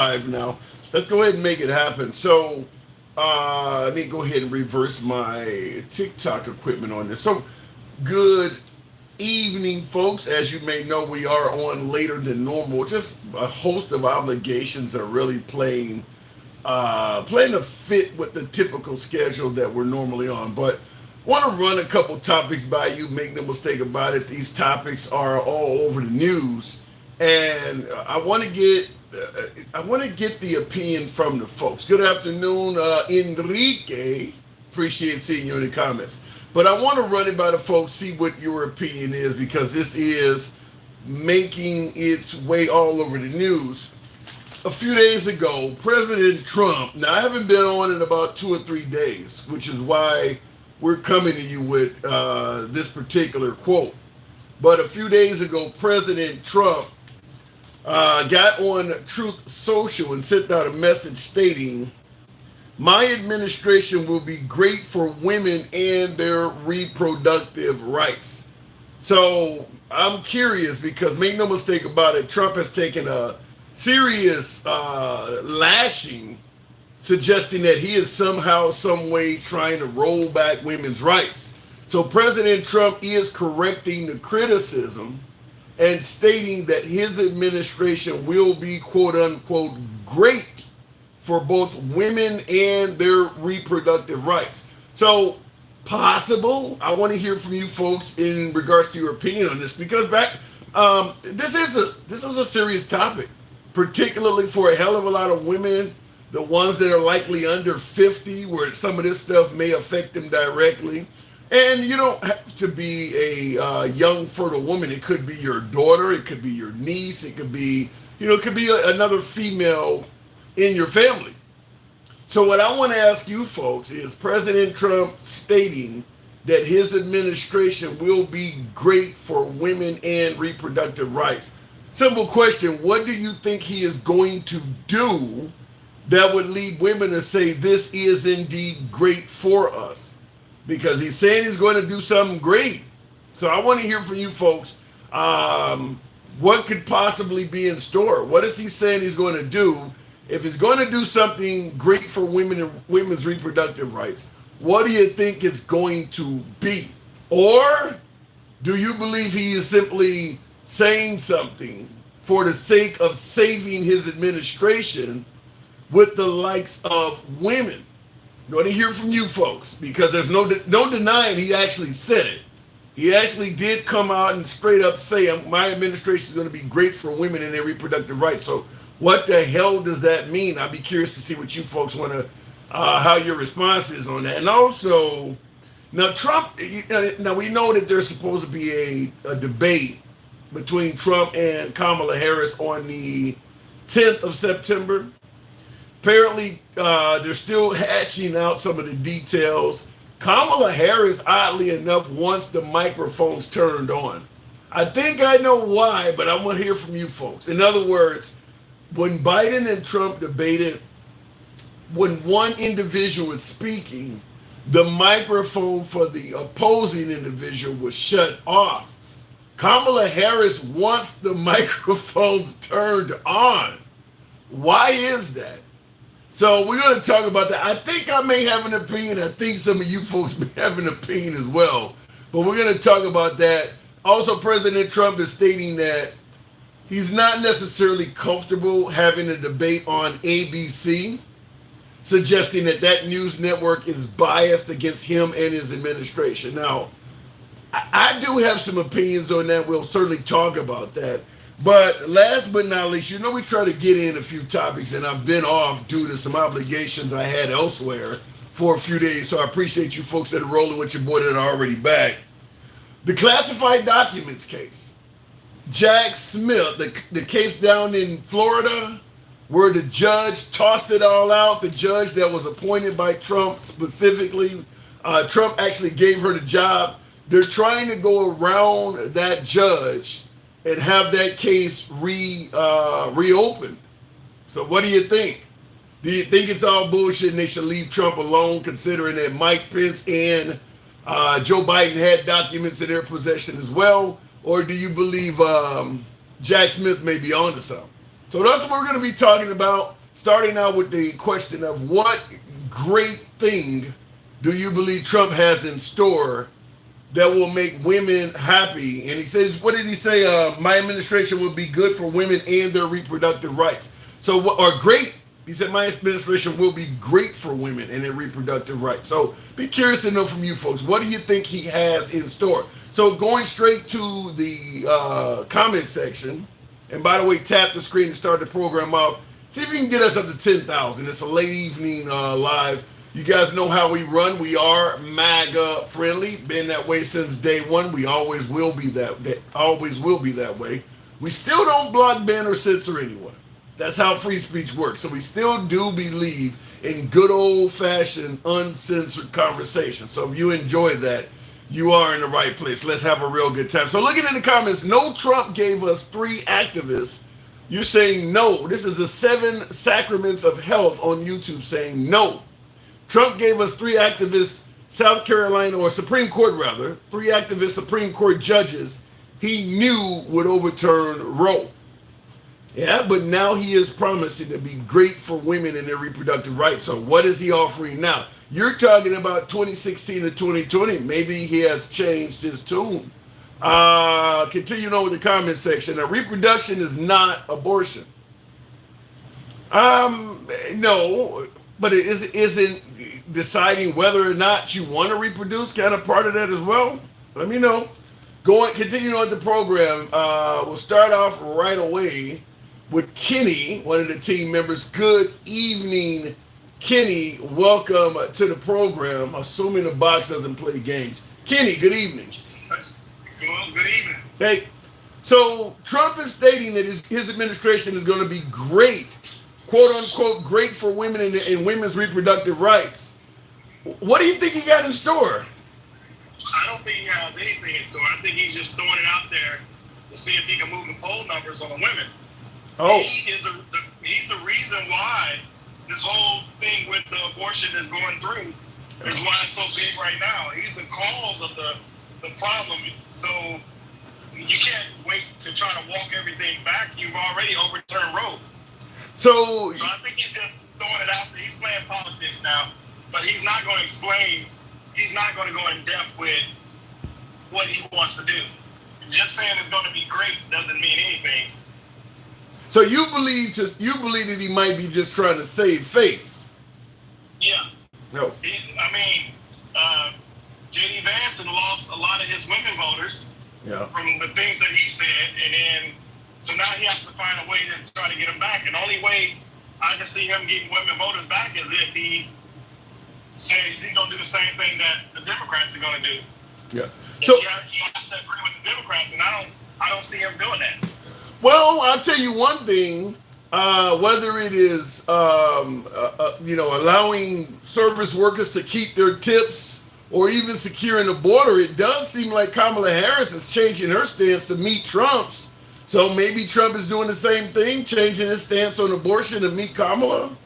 live now. Let's go ahead and make it happen. So, let me go ahead and reverse my TikTok equipment on this. So, good evening, folks. As you may know, we are on later than normal. Just a host of obligations are really playing a fit with the typical schedule that we're normally on. But want to run a couple topics by you. Make no mistake about it. These topics are all over the news, and I want to get the opinion from the folks. Good afternoon, Enrique. Appreciate seeing you in the comments. But I want to run it by the folks, see what your opinion is, because this is making its way all over the news. A few days ago, President Trump, now I haven't been on in about 2 or 3 days, which is why we're coming to you with this particular quote. But a few days ago, President Trump got on Truth Social and sent out a message stating, "My administration will be great for women and their reproductive rights." So I'm curious because make no mistake about it, Trump has taken a serious lashing, suggesting that he is somehow, some way trying to roll back women's rights. So President Trump is correcting the criticism and stating that his administration will be quote unquote great for both women and their reproductive rights. So possible. I want to hear from you folks in regards to your opinion on this because this is a serious topic, particularly for a hell of a lot of women, the ones that are likely under 50, where some of this stuff may affect them directly. And you don't have to be a young, fertile woman. It could be your daughter. It could be your niece. It could be, another female in your family. So what I want to ask you folks is President Trump stating that his administration will be great for women and reproductive rights. Simple question. What do you think he is going to do that would lead women to say this is indeed great for us? Because he's saying he's going to do something great. So I want to hear from you folks. What could possibly be in store? What is he saying he's going to do? If he's going to do something great for women and women's reproductive rights, what do you think it's going to be? Or do you believe he is simply saying something for the sake of saving his administration with the likes of women? I want to hear from you folks because there's no denying he actually said it. He actually did come out and straight up say, my administration is going to be great for women and their reproductive rights. So what the hell does that mean? I'd be curious to see what you folks want to, how your response is on that. And also, now Trump, now we know that there's supposed to be a debate between Trump and Kamala Harris on the 10th of September. Apparently, they're still hashing out some of the details. Kamala Harris, oddly enough, wants the microphones turned on. I think I know why, but I want to hear from you folks. In other words, when Biden and Trump debated, when one individual was speaking, the microphone for the opposing individual was shut off. Kamala Harris wants the microphones turned on. Why is that? So we're going to talk about that. I think I may have an opinion. I think some of you folks may have an opinion as well. But we're going to talk about that. Also, President Trump is stating that he's not necessarily comfortable having a debate on ABC, suggesting that that news network is biased against him and his administration. Now, I do have some opinions on that. We'll certainly talk about that. But last but not least, we try to get in a few topics, and I've been off due to some obligations I had elsewhere for a few days. So I appreciate you folks that are rolling with your boy that are already back. The classified documents case. Jack Smith, the case down in Florida, where the judge tossed it all out, the judge that was appointed by Trump specifically. Trump actually gave her the job. They're trying to go around that judge and have that case reopened. So what do you think? Do you think it's all bullshit and they should leave Trump alone, considering that Mike Pence and Joe Biden had documents in their possession as well? Or do you believe Jack Smith may be onto something? So that's what we're going to be talking about, starting out with the question of what great thing do you believe Trump has in store that will make women happy? And he says, what did he say? My administration will be good for women and their reproductive rights. So, or great. He said, my administration will be great for women and their reproductive rights. So be curious to know from you folks, what do you think he has in store? So going straight to the comment section, and by the way, tap the screen to start the program off. See if you can get us up to 10,000. It's a late evening live. You guys know how we run. We are MAGA friendly. Been that way since day one. We always will be that way. We still don't block, ban, or censor anyone. That's how free speech works. So we still do believe in good old-fashioned, uncensored conversation. So if you enjoy that, you are in the right place. Let's have a real good time. So looking in the comments, no, Trump gave us 3 activists. You're saying no. This is the 7 Sacraments of Health on YouTube saying no. Trump gave us 3 activists, South Carolina, or Supreme Court rather, 3 activist Supreme Court judges he knew would overturn Roe. Yeah, but now he is promising to be great for women and their reproductive rights. So what is he offering now? You're talking about 2016 to 2020. Maybe he has changed his tune. Continue on with the comment section. Now, reproduction is not abortion. No, but it isn't deciding whether or not you want to reproduce kind of part of that as well? Let me know. Continue on with the program. We'll start off right away with Kenny, one of the team members. Good evening, Kenny. Welcome to the program, assuming the box doesn't play games. Kenny, good evening. Well, good evening. Hey, so Trump is stating that his administration is going to be great, quote unquote, great for women and women's reproductive rights. What do you think he got in store? I don't think he has anything in store. I think he's just throwing it out there to see if he can move the poll numbers on the women. Oh, he's the reason why this whole thing with the abortion is going through. Is why it's so big right now. He's the cause of the problem. So you can't wait to try to walk everything back. You've already overturned Roe. So I think he's just throwing it out there. He's playing politics now, but he's not going to explain. He's not going to go in depth with what he wants to do. Just saying it's going to be great doesn't mean anything. So you believe that he might be just trying to save face? Yeah. No. J.D. Vance lost a lot of his women voters from the things that he said, and then so now he has to find a way to try to get them back. And the only way I can see him getting women voters back is if he says he's going to do the same thing that the Democrats are going to do. Yeah. So he has to agree with the Democrats, and I don't see him doing that. Well, I'll tell you one thing. Whether it is allowing service workers to keep their tips or even securing the border, it does seem like Kamala Harris is changing her stance to meet Trump's. So maybe Trump is doing the same thing, changing his stance on abortion to meet Kamala.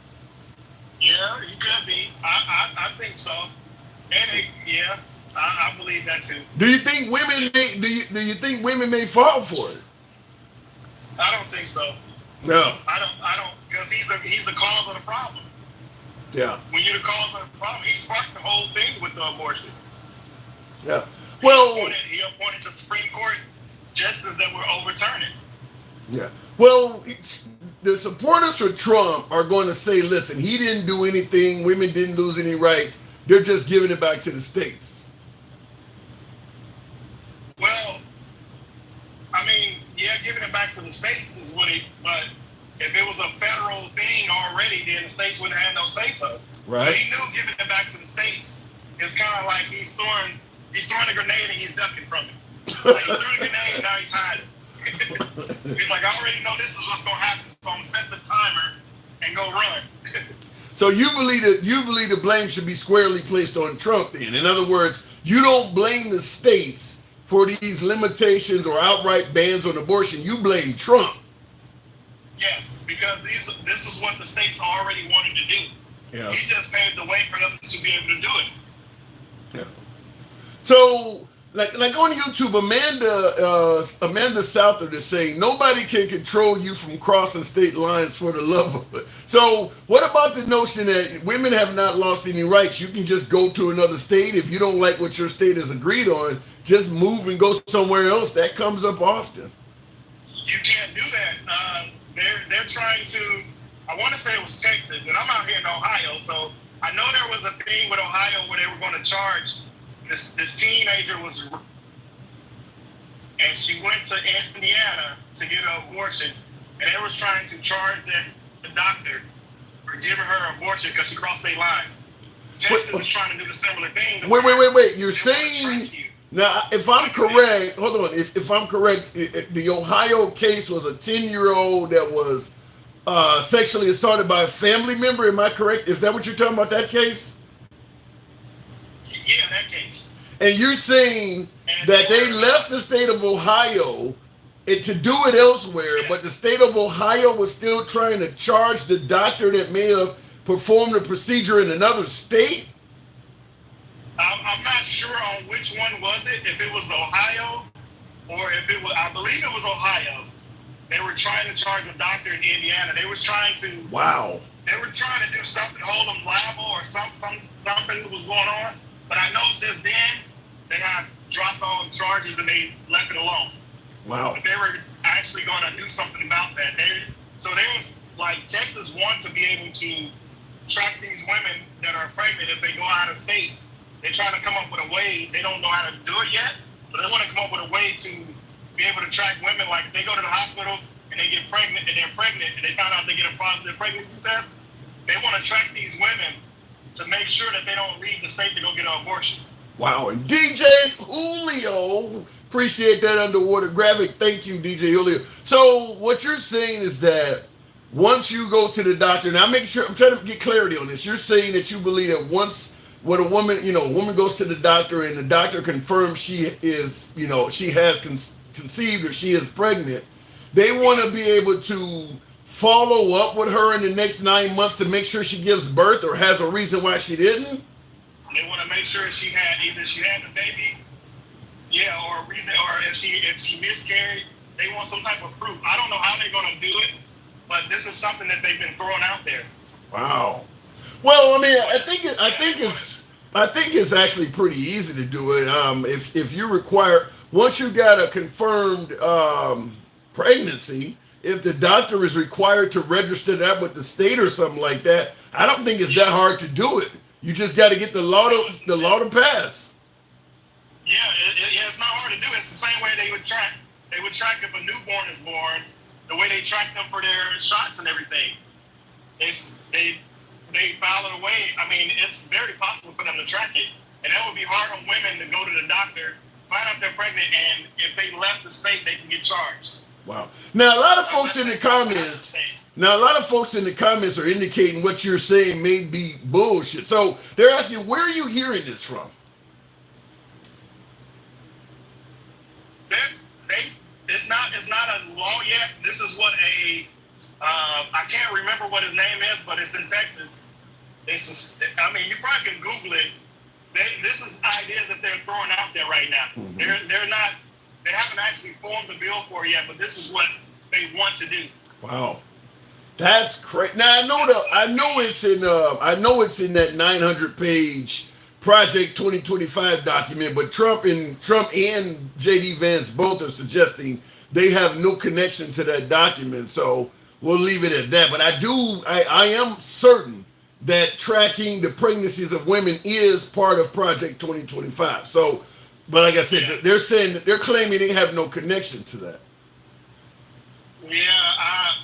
Yeah, he could be. I think so. And I believe that too. Do you think women may? Do you think women may fall for it? I don't think so. No. I don't, because he's the cause of the problem. Yeah. When you're the cause of the problem, he sparked the whole thing with the abortion. Yeah. Well, he appointed the Supreme Court justices that were overturning. Yeah. Well, the supporters for Trump are going to say, listen, he didn't do anything. Women didn't lose any rights. They're just giving it back to the states. Well, giving it back to the states is what but if it was a federal thing already, then the states wouldn't have no say-so. Right. So he knew giving it back to the states is kind of like he's throwing a grenade and he's ducking from it. Like he threw the grenade and now he's hiding. He's like, I already know this is what's going to happen, so I'm going to set the timer and go run. So you believe the blame should be squarely placed on Trump then? In other words, you don't blame the states for these limitations or outright bans on abortion. You blame Trump. Yes, because this is what the states already wanted to do. Yeah. He just paved the way for them to be able to do it. Yeah. So like on YouTube, Amanda Souther is saying nobody can control you from crossing state lines for the love of it. So what about the notion that women have not lost any rights? You can just go to another state if you don't like what your state has agreed on. Just move and go somewhere else. That comes up often. You can't do that. They're trying to. I want to say it was Texas, and I'm out here in Ohio, so I know there was a thing with Ohio where they were going to charge. This teenager was, and she went to Indiana to get an abortion, and they was trying to charge the doctor for giving her an abortion because she crossed state lines. Texas is trying to do the similar thing. Wait. You're saying now, if I'm correct, hold on. If I'm correct, the Ohio case was a 10-year-old that was sexually assaulted by a family member. Am I correct? Is that what you're talking about? That case? Yeah, that case. And you're saying that they left the state of Ohio to do it elsewhere, yes, but the state of Ohio was still trying to charge the doctor that may have performed the procedure in another state? I'm not sure on which one was it, if it was Ohio or if it was, I believe it was Ohio. They were trying to charge a doctor in Indiana. They was trying to. Wow. They were trying to do something, hold them liable or something was going on. But I know since then, they have dropped all charges and they left it alone. Wow. But they were actually going to do something about that. So there was, like, Texas wants to be able to track these women that are pregnant if they go out of state. They're trying to come up with a way. They don't know how to do it yet, but they want to come up with a way to be able to track women. Like, if they go to the hospital and they get pregnant and they're pregnant and they found out they get a positive pregnancy test, they want to track these women to make sure that they don't leave the state to go get an abortion. Wow. And DJ Julio, appreciate that underwater graphic. Thank you, DJ Julio. So what you're saying is that once you go to the doctor, now I'm trying to get clarity on this. You're saying that you believe that once when a woman goes to the doctor and the doctor confirms she is, she has conceived or she is pregnant, they want to be able to follow up with her in the next 9 months to make sure she gives birth or has a reason why she didn't? They want to make sure she had the baby, or a reason, or if she miscarried. They want some type of proof. I don't know how they're going to do it, but this is something that they've been throwing out there. Wow. Well, I mean, I think it's actually pretty easy to do it. If you require, once you got a confirmed pregnancy, if the doctor is required to register that with the state or something like that, I don't think it's that hard to do it. You just got to get the law to pass. Yeah, it's not hard to do. It's the same way they would track. They would track if a newborn is born, the way they track them for their shots and everything. They file it away. I mean, it's very possible for them to track it, and that would be hard on women to go to the doctor, find out they're pregnant, and if they left the state, they can get charged. Wow. Now, a lot of folks in the comments are indicating what you're saying may be bullshit. So they're asking, where are you hearing this from? It's not a law yet. This is what I can't remember what his name is, but it's in Texas. You probably can Google it. This is ideas that they're throwing out there right now. Mm-hmm. They haven't actually formed the bill for it yet, but this is what they want to do. Wow, that's crazy. Now I know it's in that 900-page Project 2025 document, but Trump and JD Vance both are suggesting they have no connection to that document. So we'll leave it at that. But I am certain that tracking the pregnancies of women is part of Project 2025. So, but like I said, they're claiming they have no connection to that. Yeah, I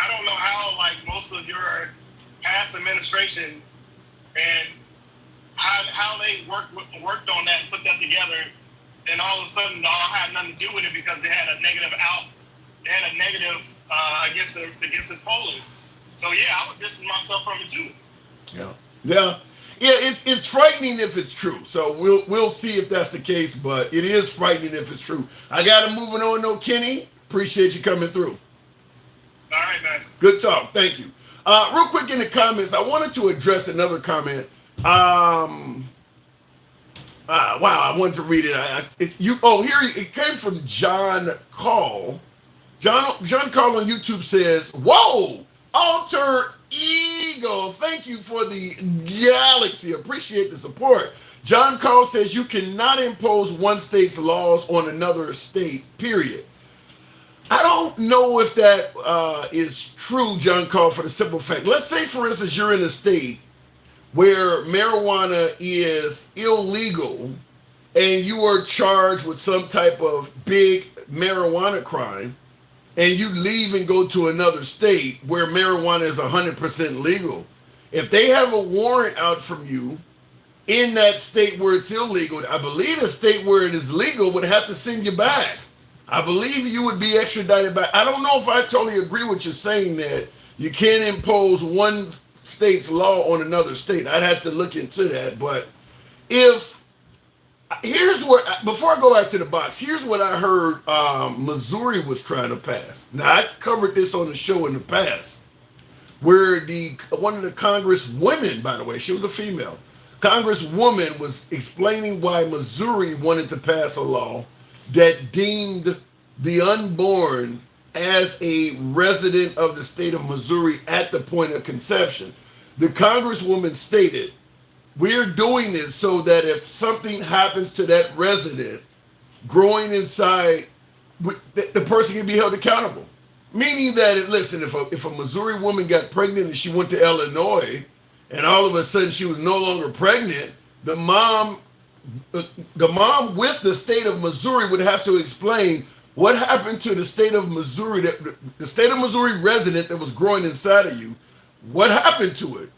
don't know how, like, most of your past administration and how they worked on that and put that together, and all of a sudden it all had nothing to do with it because they had a negative against this polling. So yeah, I would distance myself from it too. Yeah. It's frightening if it's true. So we'll see if that's the case, but it is frightening if it's true. I got to moving on though, Kenny. Appreciate you coming through. All right, man. Good talk. Thank you. Real quick in the comments, I wanted to address another comment. Wow, I wanted to read it. It came from John Call. John Call on YouTube says, "Whoa, alter ego. Thank you for the galaxy. Appreciate the support." John Call says you cannot impose one state's laws on another state. Period. I don't know if that is true, John Call, for the simple fact. Let's say, for instance, you're in a state where marijuana is illegal and you are charged with some type of big marijuana crime, and you leave and go to another state where marijuana is 100% legal. If they have a warrant out from you in that state where it's illegal, I believe the state where it is legal would have to send you back. I believe you would be extradited back. I don't know if I totally agree with you saying that you can't impose one state's law on another state. I'd have to look into that. But before I go back to the box, here's what I heard Missouri was trying to pass. Now, I covered this on the show in the past, where one of the congresswomen, by the way, she was a female, congresswoman was explaining why Missouri wanted to pass a law that deemed the unborn as a resident of the state of Missouri at the point of conception. The congresswoman stated, "We're doing this so that if something happens to that resident growing inside, the person can be held accountable." Meaning that, listen, if a Missouri woman got pregnant and she went to Illinois and all of a sudden she was no longer pregnant, the mom with the state of Missouri would have to explain what happened to the state of Missouri, the state of Missouri resident that was growing inside of you. What happened to it?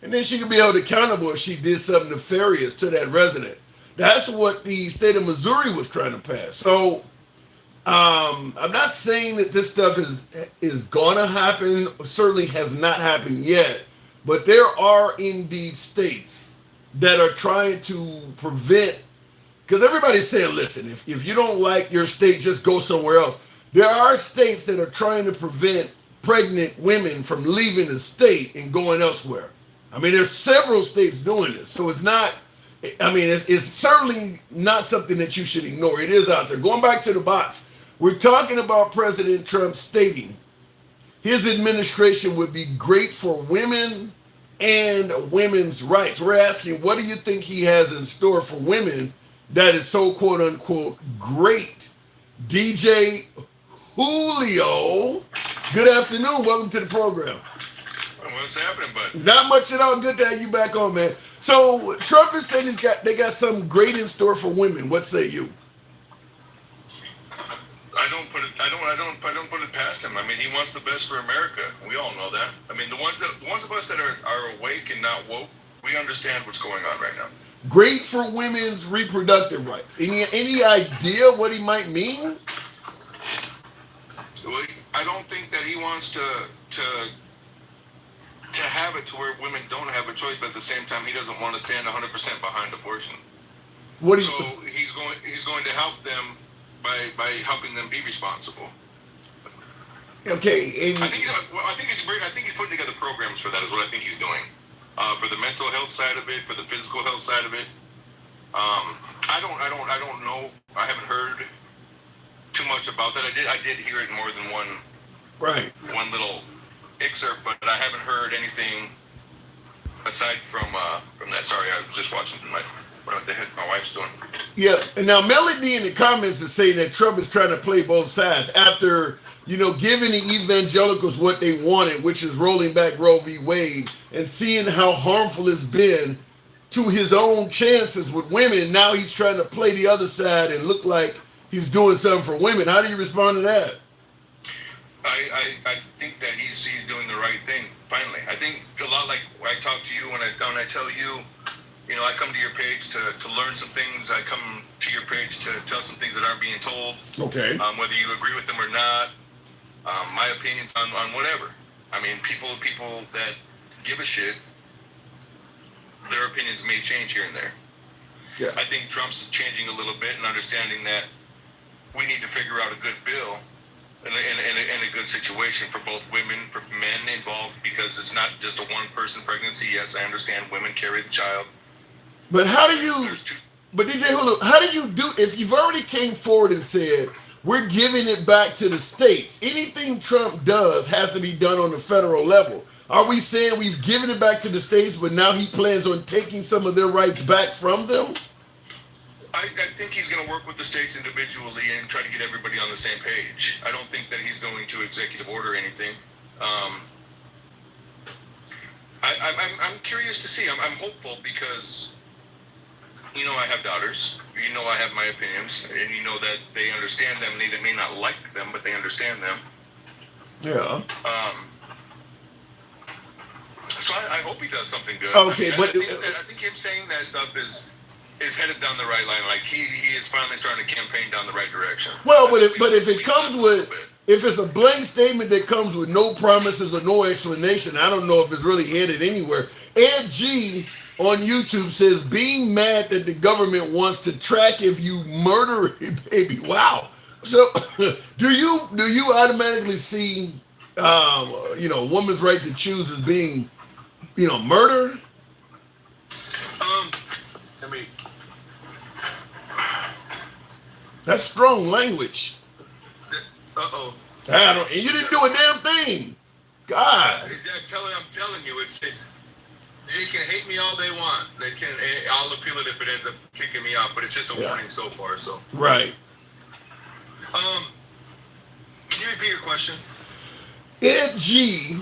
And then she could be held accountable if she did something nefarious to that resident. That's what the state of Missouri was trying to pass. So I'm not saying that this stuff is gonna happen. Certainly has not happened yet. But there are indeed states that are trying to prevent, because everybody's saying, listen, if you don't like your state, just go somewhere else. There are states that are trying to prevent pregnant women from leaving the state and going elsewhere. I mean, there's several states doing this. So it's not, it's certainly not something that you should ignore. It is out there. Going back to the box, we're talking about President Trump stating his administration would be great for women and women's rights. We're asking, what do you think he has in store for women that is so quote unquote great? DJ Julio, good afternoon. Welcome to the program. What's happening, bud? Not much at all. Good to have you back on, man. So Trump is saying they got something great in store for women. What say you? I don't put it past him. I mean, he wants the best for America. We all know that. I mean, the ones of us that are awake and not woke, we understand what's going on right now. Great for women's reproductive rights. Any idea what he might mean? Well, I don't think that he wants to have it to where women don't have a choice, but at the same time, he doesn't want to stand 100% behind abortion. He's going to help them by helping them be responsible. Okay, I think he's putting together programs for that. Is what I think he's doing, for the mental health side of it, for the physical health side of it. I don't know. I haven't heard too much about that. I did hear it in more than one little excerpt, but I haven't heard anything aside from that. Sorry, I was just watching what the heck my wife's doing. Yeah, and now Melody in the comments is saying that Trump is trying to play both sides after, giving the evangelicals what they wanted, which is rolling back Roe v. Wade, and seeing how harmful it's been to his own chances with women. Now he's trying to play the other side and look like he's doing something for women. How do you respond to that? I think that he's doing the right thing. Finally, I think a lot like I talk to you when I tell you, I come to your page to learn some things. I come to your page to tell some things that aren't being told. Okay. Whether you agree with them or not, my opinions on whatever. I mean, people that give a shit, their opinions may change here and there. Yeah. I think Trump's changing a little bit and understanding that we need to figure out a good bill and a good situation for both women, for men involved, because it's not just a one-person pregnancy. Yes, I understand women carry the child. But how do you... But DJ Hulu, how do you do if you've already came forward and said we're giving it back to the states? Anything Trump does has to be done on the federal level. Are we saying we've given it back to the states, but now he plans on taking some of their rights back from them? I think he's going to work with the states individually and try to get everybody on the same page. I don't think that he's going to executive order anything. I'm curious to see. I'm hopeful because, I have daughters. I have my opinions, and that they understand them. They may not like them, but they understand them. Yeah. So I hope he does something good. Okay, I think him saying that stuff is headed down the right line. Like he is finally starting to campaign down the right direction. Well, but if it comes with, if it's a blank statement that comes with no promises or no explanation, I don't know if it's really headed anywhere. Ed G on YouTube says being mad that the government wants to track if you murder a baby. Wow. So do you automatically see woman's right to choose as being murder? That's strong language. Uh-oh. And you didn't do a damn thing. God. I'm telling you, it's they can hate me all they want. I'll appeal it if it ends up kicking me out, but it's just a warning so far. So right. Can you repeat your question? Ed G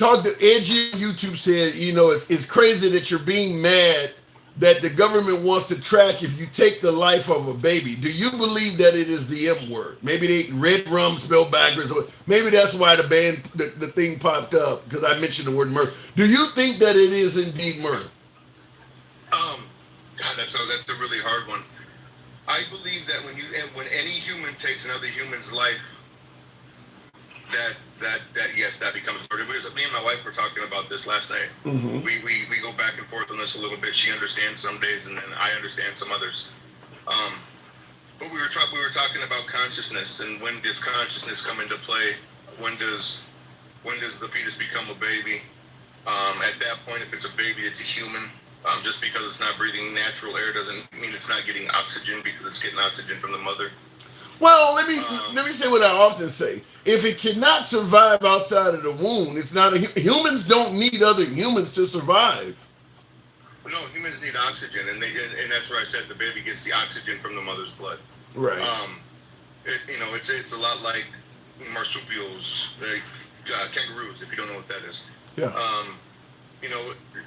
on YouTube said, it's crazy that you're being mad that the government wants to track if you take the life of a baby. Do you believe that it is the M word? Maybe they red rum spelled backwards. Maybe that's why the thing popped up because I mentioned the word murder. Do you think that it is indeed murder? God, that's a really hard one. I believe that when any human takes another human's life, that becomes murder. Me and my wife were talking about this last night. Mm-hmm. We go back and forth on this a little bit. She understands some days, and then I understand some others. But we were talking about consciousness, and when does consciousness come into play? When does the fetus become a baby? At that point, if it's a baby, it's a human. Just because it's not breathing natural air doesn't mean it's not getting oxygen because it's getting oxygen from the mother. Well, let me say what I often say. If it cannot survive outside of the womb, it's not humans don't need other humans to survive. No, humans need oxygen, and that's where I said the baby gets the oxygen from the mother's blood. Right. It's a lot like marsupials, like kangaroos, if you don't know what that is. Yeah.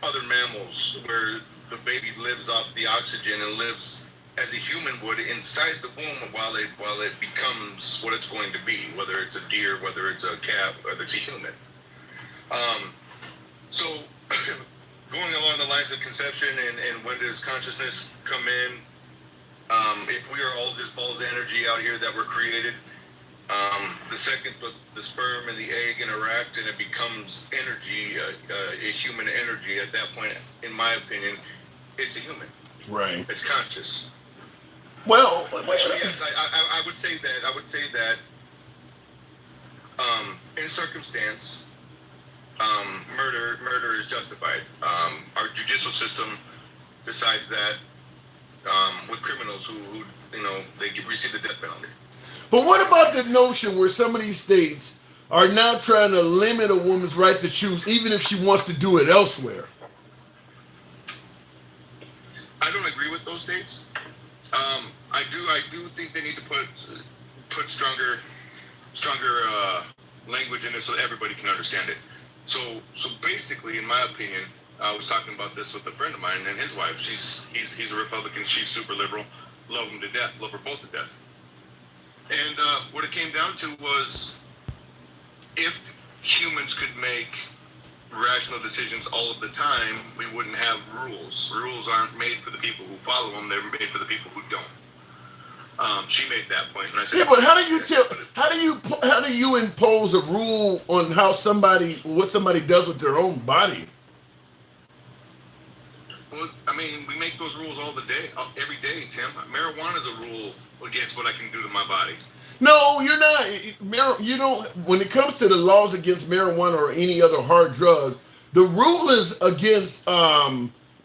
Other mammals where the baby lives off the oxygen and lives as a human would inside the womb while it becomes what it's going to be, whether it's a deer, whether it's a cat, whether it's a human. So going along the lines of conception and when does consciousness come in, if we are all just balls of energy out here that were created, the second the sperm and the egg interact and it becomes energy, a human energy, at that point, in my opinion, it's a human. Right. It's conscious. Well, so yes, I would say that in circumstance, murder is justified. Our judicial system decides that with criminals who they receive the death penalty. But what about the notion where some of these states are now trying to limit a woman's right to choose, even if she wants to do it elsewhere? I don't agree with those states. I do think they need to put stronger language in it so everybody can understand it. So basically, in my opinion, I was talking about this with a friend of mine and his wife. He's a Republican. She's super liberal. Love him to death. Love her both to death. And what it came down to was, if humans could make rational decisions all of the time, we wouldn't have rules. Rules aren't made for the people who follow them; they're made for the people who don't. She made that point, and I said, "Yeah, but how do you impose a rule on what somebody does with their own body?" Well, I mean, we make those rules every day, Tim. Marijuana is a rule against what I can do to my body. No, you're not. You don't. When it comes to the laws against marijuana or any other hard drug, the rule is against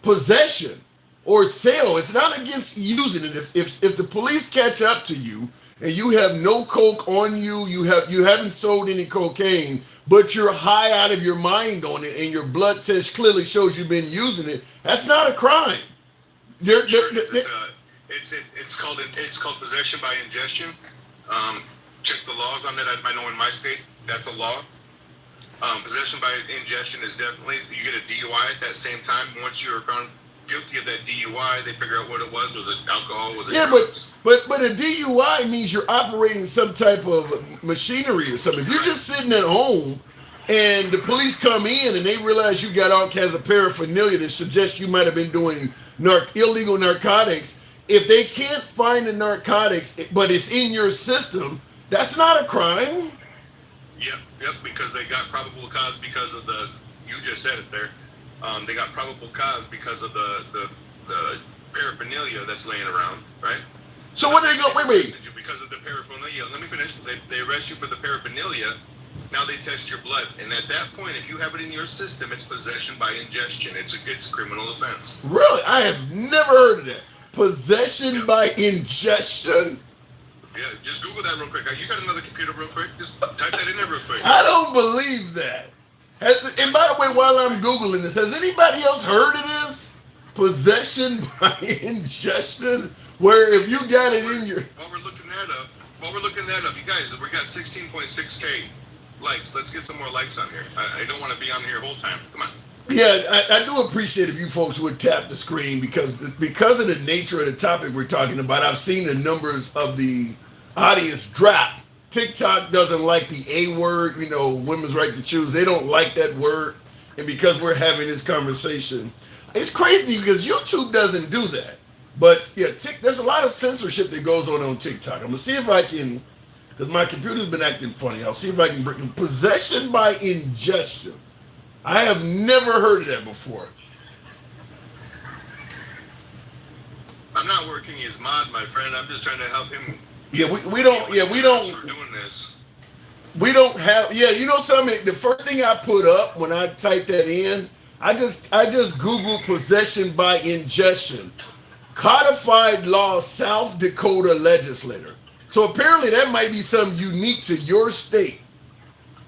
possession or sell. It's not against using it. If the police catch up to you and you have no coke on you, you haven't sold any cocaine, but you're high out of your mind on it, and your blood test clearly shows you've been using it, that's not a crime. It's called possession by ingestion. Check the laws on that. I know in my state that's a law. Possession by ingestion is definitely, you get a DUI at that same time. Once you're found guilty of that DUI, they figure out what it was. Was it alcohol? Was it drugs? but a DUI means you're operating some type of machinery or something. If you're just sitting at home and the police come in and they realize you got all kinds of paraphernalia that suggests you might have been doing illegal narcotics, if they can't find the narcotics but it's in your system, that's not a crime. Yep, because they got probable cause because of you just said it there. They got probable cause because of the paraphernalia that's laying around, right? So what are they going? Wait. Because of the paraphernalia. Let me finish. They arrest you for the paraphernalia. Now they test your blood, and at that point, if you have it in your system, it's possession by ingestion. It's a criminal offense. Really, I have never heard of that. Possession by ingestion. Yeah, just Google that real quick. You got another computer real quick? Just type that in there real quick. I don't believe that. And by the way, while I'm Googling this, has anybody else heard of this? Possession by ingestion? Where if you got it in your... While we're looking that up, you guys, we got 16.6K likes. Let's get some more likes on here. I don't want to be on here the whole time. Come on. Yeah, I do appreciate if you folks would tap the screen because of the nature of the topic we're talking about. I've seen the numbers of the audience drop. TikTok doesn't like the A word, women's right to choose. They don't like that word. And because we're having this conversation, it's crazy because YouTube doesn't do that. But yeah, there's a lot of censorship that goes on TikTok. I'm going to see if I can, because my computer's been acting funny. I'll see if I can bring possession by ingestion. I have never heard of that before. I'm not working his mod, my friend. I'm just trying to help him. Yeah, we don't. Yeah, we don't. We're doing this. We don't have. Yeah, you know something. The first thing I put up when I typed that in, I just Googled possession by ingestion, codified law, South Dakota legislator. So apparently that might be something unique to your state.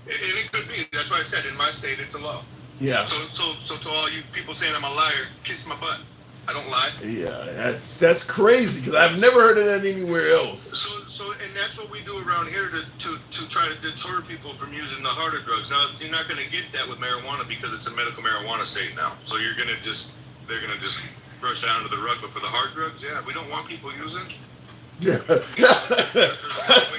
And it could be. That's why I said in my state it's a law. Yeah. So to all you people saying I'm a liar, kiss my butt. I don't lie. Yeah, that's crazy because I've never heard of that anywhere else. So and that's what we do around here to try to deter people from using the harder drugs. Now you're not going to get that with marijuana because it's a medical marijuana state now. So they're going to just brush down to the rug. But for the hard drugs, yeah, we don't want people using. Yeah. There's no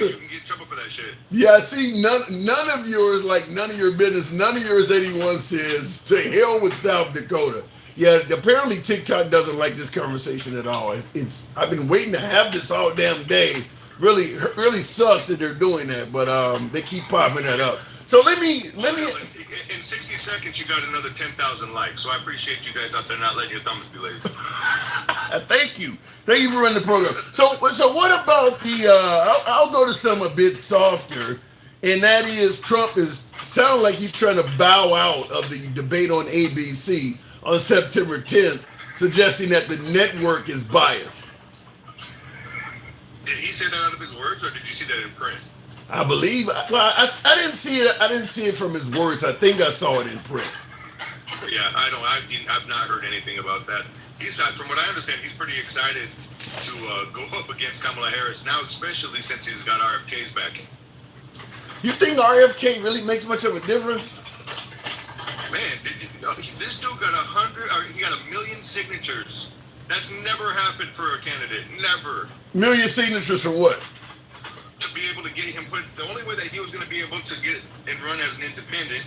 way you can get in trouble for that shit. Yeah, see, none of yours, like none of your business, none of yours 81 says, to hell with South Dakota. Yeah, apparently TikTok doesn't like this conversation at all. I've been waiting to have this all damn day. Really sucks that they're doing that, but they keep popping that up. So let me. In 60 seconds, you got another 10,000 likes. So I appreciate you guys out there not letting your thumbs be lazy. Thank you for running the program. So what about I'll go to something a bit softer, and that is Trump sounds like he's trying to bow out of the debate on ABC on September 10th, suggesting that the network is biased. Did he say that out of his words, or did you see that in print? I believe. Well, I didn't see it. I didn't see it from his words. I think I saw it in print. Yeah, I've not heard anything about that. He's not. From what I understand, he's pretty excited to go up against Kamala Harris now, especially since he's got RFK's backing. You think RFK really makes much of a difference? Man, this dude got 1 million signatures. That's never happened for a candidate. Never. Million signatures for what? To be able to get him put, the only way that he was going to be able to get and run as an independent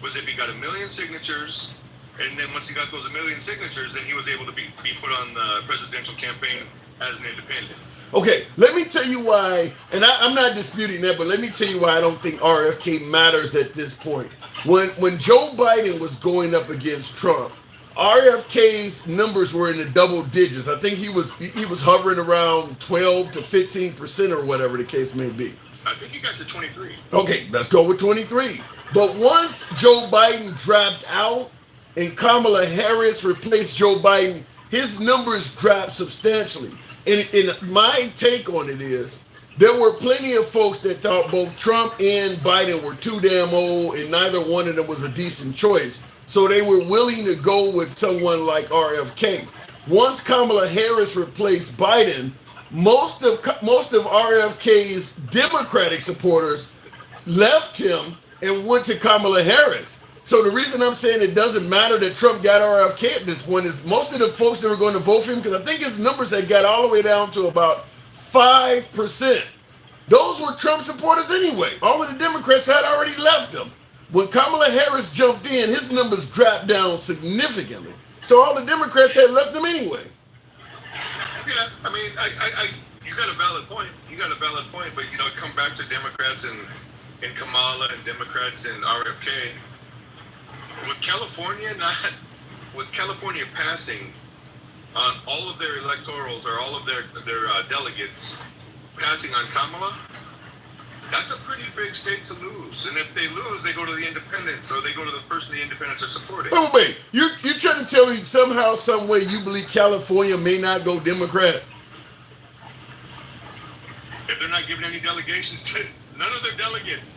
was if he got 1 million signatures, and then once he got those 1 million signatures, then he was able to be put on the presidential campaign as an independent. Okay, let me tell you why, and I'm not disputing that, but let me tell you why I don't think RFK matters at this point. When Joe Biden was going up against Trump, RFK's numbers were in the double digits. I think he was hovering around 12 to 15% or whatever the case may be. I think he got to 23. Okay, let's go with 23. But once Joe Biden dropped out and Kamala Harris replaced Joe Biden, his numbers dropped substantially. And my take on it is there were plenty of folks that thought both Trump and Biden were too damn old and neither one of them was a decent choice. So they were willing to go with someone like RFK. Once Kamala Harris replaced Biden, most of RFK's Democratic supporters left him and went to Kamala Harris. So the reason I'm saying it doesn't matter that Trump got RFK at this point is most of the folks that were going to vote for him, because I think his numbers had got all the way down to about 5%. Those were Trump supporters anyway. All of the Democrats had already left him. When Kamala Harris jumped in, his numbers dropped down significantly. So all the Democrats had left him anyway. Yeah, I mean, you got a valid point. But come back to Democrats and Kamala and Democrats and RFK. With California passing on all of their electorals or all of their delegates passing on Kamala, that's a pretty big state to lose. And if they lose, they go to the independents or they go to the person the independents are supporting. Wait. You're trying to tell me somehow, some way you believe California may not go Democrat? If they're not giving any delegations to none of their delegates,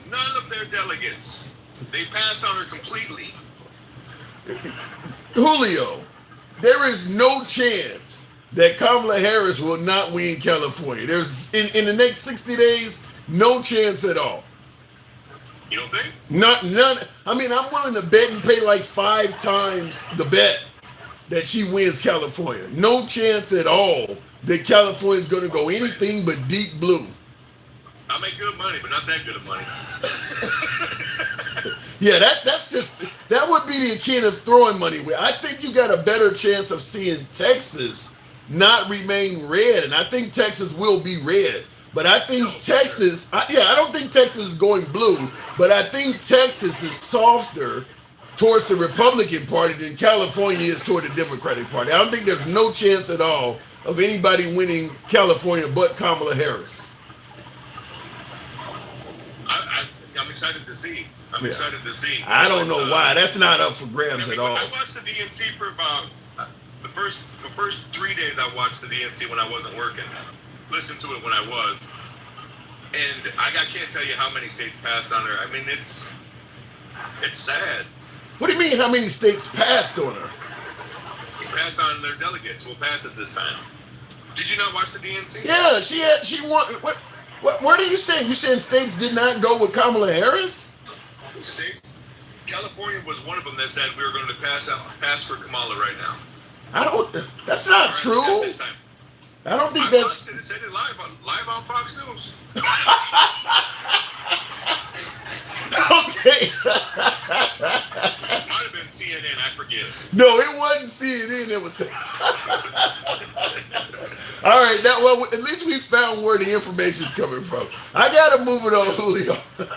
they passed on her completely. Julio, there is no chance that Kamala Harris will not win California. There's in the next 60 days, no chance at all. You don't think? None. I mean, I'm willing to bet and pay like 5 times the bet that she wins California. No chance at all that California is going to go anything but deep blue. I make good money, but not that good of money. Yeah, that would be the akin of throwing money away. I think you got a better chance of seeing Texas not remain red, and I think Texas will be red. But I think I don't think Texas is going blue, but I think Texas is softer towards the Republican Party than California is toward the Democratic Party. I don't think there's no chance at all of anybody winning California but Kamala Harris. I'm excited to see. Excited to see. I don't know why. That's not up for grabs at all. I watched the DNC for about the first 3 days. I watched the DNC when I wasn't working. Listened to it when I was, and I can't tell you how many states passed on her. I mean, it's sad. What do you mean? How many states passed on her? Passed on their delegates. We'll pass it this time. Did you not watch the DNC? Yeah, she won. What are you saying? You saying states did not go with Kamala Harris? States. California was one of them that said we were going to pass for Kamala right now. That's not true. This time. I don't think that's. It said it live on Fox News. Okay. It might have been CNN. I forget. No, it wasn't CNN. It was. All right. At least we found where the information's coming from. I gotta move it on, Julio. Hey,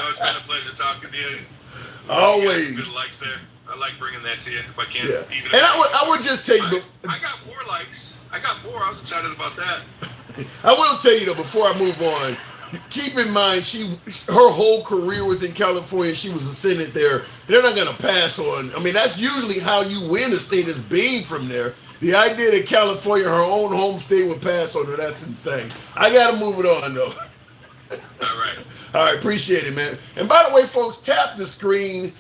it's been a pleasure talking to you. Always. Good likes there. I like bringing that to you if I can. Yeah. And I would just tell you. I got 4 likes. I was excited about that. I will tell you though, before I move on, keep in mind her whole career was in California. She was a Senate there. They're not going to pass on. I mean, that's usually how you win a state is being from there. The idea that California, her own home state, would pass on her, that's insane. I got to move it on though. All right. All right, appreciate it, man. And by the way, folks, tap the screen.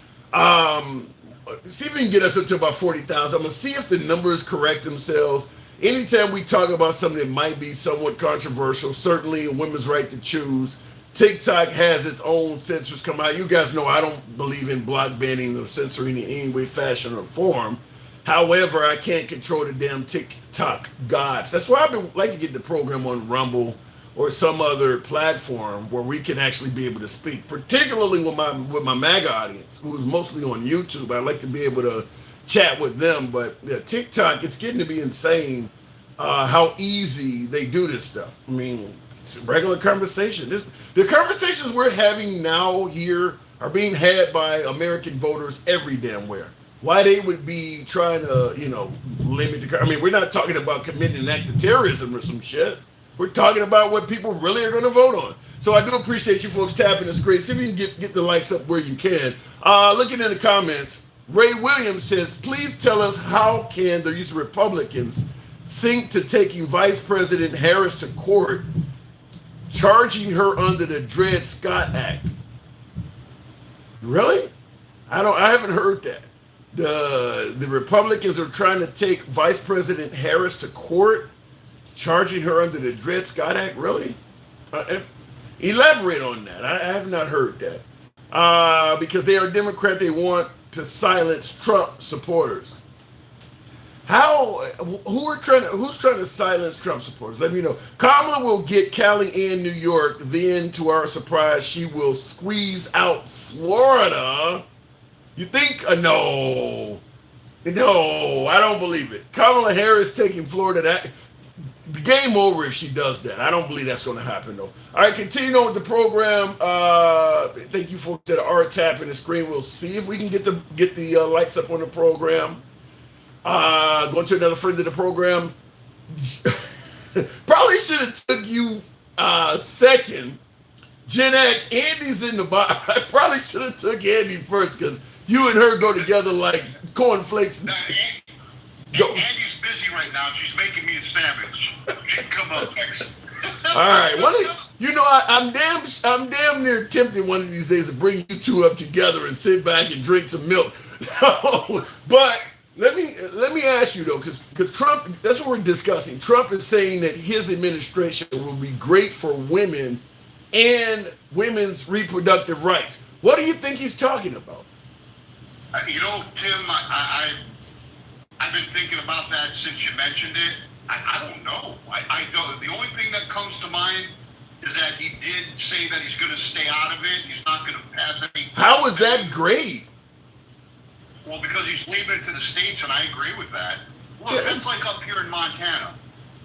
See if we can get us up to about 40,000. I'm going to see if the numbers correct themselves. Anytime we talk about something that might be somewhat controversial, certainly a women's right to choose, TikTok has its own censors come out. You guys know I don't believe in block banning or censoring in any way, fashion, or form. However, I can't control the damn TikTok gods. That's why I've been like to get the program on Rumble or some other platform where we can actually be able to speak, particularly with my MAGA audience, who is mostly on YouTube. I'd like to be able to chat with them, but TikTok, it's getting to be insane how easy they do this stuff. I mean, it's a regular conversation. The conversations we're having now here are being had by American voters every damn where. Why they would be trying to, limit the. I mean, we're not talking about committing an act of terrorism or some shit. We're talking about what people really are going to vote on. So I do appreciate you folks tapping the screen. See if you can get the likes up where you can. Looking at the comments, Ray Williams says, please tell us how can these Republicans sink to taking Vice President Harris to court, charging her under the Dred Scott Act. Really? I haven't heard that. The Republicans are trying to take Vice President Harris to court, charging her under the Dred Scott Act. Really? Elaborate on that. I have not heard that. Because they are Democrat, they want to silence Trump supporters. Who's trying to silence Trump supporters? Let me know. Kamala will get Cali and New York. Then, to our surprise, she will squeeze out Florida. You think? No, I don't believe it. Kamala Harris taking Florida. That game over if she does that. I don't believe that's going to happen though. All right, continuing on with the program. Thank you folks that are tapping the screen. We'll see if we can get the lights up on the program. Going to another friend of the program. Probably should have took you second. Gen X, Andy's in the bottom. I probably should have took Andy first because you and her go together like cornflakes. Andy's busy right now. She's making me a sandwich. She can come up next. All right. I'm damn near tempted one of these days to bring you two up together and sit back and drink some milk. But let me ask you though, because Trump, that's what we're discussing. Trump is saying that his administration will be great for women and women's reproductive rights. What do you think he's talking about? Tim, I've been thinking about that since you mentioned it. I don't know. I don't. The only thing that comes to mind is that he did say that he's going to stay out of it. He's not going to pass any. How is that great? Well, because he's leaving it to the states, and I agree with that. Look, that's like up here in Montana.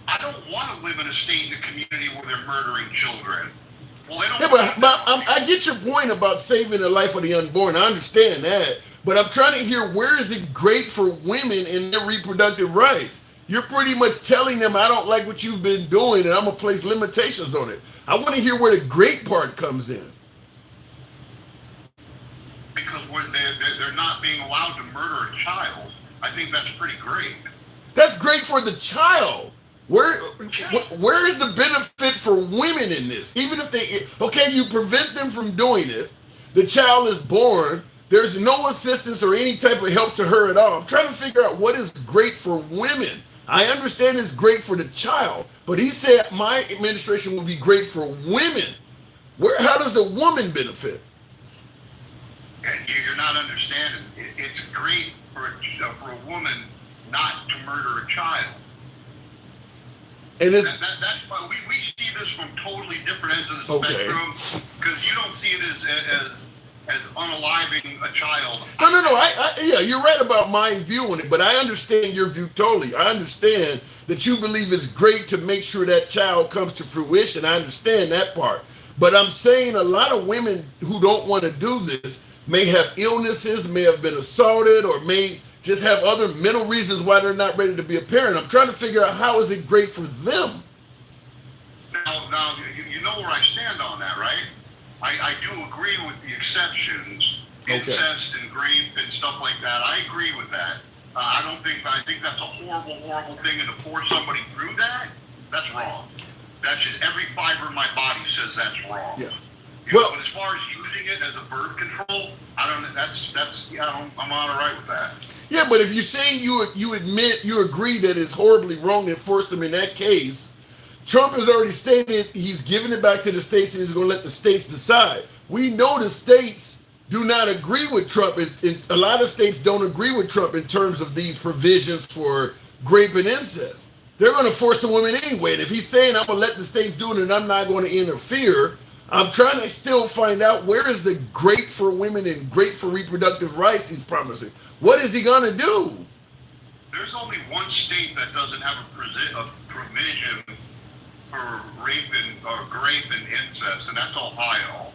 I don't want to live in a state and a community where they're murdering children. Well, they don't. Yeah, but I get your point about saving the life of the unborn. I understand that. But I'm trying to hear, where is it great for women and their reproductive rights? You're pretty much telling them, I don't like what you've been doing, and I'm going to place limitations on it. I want to hear where the great part comes in. Because they're not being allowed to murder a child. I think that's pretty great. That's great for the child. Where is the benefit for women in this? Even if you prevent them from doing it, the child is born, there's no assistance or any type of help to her at all. I'm trying to figure out what is great for women. I understand it's great for the child, but he said my administration will be great for women. How does the woman benefit? And you're not understanding. It's great for a woman not to murder a child. And that's why we see this from totally different ends of the spectrum, because you don't see it as unaliving a child. No. You're right about my view on it, but I understand your view totally. I understand that you believe it's great to make sure that child comes to fruition. I understand that part. But I'm saying a lot of women who don't want to do this may have illnesses, may have been assaulted, or may just have other mental reasons why they're not ready to be a parent. I'm trying to figure out, how is it great for them? Now you know where I stand on that, right? I do agree with the exceptions, incest and rape and stuff like that. I agree with that. I think that's a horrible thing, and to force somebody through that, that's wrong. That's just, every fiber in my body says that's wrong. Yeah. But as far as using it as a birth control, I'm not all right with that. Yeah, but if you're saying you agree that it's horribly wrong and force them in that case, Trump has already stated he's giving it back to the states and he's going to let the states decide. We know the states do not agree with Trump. A lot of states don't agree with Trump in terms of these provisions for rape and incest. They're going to force the women anyway. And if he's saying, I'm going to let the states do it and I'm not going to interfere, I'm trying to still find out, where is the great for women and great for reproductive rights he's promising? What is he going to do? There's only one state that doesn't have a provision for rape and incest, and that's Ohio.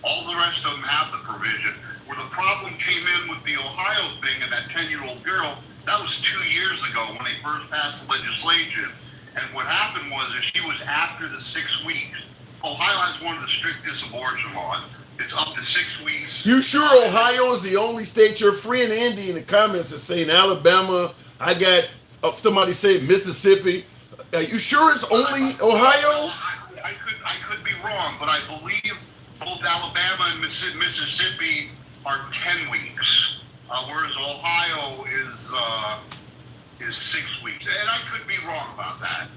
All the rest of them have the provision. Where the problem came in with the Ohio thing and that 10-year-old girl, that was 2 years ago when they first passed the legislation. And what happened was, if she was after the 6 weeks, Ohio has one of the strictest abortion laws. it's up to 6 weeks. You sure Ohio is the only state? Your friend Andy in the comments is saying Alabama. I got somebody saying Mississippi. Are you sure it's only Ohio? I could be wrong, but I believe both Alabama and Mississippi are 10 weeks, whereas Ohio is 6 weeks, and I could be wrong about that.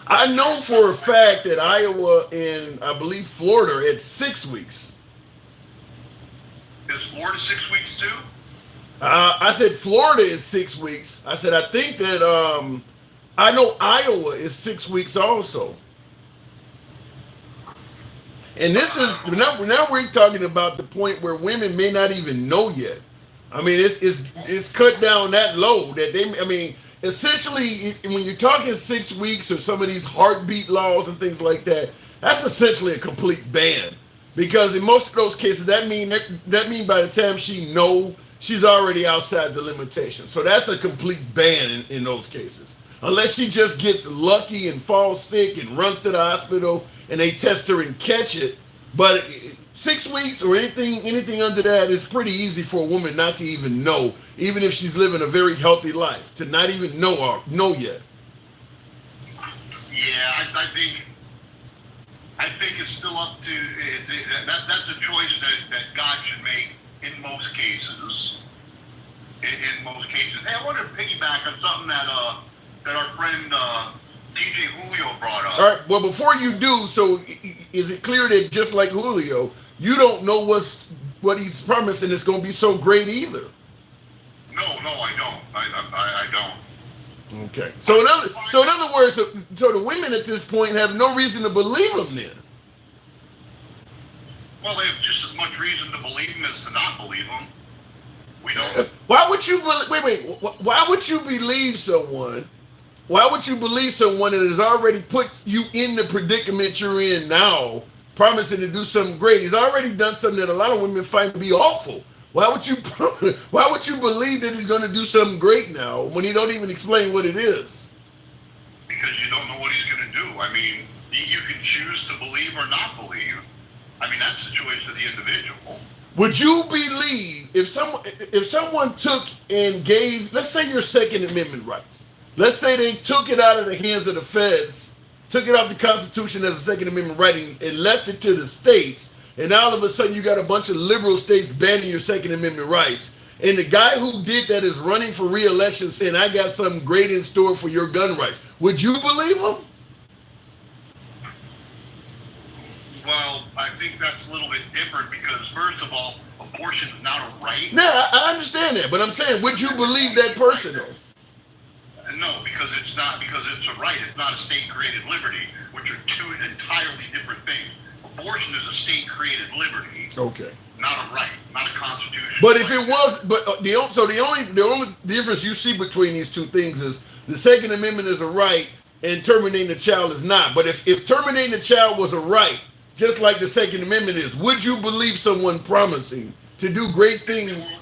I know for a fact that Iowa and I believe Florida are at 6 weeks. Is Florida 6 weeks too? I said Florida is 6 weeks. I said I think that I know Iowa is 6 weeks also. And this is now we're talking about the point where women may not even know yet. I mean, it's cut down that low that they. I mean, essentially, when you're talking 6 weeks or some of these heartbeat laws and things like that, that's essentially a complete ban. Because in most of those cases, that mean by the time she know, she's already outside the limitation. So that's a complete ban in those cases. Unless she just gets lucky and falls sick and runs to the hospital and they test her and catch it. But 6 weeks or anything under that is pretty easy for a woman not to even know, even if she's living a very healthy life, to not even know yet. Yeah, I think it's still up to that's a choice that God should make in most cases. In most cases. Hey, I want to piggyback on something that our friend DJ Julio brought up. All right. Well, before you do, so is it clear that just like Julio, you don't know what he's promising is going to be so great either? No, I don't. I don't. Okay. So in other words, so the women at this point have no reason to believe him then. Well, they have just as much reason to believe him as to not believe him. We don't. Why would you wait? Why would you believe someone? Why would you believe someone that has already put you in the predicament you're in now, promising to do something great? He's already done something that a lot of women find to be awful. Why would you believe that he's going to do something great now when he don't even explain what it is? Because you don't know what he's going to do. I mean, you can choose to believe or not believe. I mean, that's the choice of the individual. Would you believe if someone took and gave, let's say, your Second Amendment rights? Let's say they took it out of the hands of the feds, took it off the Constitution as a Second Amendment right, and left it to the states, and all of a sudden you got a bunch of liberal states banning your Second Amendment rights, and the guy who did that is running for re-election saying, I got something great in store for your gun rights. Would you believe him? Well, I think that's a little bit different because, first of all, abortion is not a right. No, I understand that, but I'm saying, would you believe that person though? No, because it's not, because it's a right. It's not a state-created liberty, which are two entirely different things. Abortion is a state-created liberty. Okay. Not a right, not a constitution. But if it was, the only difference you see between these two things is the Second Amendment is a right and terminating the child is not. But if terminating the child was a right, just like the Second Amendment is, would you believe someone promising to do great things?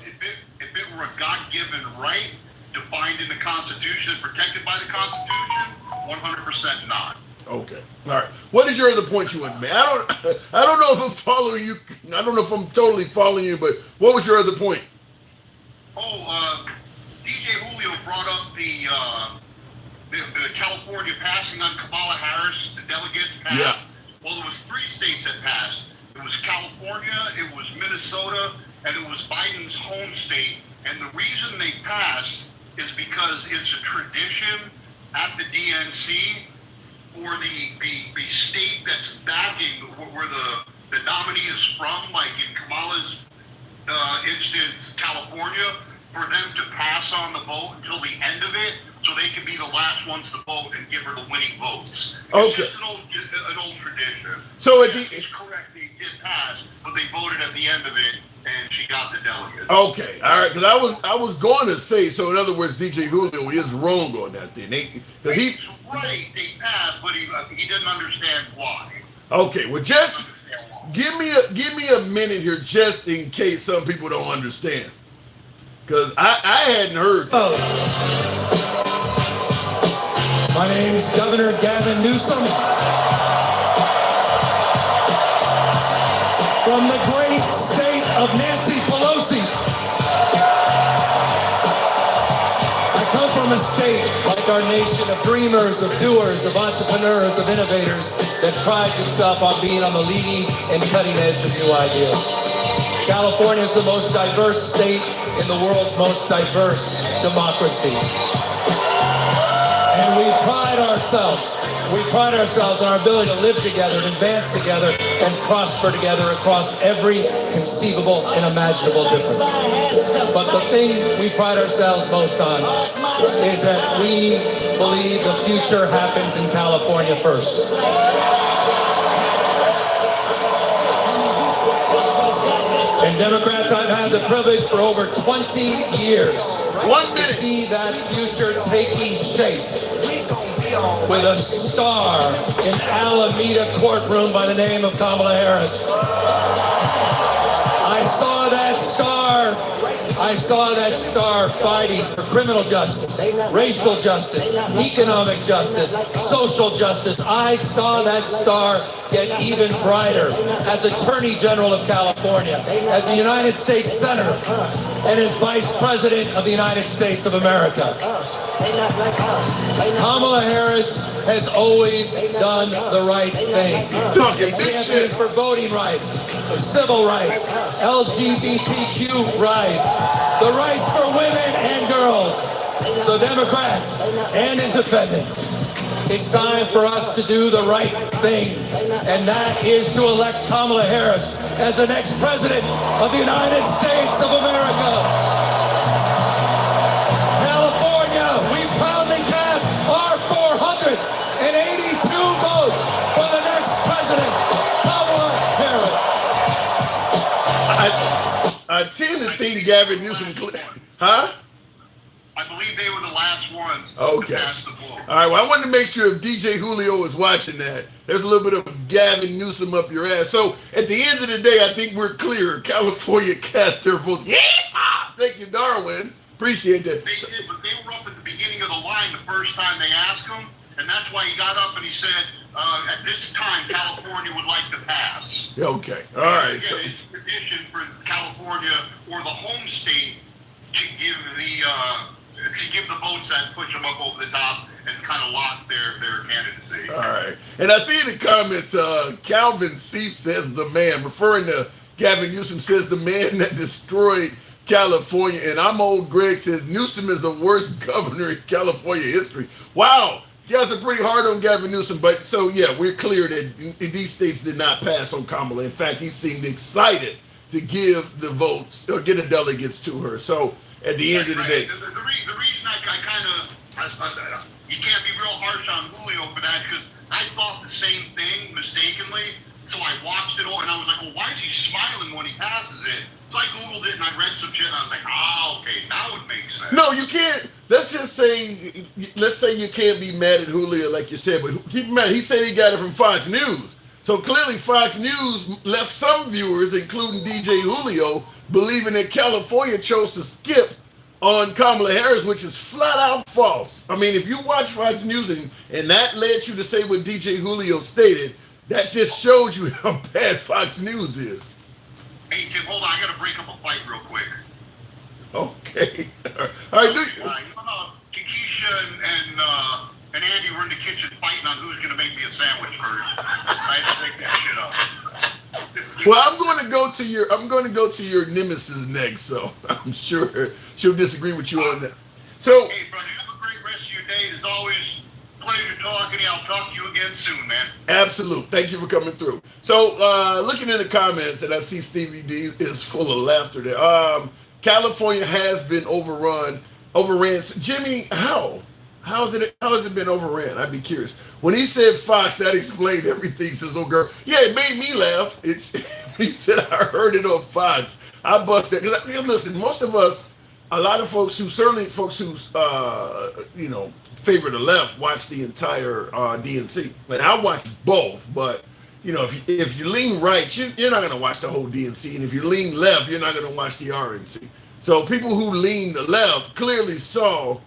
If it were a God-given right, defined in the Constitution, protected by the Constitution, 100% not. Okay. All right. What is your other point you want to make? I don't know if I'm following you. I don't know if I'm totally following you, but what was your other point? DJ Julio brought up the California passing on Kamala Harris, the delegates passed. Yeah. Well, it was 3 states that passed. It was California, it was Minnesota, and it was Biden's home state. And the reason they passed is because it's a tradition at the DNC for the state that's backing where the nominee is from, like in Kamala's instance, California, for them to pass on the vote until the end of it, so they can be the last ones to vote and give her the winning votes. It's just an old tradition. So it's correct, they did pass, but they voted at the end of it, and she got the delegates. Okay, all right, because I was going to say, so in other words, DJ Julio is wrong on that thing. He's right, they passed, but he didn't understand why. Okay, well, just give me a minute here, just in case some people don't understand, because I hadn't heard. My name's Governor Gavin Newsom. from the great state of Nancy Pelosi. I come from a state, like our nation, of dreamers, of doers, of entrepreneurs, of innovators, that prides itself on being on the leading and cutting edge of new ideas. California is the most diverse state in the world's most diverse democracy. And we pride ourselves on our ability to live together and advance together and prosper together across every conceivable and imaginable difference. But the thing we pride ourselves most on is that we believe the future happens in California first. And Democrats, I've had the privilege for over 20 years to see that future taking shape with a star in Alameda courtroom by the name of Kamala Harris. I saw that star fighting for criminal justice, racial justice, economic justice, social justice. I saw that star get even brighter as Attorney General of California, as a United States Senator, and as Vice President of the United States of America. Kamala Harris has always done the right thing. Championed for voting rights, civil rights, LGBTQ rights, the rights for women and girls. So Democrats and independents, it's time for us to do the right thing, and that is to elect Kamala Harris as the next president of the United States of America. California, we proudly cast our 482 votes for the next president, Kamala Harris. I tend to think Gavin Newsom, huh? I believe they were the last ones to pass the vote. All right, well, I wanted to make sure if DJ Julio was watching that, there's a little bit of Gavin Newsom up your ass. So at the end of the day, I think we're clear. California cast their votes. Yeah! Thank you, Darwin. Appreciate that. They did, but they were up at the beginning of the line the first time they asked him, and that's why he got up and he said, at this time, California would like to pass. Okay, all right. Again, it's tradition for California or the home state to give the votes that push them up over the top and kind of lock their candidacy. All right. And I see in the comments, Calvin C. says the man, referring to Gavin Newsom, says the man that destroyed California. And I'm old Greg says Newsom is the worst governor in California history. Wow. You guys are pretty hard on Gavin Newsom. But so, yeah, we're clear that these states did not pass on Kamala. In fact, he seemed excited to give the votes or get the delegates to her. So at the end of the day. The reason I kind of, you can't be real harsh on Julio for that, because I thought the same thing mistakenly. So I watched it all and I was like, well, why is he smiling when he passes it? So I Googled it and I read some shit and I was like, okay, now it makes sense. No, you can't. Let's say you can't be mad at Julio like you said, but keep in mind, he said he got it from Fox News. So clearly Fox News left some viewers, including DJ Julio, believing that California chose to skip on Kamala Harris, which is flat out false. I mean, if you watch Fox News and that led you to say what DJ Julio stated, that just shows you how bad Fox News is. Hey, Tim, hold on. I got to break up a fight real quick. Okay. All right. Keisha and Andy were in the kitchen fighting on who's going to make me a sandwich first. I had to take that shit up. Well, I'm going to go to your nemesis next, so I'm sure she'll disagree with you on that. So, hey, brother, you have a great rest of your day. As always, pleasure talking to you. I'll talk to you again soon, man. Absolute. Thank you for coming through. So, looking in the comments, and I see Stevie D is full of laughter there. California has been overran. Jimmy, how? How has it been overran? I'd be curious. When he said Fox, that explained everything. Says, oh girl, yeah, it made me laugh. He said, I heard it on Fox. I busted. Listen, most of us, a lot of folks who favor the left watch the entire DNC. And I watch both, but if you lean right, you're not going to watch the whole DNC, and if you lean left, you're not going to watch the RNC. So people who lean the left clearly saw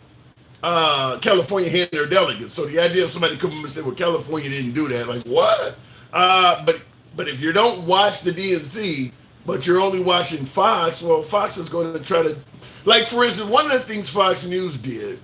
California hand their delegates. So the idea of somebody coming and saying, well, California didn't do that, like, what? But But if you don't watch the DNC, but you're only watching Fox, well, Fox is going to try to, like, for instance, one of the things Fox News did,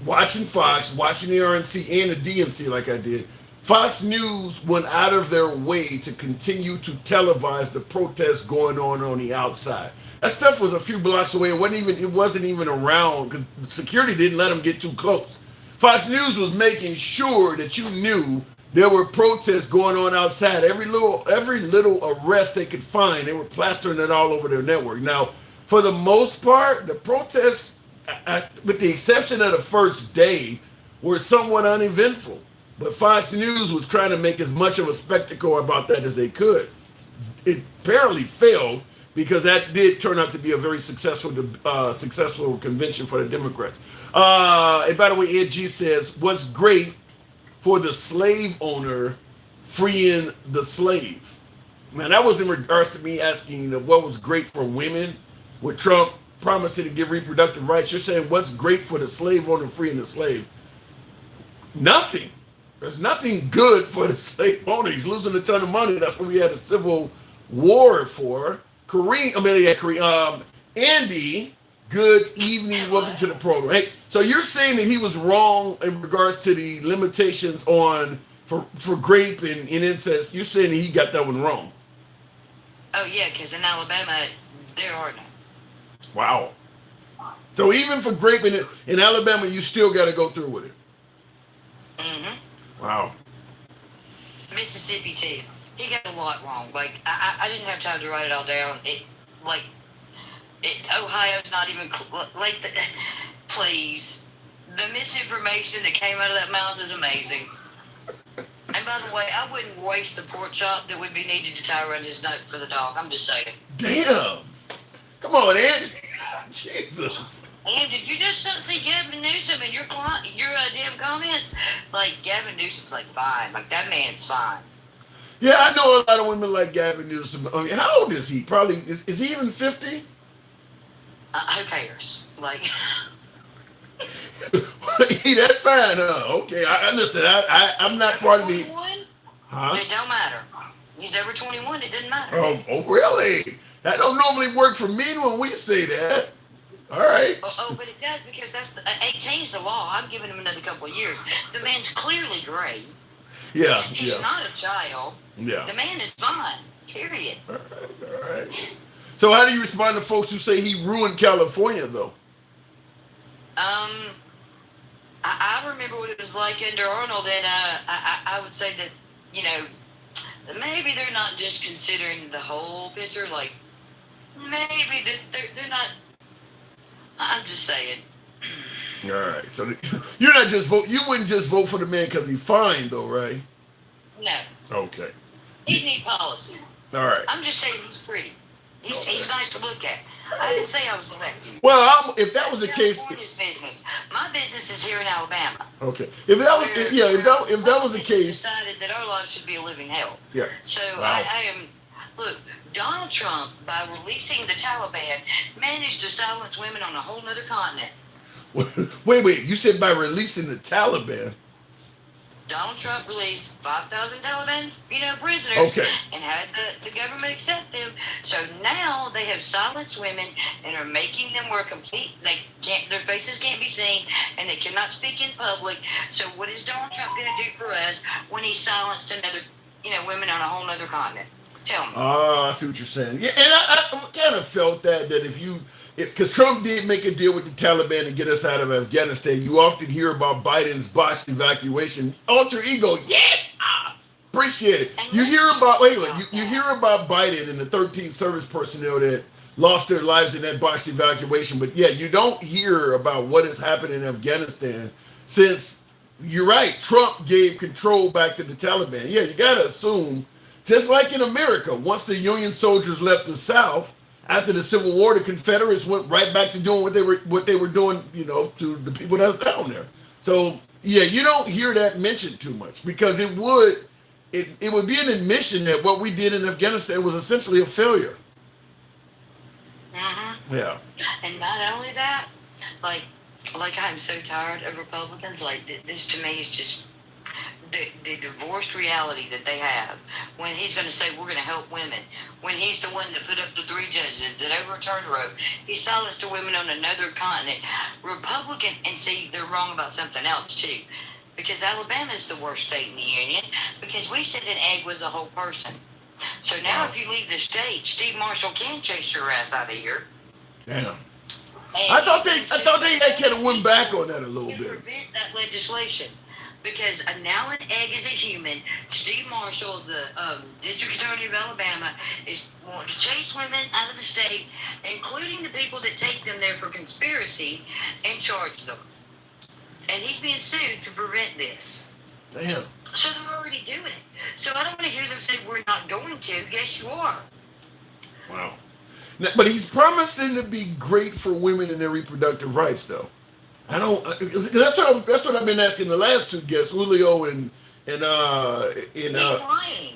watching Fox, watching the RNC and the DNC like I did, Fox News went out of their way to continue to televise the protests going on the outside. That stuff was a few blocks away. It wasn't even around because security didn't let them get too close. Fox News was making sure that you knew there were protests going on outside. Every little arrest they could find, they were plastering it all over their network. Now, for the most part, the protests, with the exception of the first day, were somewhat uneventful. But Fox News was trying to make as much of a spectacle about that as they could. It apparently failed because that did turn out to be a very successful convention for the Democrats. And by the way, Ed G says, what's great for the slave owner freeing the slave? Man, that was in regards to me asking what was great for women with Trump promising to give reproductive rights. You're saying what's great for the slave owner freeing the slave? Nothing. There's nothing good for the slave owner. He's losing a ton of money. That's what we had a civil war for. Andy, good evening. Welcome to the program. Hey, so you're saying that he was wrong in regards to the limitations on for grape and incest. You're saying that he got that one wrong. Oh, yeah, because in Alabama, there are none. Wow. So even for grape in Alabama, you still got to go through with it. Mm-hmm. Wow. Mississippi, too. He got a lot wrong. Like, I didn't have time to write it all down. Ohio's not even, please. The misinformation that came out of that mouth is amazing. And by the way, I wouldn't waste the pork chop that would be needed to tie around his neck for the dog. I'm just saying. Damn. Come on, Ed. Jesus. And did you just see Gavin Newsom in your damn comments? Like, Gavin Newsom's like fine. Like, that man's fine. Yeah, I know a lot of women like Gavin Newsom. I mean, how old is he? Probably, is he even 50? Who cares? Like... He that fine, huh? Okay, listen, I'm not part of the... 21? Huh? It don't matter. He's over 21, it doesn't matter. Oh, really? That don't normally work for me when we say that. All right. Oh, but it does because that's 18's the law. I'm giving him another couple of years. The man's clearly gray. Yeah. He's not a child. Yeah. The man is fine. Period. All right. So how do you respond to folks who say he ruined California, though? I remember what it was like under Arnold, and I would say that, maybe they're not just considering the whole picture. Like, maybe they're not. I'm just saying. All right. So you're not just vote. You wouldn't just vote for the man because he's fine, though, right? No. Okay. He need policy. All right. I'm just saying he's pretty. He's nice to look at. I didn't say I was elected. Well, if that was the case, business. My business is here in Alabama. Okay. If that was the case, decided that our lives should be a living hell. Yeah. So wow. I am. Look, Donald Trump, by releasing the Taliban, managed to silence women on a whole other continent. Wait. You said by releasing the Taliban. Donald Trump released 5,000 Taliban, prisoners, okay, and had the government accept them. So now they have silenced women and are making them wear their faces can't be seen, and they cannot speak in public. So what is Donald Trump going to do for us when he silenced another, women on a whole other continent? Tell me. Oh, I see what you're saying. Yeah, and I kind of felt that because Trump did make a deal with the Taliban to get us out of Afghanistan. You often hear about Biden's botched evacuation. Alter ego, appreciate it. You hear about you hear about Biden and the 13 service personnel that lost their lives in that botched evacuation, but yeah, you don't hear about what has happened in Afghanistan since. You're right. Trump gave control back to the Taliban. Yeah, you gotta assume. Just like in America, once the Union soldiers left the South, after the Civil War, the Confederates went right back to doing what they were doing, to the people that's down there. So yeah, you don't hear that mentioned too much because it would be an admission that what we did in Afghanistan was essentially a failure. Mm-hmm. Yeah. And not only that, like I'm so tired of Republicans. Like this to me is just the divorced reality that they have, when he's going to say we're going to help women, when he's the one that put up the 3 judges that overturned Roe, he silenced the women on another continent. Republican, and see, they're wrong about something else too, because Alabama is the worst state in the union, because we said an egg was a whole person. So now if you leave the state, Steve Marshall can chase your ass out of here. Damn. I thought they had kind of went back on that a little bit. Prevent that legislation, because now an egg is a human. Steve Marshall, the district attorney of Alabama, is wanting to chase women out of the state, including the people that take them there for conspiracy, and charge them. And he's being sued to prevent this. Damn. So they're already doing it. So I don't want to hear them say we're not going to. Yes, you are. Wow. Now, but he's promising to be great for women and their reproductive rights, though. I don't. That's what I've been asking the last 2 guests, Julio and He's lying.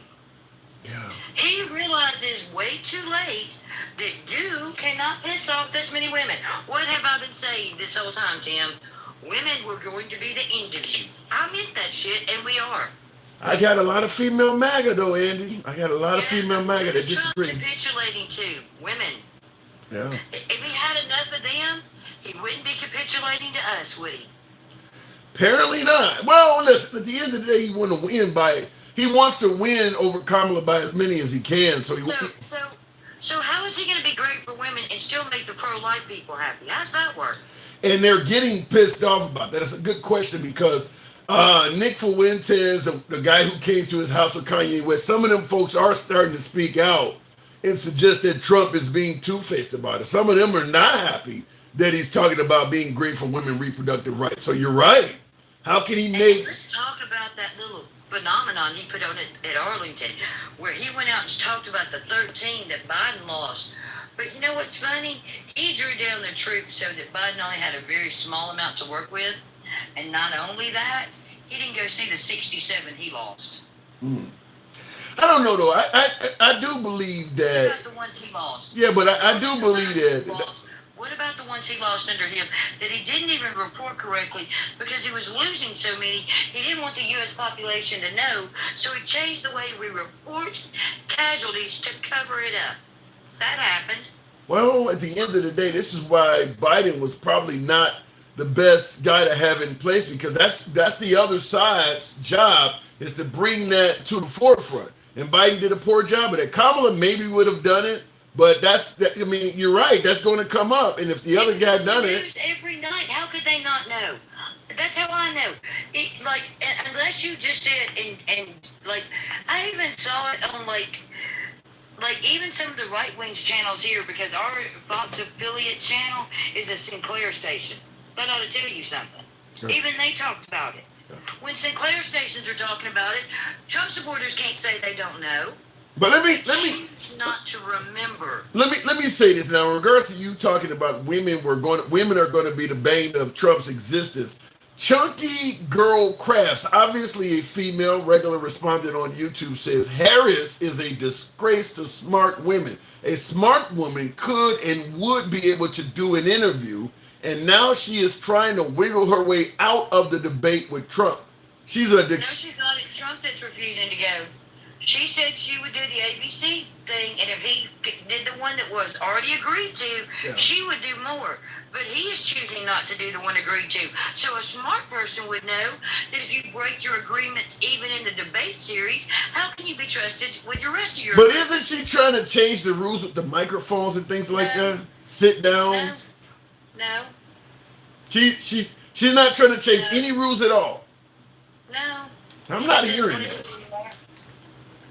Yeah. He realizes way too late that you cannot piss off this many women. What have I been saying this whole time, Tim? Women were going to be the end of you. I meant that shit, and we are. I got a lot of female MAGA, though, Andy. I got a lot of female MAGA that disagree. Trump capitulating to women. Yeah. If he had enough of them, he wouldn't be capitulating to us, would he? Apparently not. Well, listen, at the end of the day, he wants to win over Kamala by as many as he can. So how is he going to be great for women and still make the pro-life people happy? How's that work? And they're getting pissed off about that. That's a good question, because Nick Fuentes, the guy who came to his house with Kanye West, some of them folks are starting to speak out and suggest that Trump is being two-faced about it. Some of them are not happy that he's talking about being great for women's reproductive rights. So you're right. How can he make... Let's talk about that little phenomenon he put on at Arlington, where he went out and talked about the 13 that Biden lost. But you know what's funny? He drew down the troops so that Biden only had a very small amount to work with. And not only that, he didn't go see the 67 he lost. I don't know, though. I do believe that... What about the ones he lost? Yeah, but I do believe that... What about the ones he lost under him that he didn't even report correctly because he was losing so many? He didn't want the U.S. population to know, so he changed the way we report casualties to cover it up. That happened. Well, at the end of the day, this is why Biden was probably not the best guy to have in place, because that's the other side's job, is to bring that to the forefront. And Biden did a poor job of that. Kamala maybe would have done it, but I mean, you're right. That's going to come up. And if the other guy done it... Every night, how could they not know? That's how I know. Unless you just said, and I even saw it on, even some of the right-wing channels here, because our Fox affiliate channel is a Sinclair station. That ought to tell you something. Sure. Even they talked about it. Yeah. When Sinclair stations are talking about it, Trump supporters can't say they don't know. But let me not to remember. Let me say this now. In regards to you talking about women are going to be the bane of Trump's existence. Chunky Girl Crafts, obviously a female regular respondent on YouTube, says Harris is a disgrace to smart women. A smart woman could and would be able to do an interview, and now she is trying to wiggle her way out of the debate with Trump. She's a... She thought it's Trump that's refusing to go. She said she would do the ABC thing, and if he did the one that was already agreed to, she would do more. But he is choosing not to do the one agreed to. So a smart person would know that if you break your agreements, even in the debate series, how can you be trusted with your rest of your... But isn't she trying to change the rules with the microphones and things like that? Sit down. No. She's not trying to change any rules at all. No. I'm not hearing that.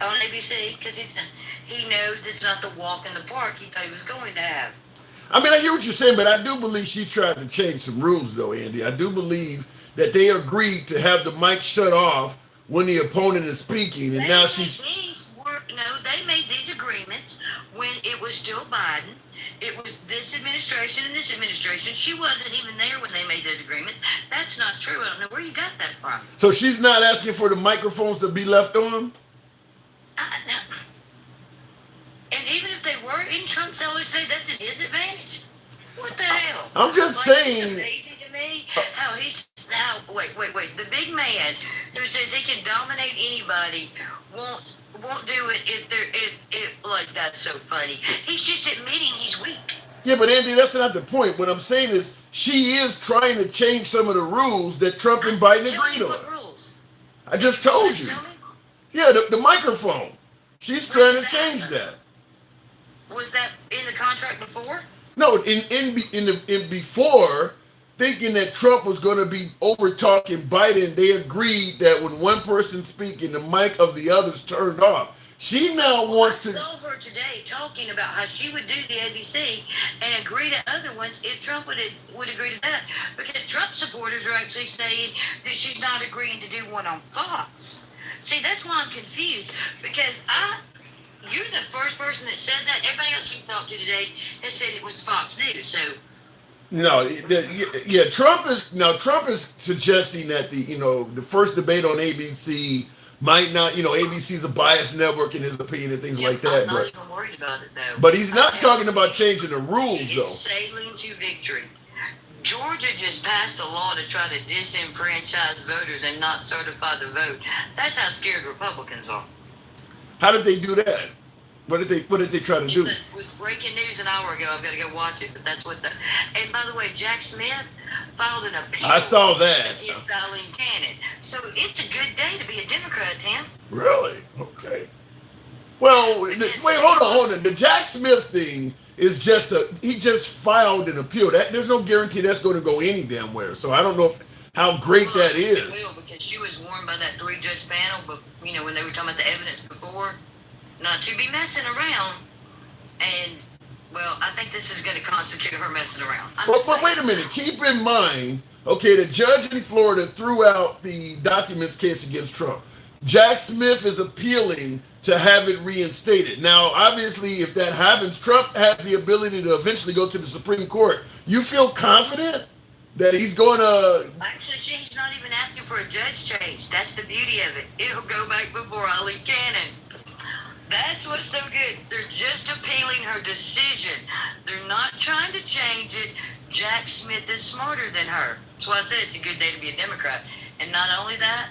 On ABC, because he knows it's not the walk in the park he thought he was going to have. I mean, I hear what you're saying, but I do believe she tried to change some rules, though, Andy. I do believe that they agreed to have the mic shut off when the opponent is speaking, and now she's... They made these agreements when it was still Biden. It was this administration and this administration. She wasn't even there when they made those agreements. That's not true. I don't know where you got that from. So she's not asking for the microphones to be left on? No. And even if they were, in Trump's always say that's at his advantage. What the hell? I'm just saying. It's amazing to me how how. Wait. The big man who says he can dominate anybody won't do it if like that's so funny. He's just admitting he's weak. Yeah, but Andy, that's not the point. What I'm saying is she is trying to change some of the rules that Trump and Biden agreed on. What rules? I just told you. Yeah, the microphone. She's trying to change that. Was that in the contract before? No, in before, thinking that Trump was going to be over talking Biden, they agreed that when one person speaking, the mic of the others turned off. She now wants to. I saw her today talking about how she would do the ABC and agree to other ones if Trump would agree to that. Because Trump supporters are actually saying that she's not agreeing to do one on Fox. See, that's why I'm confused. Because you're the first person that said that. Everybody else you talked to today has said it was Fox News. So. No, yeah, Trump is suggesting that the first debate on ABC might not, ABC's a biased network in his opinion and things like that. I'm not even worried about it though. But he's not talking about changing the rules He's though. Sailing to victory. Georgia just passed a law to try to disenfranchise voters and not certify the vote. That's how scared Republicans are. How did they do that? What did they try to do? It was breaking news an hour ago. I've got to go watch it, but that's what the. And by the way, Jack Smith filed an appeal. I saw that. Against Eileen Cannon. So it's a good day to be a Democrat, Tim. Really? Okay. Well, wait, hold on. The Jack Smith thing is he just filed an appeal. There's no guarantee that's going to go any damn where. So I don't know how great that is. It will, because she was warned by that 3-judge panel, but when they were talking about the evidence before. Not to be messing around, and I think this is going to constitute her messing around. But wait a minute. Keep in mind, okay, the judge in Florida threw out the documents case against Trump. Jack Smith is appealing to have it reinstated. Now, obviously, if that happens, Trump has the ability to eventually go to the Supreme Court. You feel confident that he's going to... Actually, she's not even asking for a judge change. That's the beauty of it. It'll go back before Eileen Cannon. That's what's so good. They're just appealing her decision. They're not trying to change it. Jack Smith is smarter than her. That's why I said it's a good day to be a Democrat. And not only that,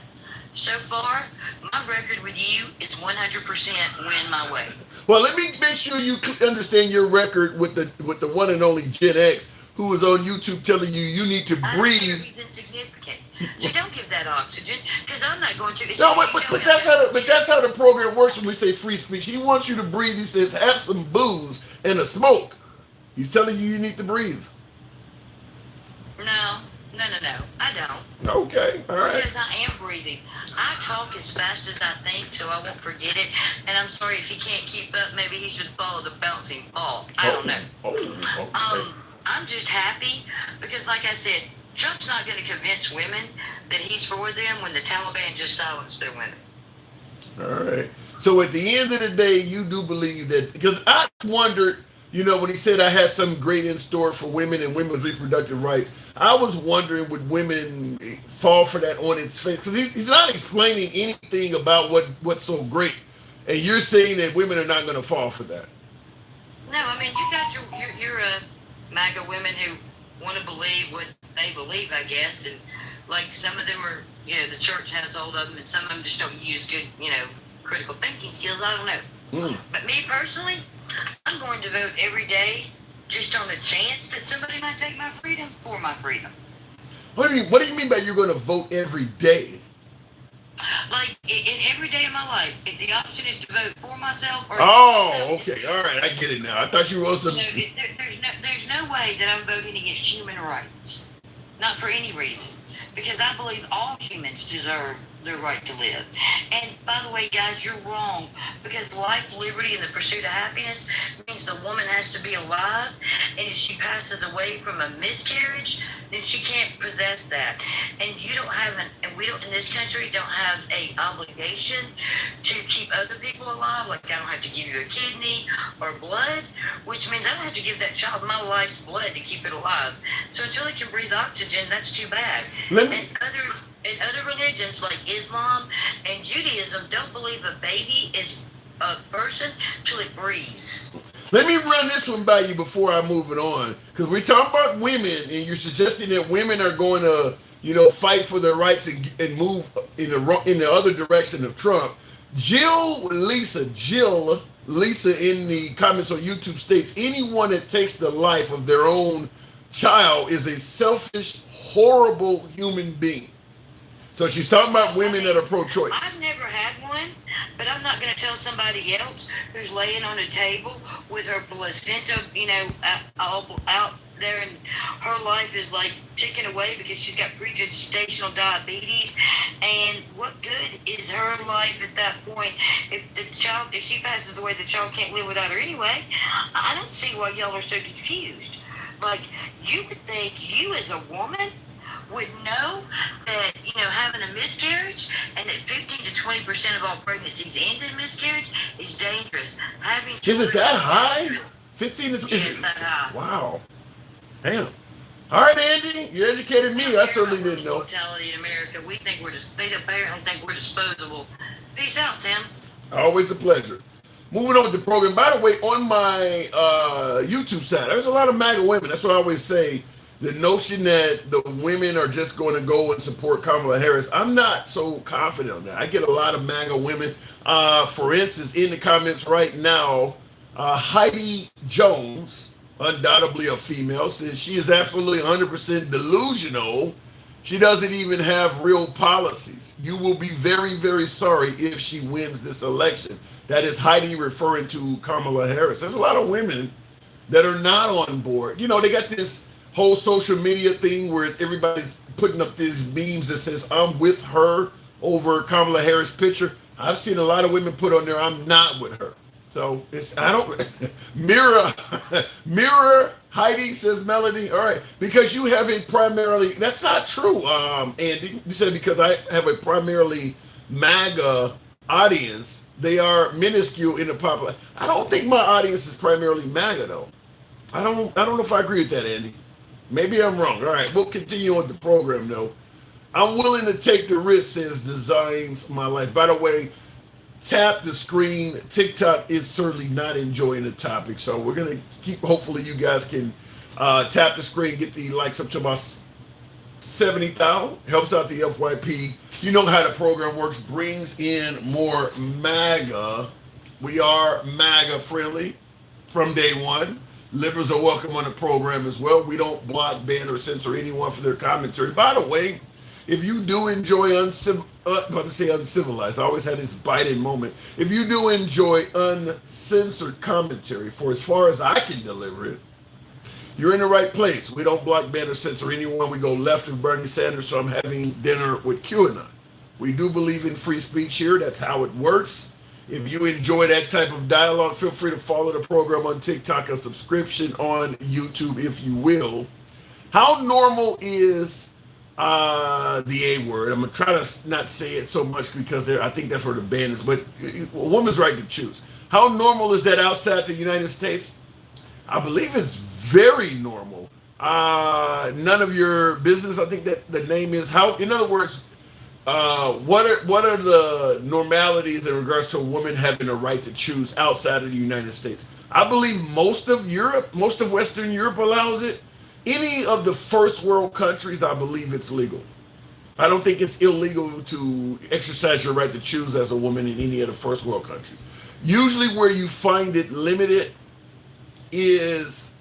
so far, my record with you is 100% win my way. Well, let me make sure you understand your record with the one and only Gen X, who is on YouTube telling you need to breathe. It's insignificant. So don't give that oxygen, because I'm not going to. No, but that's how the program works when we say free speech. He wants you to breathe. He says, have some booze and a smoke. He's telling you need to breathe. No, I don't. Okay, all right. Because I am breathing. I talk as fast as I think, so I won't forget it. And I'm sorry if he can't keep up. Maybe he should follow the bouncing ball. I don't know. Okay. I'm just happy because, like I said, Trump's not going to convince women that he's for them when the Taliban just silenced their women. All right. So at the end of the day, you do believe that, because I wondered, when he said I had something great in store for women and women's reproductive rights, I was wondering, would women fall for that on its face? Because he's not explaining anything about what's so great. And you're saying that women are not going to fall for that. No, I mean, you got your MAGA women who want to believe what they believe, I guess. And like some of them are, the church has hold of them, and some of them just don't use good, critical thinking skills. I don't know. But me personally, I'm going to vote every day just on the chance that somebody might take my freedom for my freedom. What do you mean by you're going to vote every day? Like in every day of my life, if the option is to vote for myself or okay, all right, I get it now. I thought you were also. There's no way that I'm voting against human rights, not for any reason, because I believe all humans deserve their right to live. And by the way, guys, you're wrong, because life, liberty, and the pursuit of happiness means the woman has to be alive, and if she passes away from a miscarriage, then she can't possess that. And you don't have and we don't in this country don't have a obligation to keep other people alive. Like I don't have to give you a kidney or blood, which means I don't have to give that child my life's blood to keep it alive. So until it can breathe oxygen, that's too bad. And other religions like Islam and Judaism don't believe a baby is a person till it breathes. Let me run this one by you before I move it on, because we're talking about women, and you're suggesting that women are going to, fight for their rights and move in the other direction of Trump. Jill Lisa in the comments on YouTube states anyone that takes the life of their own child is a selfish, horrible human being. So she's talking about women that are pro-choice. I've never had one, but I'm not going to tell somebody else who's laying on a table with her placenta, all out there, and her life is like ticking away because she's got pre-gestational diabetes. And what good is her life at that point if she passes away, the child can't live without her anyway? I don't see why y'all are so confused. Like, you would think you as a woman would know that, having a miscarriage and that 15 to 20% of all pregnancies end in miscarriage is dangerous. Is it that high? 15 to 20? Is that high? Wow. Damn. All right, Andy, you educated me. I certainly didn't know. Mortality in America, they apparently think we're disposable. Peace out, Tim. Always a pleasure. Moving on with the program. By the way, on my YouTube side, there's a lot of MAGA women. That's what I always say. The notion that the women are just going to go and support Kamala Harris, I'm not so confident on that. I get a lot of MAGA women. For instance, in the comments right now, Heidi Jones, undoubtedly a female, says she is absolutely 100% delusional. She doesn't even have real policies. You will be very, very sorry if she wins this election. That is Heidi referring to Kamala Harris. There's a lot of women that are not on board. They got this whole social media thing where everybody's putting up these memes that says I'm with her over Kamala Harris picture. I've seen a lot of women put on there I'm not with her. So mirror Heidi, says Melody. All right, because you have a primarily, that's not true, Andy. You said because I have a primarily MAGA audience, they are minuscule in the population. I don't think my audience is primarily MAGA though. I don't know if I agree with that, Andy. Maybe I'm wrong. All right, we'll continue on with the program, though. I'm willing to take the risk, says Designs My Life. By the way, tap the screen. TikTok is certainly not enjoying the topic, so we're going to keep, hopefully you guys can tap the screen, get the likes up to about 70,000. Helps out the FYP. You know how the program works. Brings in more MAGA. We are MAGA friendly from day one. Liberals are welcome on the program as well. We don't block, ban, or censor anyone for their commentary. By the way, if you do enjoy uncivilized, I always had this Biden moment. If you do enjoy uncensored commentary, for as far as I can deliver it, you're in the right place. We don't block, ban, or censor anyone. We go left of Bernie Sanders, so I'm having dinner with QAnon. We do believe in free speech here. That's how it works. If you enjoy that type of dialogue, feel free to follow the program on TikTok, a subscription on YouTube, if you will. How normal is the A word? I'm going to try to not say it so much because I think that's where the ban is, but a woman's right to choose. How normal is that outside the United States? I believe it's very normal. None of your business, I think that the name is. In other words, what are the normalities in regards to a woman having a right to choose outside of the United States? I believe most of Western Europe allows it. Any of the first world countries, I believe it's legal. I don't think it's illegal to exercise your right to choose as a woman in any of the first world countries. Usually where you find it limited is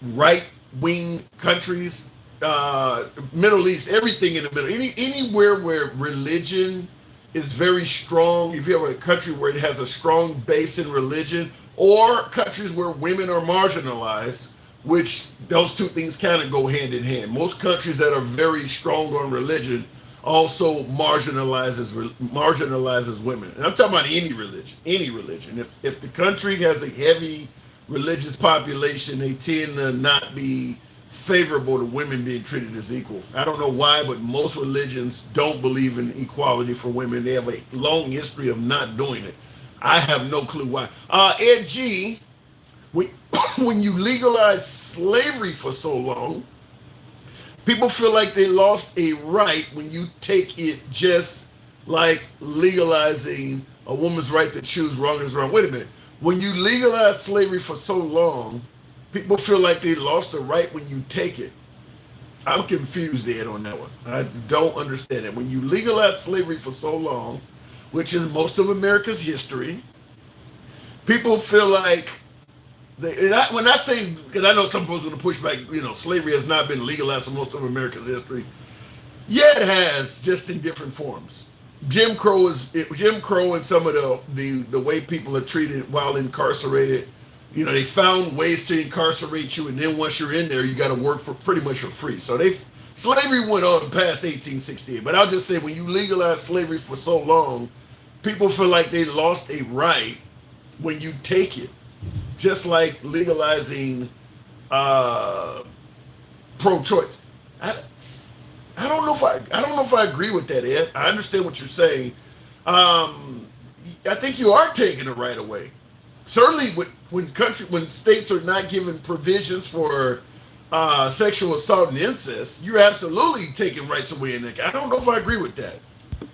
right-wing countries, Middle East, everything in the middle, anywhere where religion is very strong. If you have a country where it has a strong base in religion, or countries where women are marginalized, which those two things kind of go hand in hand. Most countries that are very strong on religion also marginalizes women. And I'm talking about any religion. If the country has a heavy religious population, they tend to not be favorable to women being treated as equal. I don't know why, but most religions don't believe in equality for women. They have a long history of not doing it. I have no clue why. Ed G, when you legalize slavery for so long, people feel like they lost a right when you take it just like legalizing a woman's right to choose. Wrong is wrong. Wait a minute. when you legalize slavery for so long, people feel like they lost the right when you take it. I'm confused, Ed, on that one. I don't understand it. When you legalize slavery for so long, which is most of America's history, people feel like when I say, because I know some folks are going to push back, slavery has not been legalized for most of America's history. Yeah, it has, just in different forms. Jim Crow and some of the way people are treated while incarcerated. They found ways to incarcerate you, and then once you're in there, you got to work for pretty much for free. So slavery went on past 1868. But I'll just say, when you legalize slavery for so long, people feel like they lost a right when you take it. Just like legalizing pro-choice. I don't know if I agree with that, Ed. I understand what you're saying. I think you are taking it right away. Certainly, when states are not given provisions for sexual assault and incest, you're absolutely taking rights away in that. I don't know if I agree with that.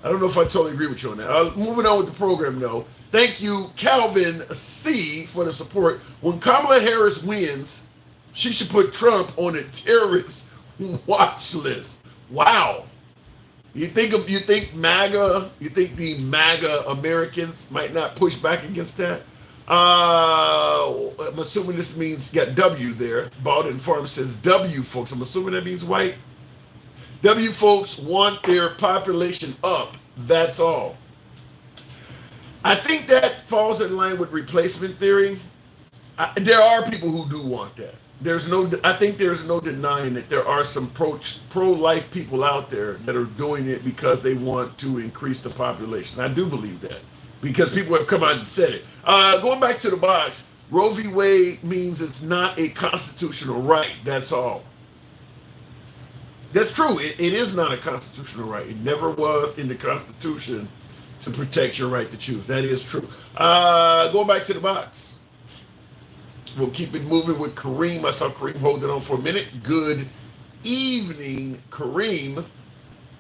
I don't know if I totally agree with you on that. Moving on with the program, though. Thank you, Calvin C., for the support. When Kamala Harris wins, she should put Trump on a terrorist watch list. Wow. You think the MAGA Americans might not push back against that? I'm assuming this means, got W there. Baldwin Farm says W folks. I'm assuming that means white. W folks want their population up. That's all. I think that falls in line with replacement theory. There are people who do want that. I think there's no denying that there are some pro-life people out there that are doing it because they want to increase the population. I do believe that because people have come out and said it. Going back to the box, Roe v. Wade means it's not a constitutional right. That's all. That's true. It is not a constitutional right. It never was in the Constitution to protect your right to choose. That is true. Going back to the box. We'll keep it moving with Kareem. I saw Kareem holding on for a minute. Good evening, Kareem.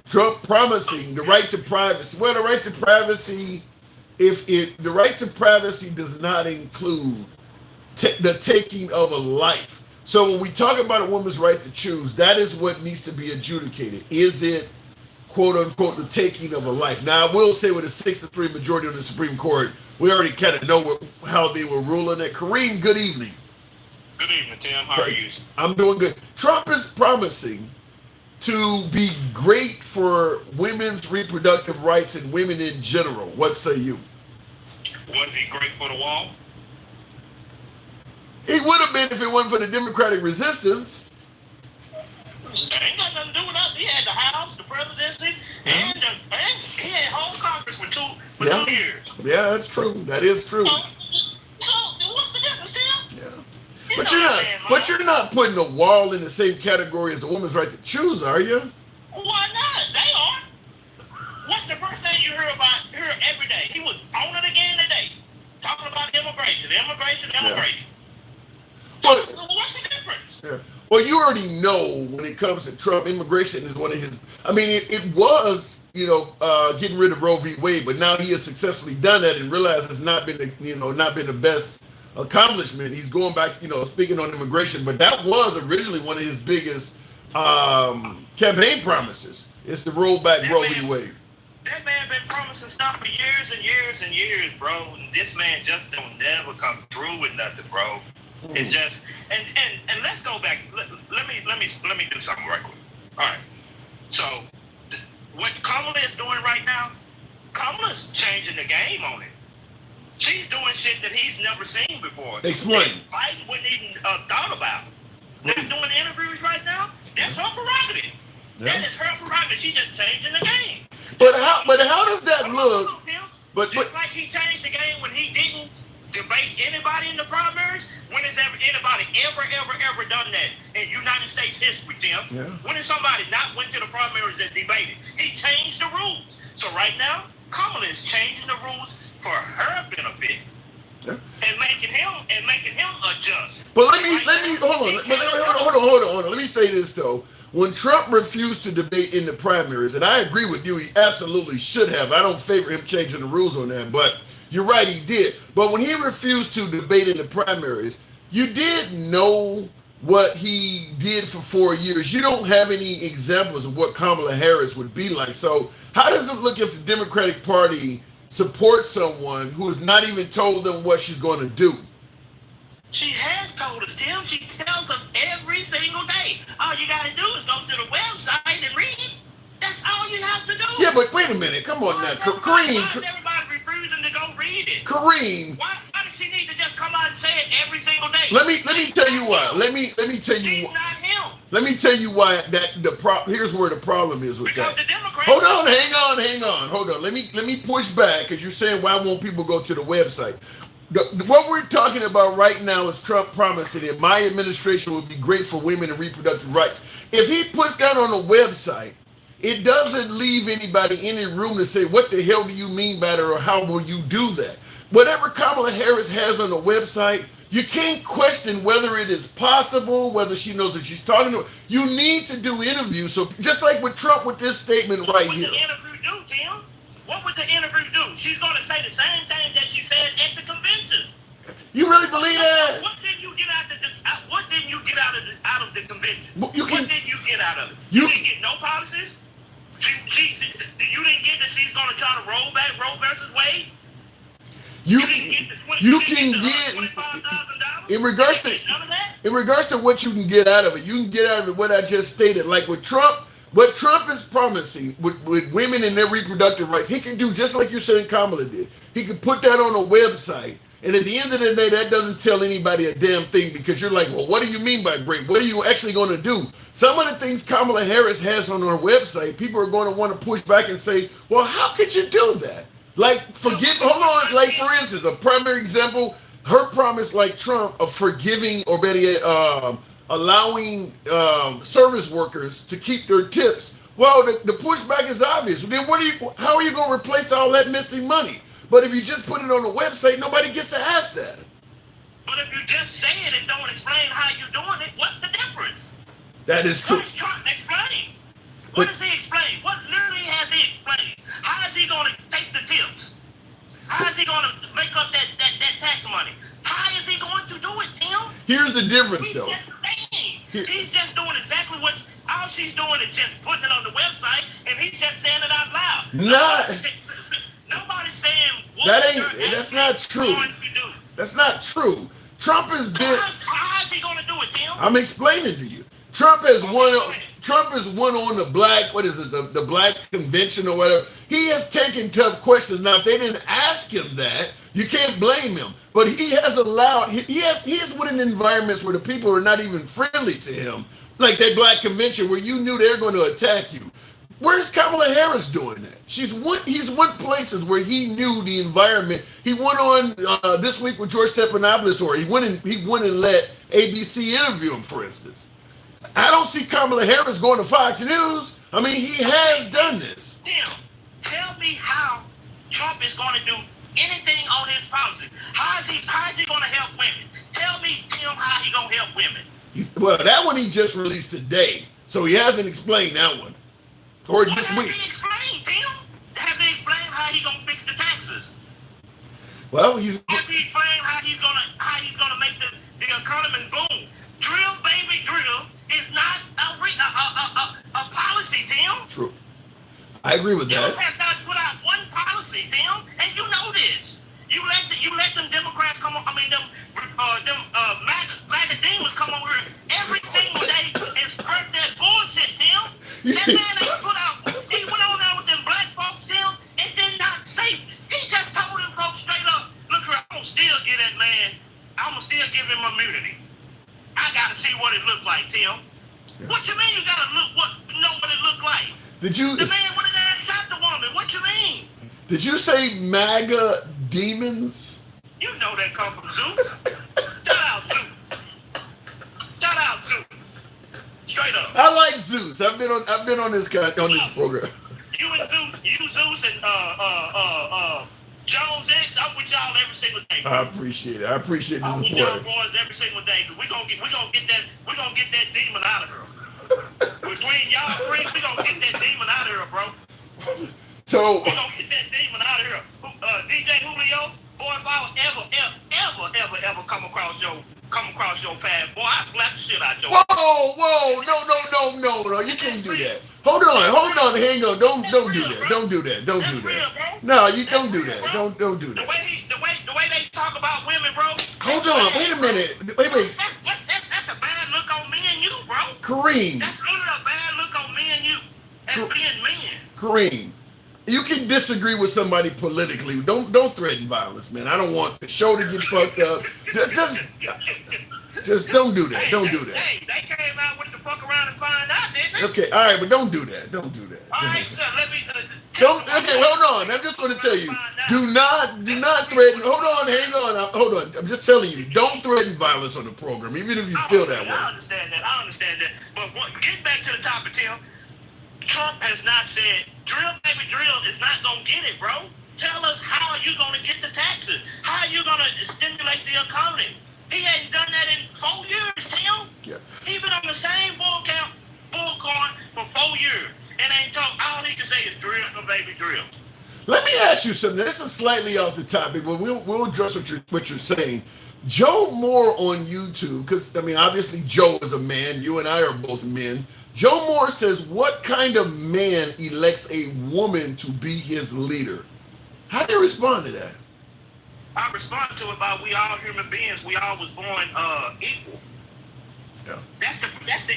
Trump promising the right to privacy. Well, the right to privacy, the right to privacy does not include the taking of a life. So when we talk about a woman's right to choose, that is what needs to be adjudicated. Is it, quote unquote, the taking of a life? Now, I will say with a 6-3 majority on the Supreme Court, we already kind of know how they were ruling it. Kareem, good evening. Good evening, Tim. How are you? I'm doing good. Trump is promising to be great for women's reproductive rights and women in general. What say you? Was he great for the wall? He would have been if it wasn't for the Democratic resistance. That ain't got nothing to do with us. He had the House, the presidency, and he had whole Congress for 2 years. Yeah, that's true. That is true. So what's the difference, Tim? Yeah. But you're not putting a wall in the same category as the woman's right to choose, are you? Why not? They are. What's the first thing you hear every day? He was on it again today, talking about immigration. Yeah. What's the difference? Yeah. Well, you already know when it comes to Trump, immigration is one of his. I mean, it was, getting rid of Roe v. Wade, but now he has successfully done that and realized it's not been the best accomplishment. He's going back, speaking on immigration, but that was originally one of his biggest campaign promises. It's to roll back Roe v. Wade. That man been promising stuff for years and years and years, bro. And this man just don't never come through with nothing, bro. It's just and let's go back. Let me do something right quick. All right. So what Kamala is doing right now, Kamala's changing the game on it. She's doing shit that he's never seen before. Explain. Biden wouldn't even thought about. They're doing interviews right now. That's her prerogative. Yeah. That is her prerogative. She's just changing the game. But how does that look? But like he changed the game when he didn't debate anybody in the primaries. When has anybody ever done that in United States history, Tim? Yeah. When has somebody not went to the primaries and debated? He changed the rules. So right now, Kamala is changing the rules for her benefit. Yeah. And making him adjust. But let me hold on. Let me say this though. When Trump refused to debate in the primaries, and I agree with you, he absolutely should have. I don't favor him changing the rules on that, but You're right, he did. But when he refused to debate in the primaries, you did know what he did for 4 years. You don't have any examples of what Kamala Harris would be like. So how does it look if the Democratic Party supports someone who has not even told them what she's going to do? She has told us, Tim. She tells us every single day. All you got to do is go to the website and read it. That's all you have to do. Yeah, but wait a minute. Come on now. Kareem. Why is everybody refusing to go read it? Kareem. Why does she need to just come out and say it every single day? Let me tell you why. Let me tell you. She's not him. Let me tell you why here's where the problem is with because that. The Democrats. Hold on, hang on. Hold on. Let me push back because you're saying why won't people go to the website? What we're talking about right now is Trump promising that my administration will be great for women and reproductive rights. If he puts that on a website, it doesn't leave anybody any room to say, what the hell do you mean by that, or how will you do that? Whatever Kamala Harris has on the website, you can't question whether it is possible, whether she knows what she's talking about. You need to do interviews. So just like with Trump with this statement right here. What would the interview do, Tim? What would the interview do? She's going to say the same thing that she said at the convention. You really believe that? What didn't you get out of the convention? What did you get out of it? You didn't get no policies? You didn't get that she's going to try to roll back Roe versus Wade? You can get $25,000? in regards to what you can get out of it. You can get out of it what I just stated. Like with Trump, what Trump is promising with women and their reproductive rights, he can do just like you're saying Kamala did. He can put that on a website. And at the end of the day, that doesn't tell anybody a damn thing because you're like, well, what do you mean by great? What are you actually going to do? Some of the things Kamala Harris has on her website, people are going to want to push back and say, well, how could you do that? Like, hold on, like for instance, a primary example, her promise like Trump of forgiving or better yet, allowing service workers to keep their tips. Well, the pushback is obvious. Then how are you going to replace all that missing money? But if you just put it on the website, nobody gets to ask that. But if you just say it and don't explain how you're doing it, what's the difference? That is true. What is Trump explaining? What does he explain? What literally has he explained? How is he going to take the tips? How is he going to make up that tax money? How is he going to do it, Tim? Here's the difference, though. He's just saying. He's just doing exactly what all she's doing is just putting it on the website, and he's just saying it out loud. Nobody's saying that's not true. That's not true. Trump has been. How is he going to do it, Tim? I'm explaining to you. Trump has won. Trump has won on the black. What is it? The black convention or whatever. He has taken tough questions. Now, if they didn't ask him that, you can't blame him. But he has allowed. He has put in environments where the people are not even friendly to him, like that black convention where you knew they were going to attack you. Where's Kamala Harris doing that? He's went places where he knew the environment. He went on this week with George Stephanopoulos, or he went and let ABC interview him, for instance. I don't see Kamala Harris going to Fox News. I mean, he has done this. Tim, tell me how Trump is going to do anything on his policy. How is he going to help women? Tell me, Tim, how he going to help women? Well, that one he just released today, so he hasn't explained that one. Or this week. Has he explained, Tim? Has he explained how he gonna fix the taxes? Well, Has he explained how he's gonna make the economy boom? Drill, baby, drill is not a policy, Tim. True. I agree with that. Trump has not put out one policy, Tim, and you know this. You let them Democrats come on. I mean, them MAGA demons come over here every single day and spread that bullshit, Tim. That man ain't put out. He went on there with them black folks, Tim, and did not say. He just told them folks straight up, look here, I'm gonna still give that man. I'm gonna still give him immunity. I gotta see what it looked like, Tim. Yeah. What you mean you gotta know what it looked like? The man went in there and shot the woman. What you mean? Did you say MAGA demons? You know that come from Zeus. Shout out Zeus. Shout out Zeus. Straight up. I like Zeus. I've been on this program. You Zeus and Jones X. I'm with y'all every single day. I appreciate it. I appreciate the support. I'm with y'all boys every single day. Cause we gonna get that demon out of here. Between y'all three, we gonna get that demon out of here, bro. So we gonna get that demon out of here. DJ Julio. Tim, boy, if I would ever come across your path, boy, I slap the shit out your. Whoa, no, you can't do that. Hold on, hang on, don't do that, don't do that. No, you don't do that, don't do that. The way they talk about women, bro. Hold on, wait a minute, wait. That's a bad look on me and you, bro. Kareem. That's really a bad look on me and you as being men. Kareem, you can disagree with somebody politically. Don't threaten violence, man. I don't want the show to get fucked up. Just don't do that. Don't do that. Hey, they came out with the fuck around and find out, didn't they? Okay, all right, but don't do that. Don't do that. All right, sir, let me... Okay, hold on. I'm just going to tell you. Do not threaten. Hold on, hang on. Hold on. I'm just telling you. Don't threaten violence on the program, even if you feel that way. I understand that. But getting back to the topic, Tim, Trump has not said, drill, baby, drill is not going to get it, bro. Tell us how are you going to get the taxes? How are you going to stimulate the economy? He ain't done that in 4 years, Tim. Yeah. He been on the same bull corn for 4 years. And ain't talk, all he can say is drill, baby, drill. Let me ask you something. This is slightly off the topic, but we'll address what you're saying. Joe Moore on YouTube, because, I mean, obviously Joe is a man. You and I are both men. Joe Moore says, what kind of man elects a woman to be his leader? How do you respond to that? I respond to it by we all human beings. We all was born equal. Yeah. That's the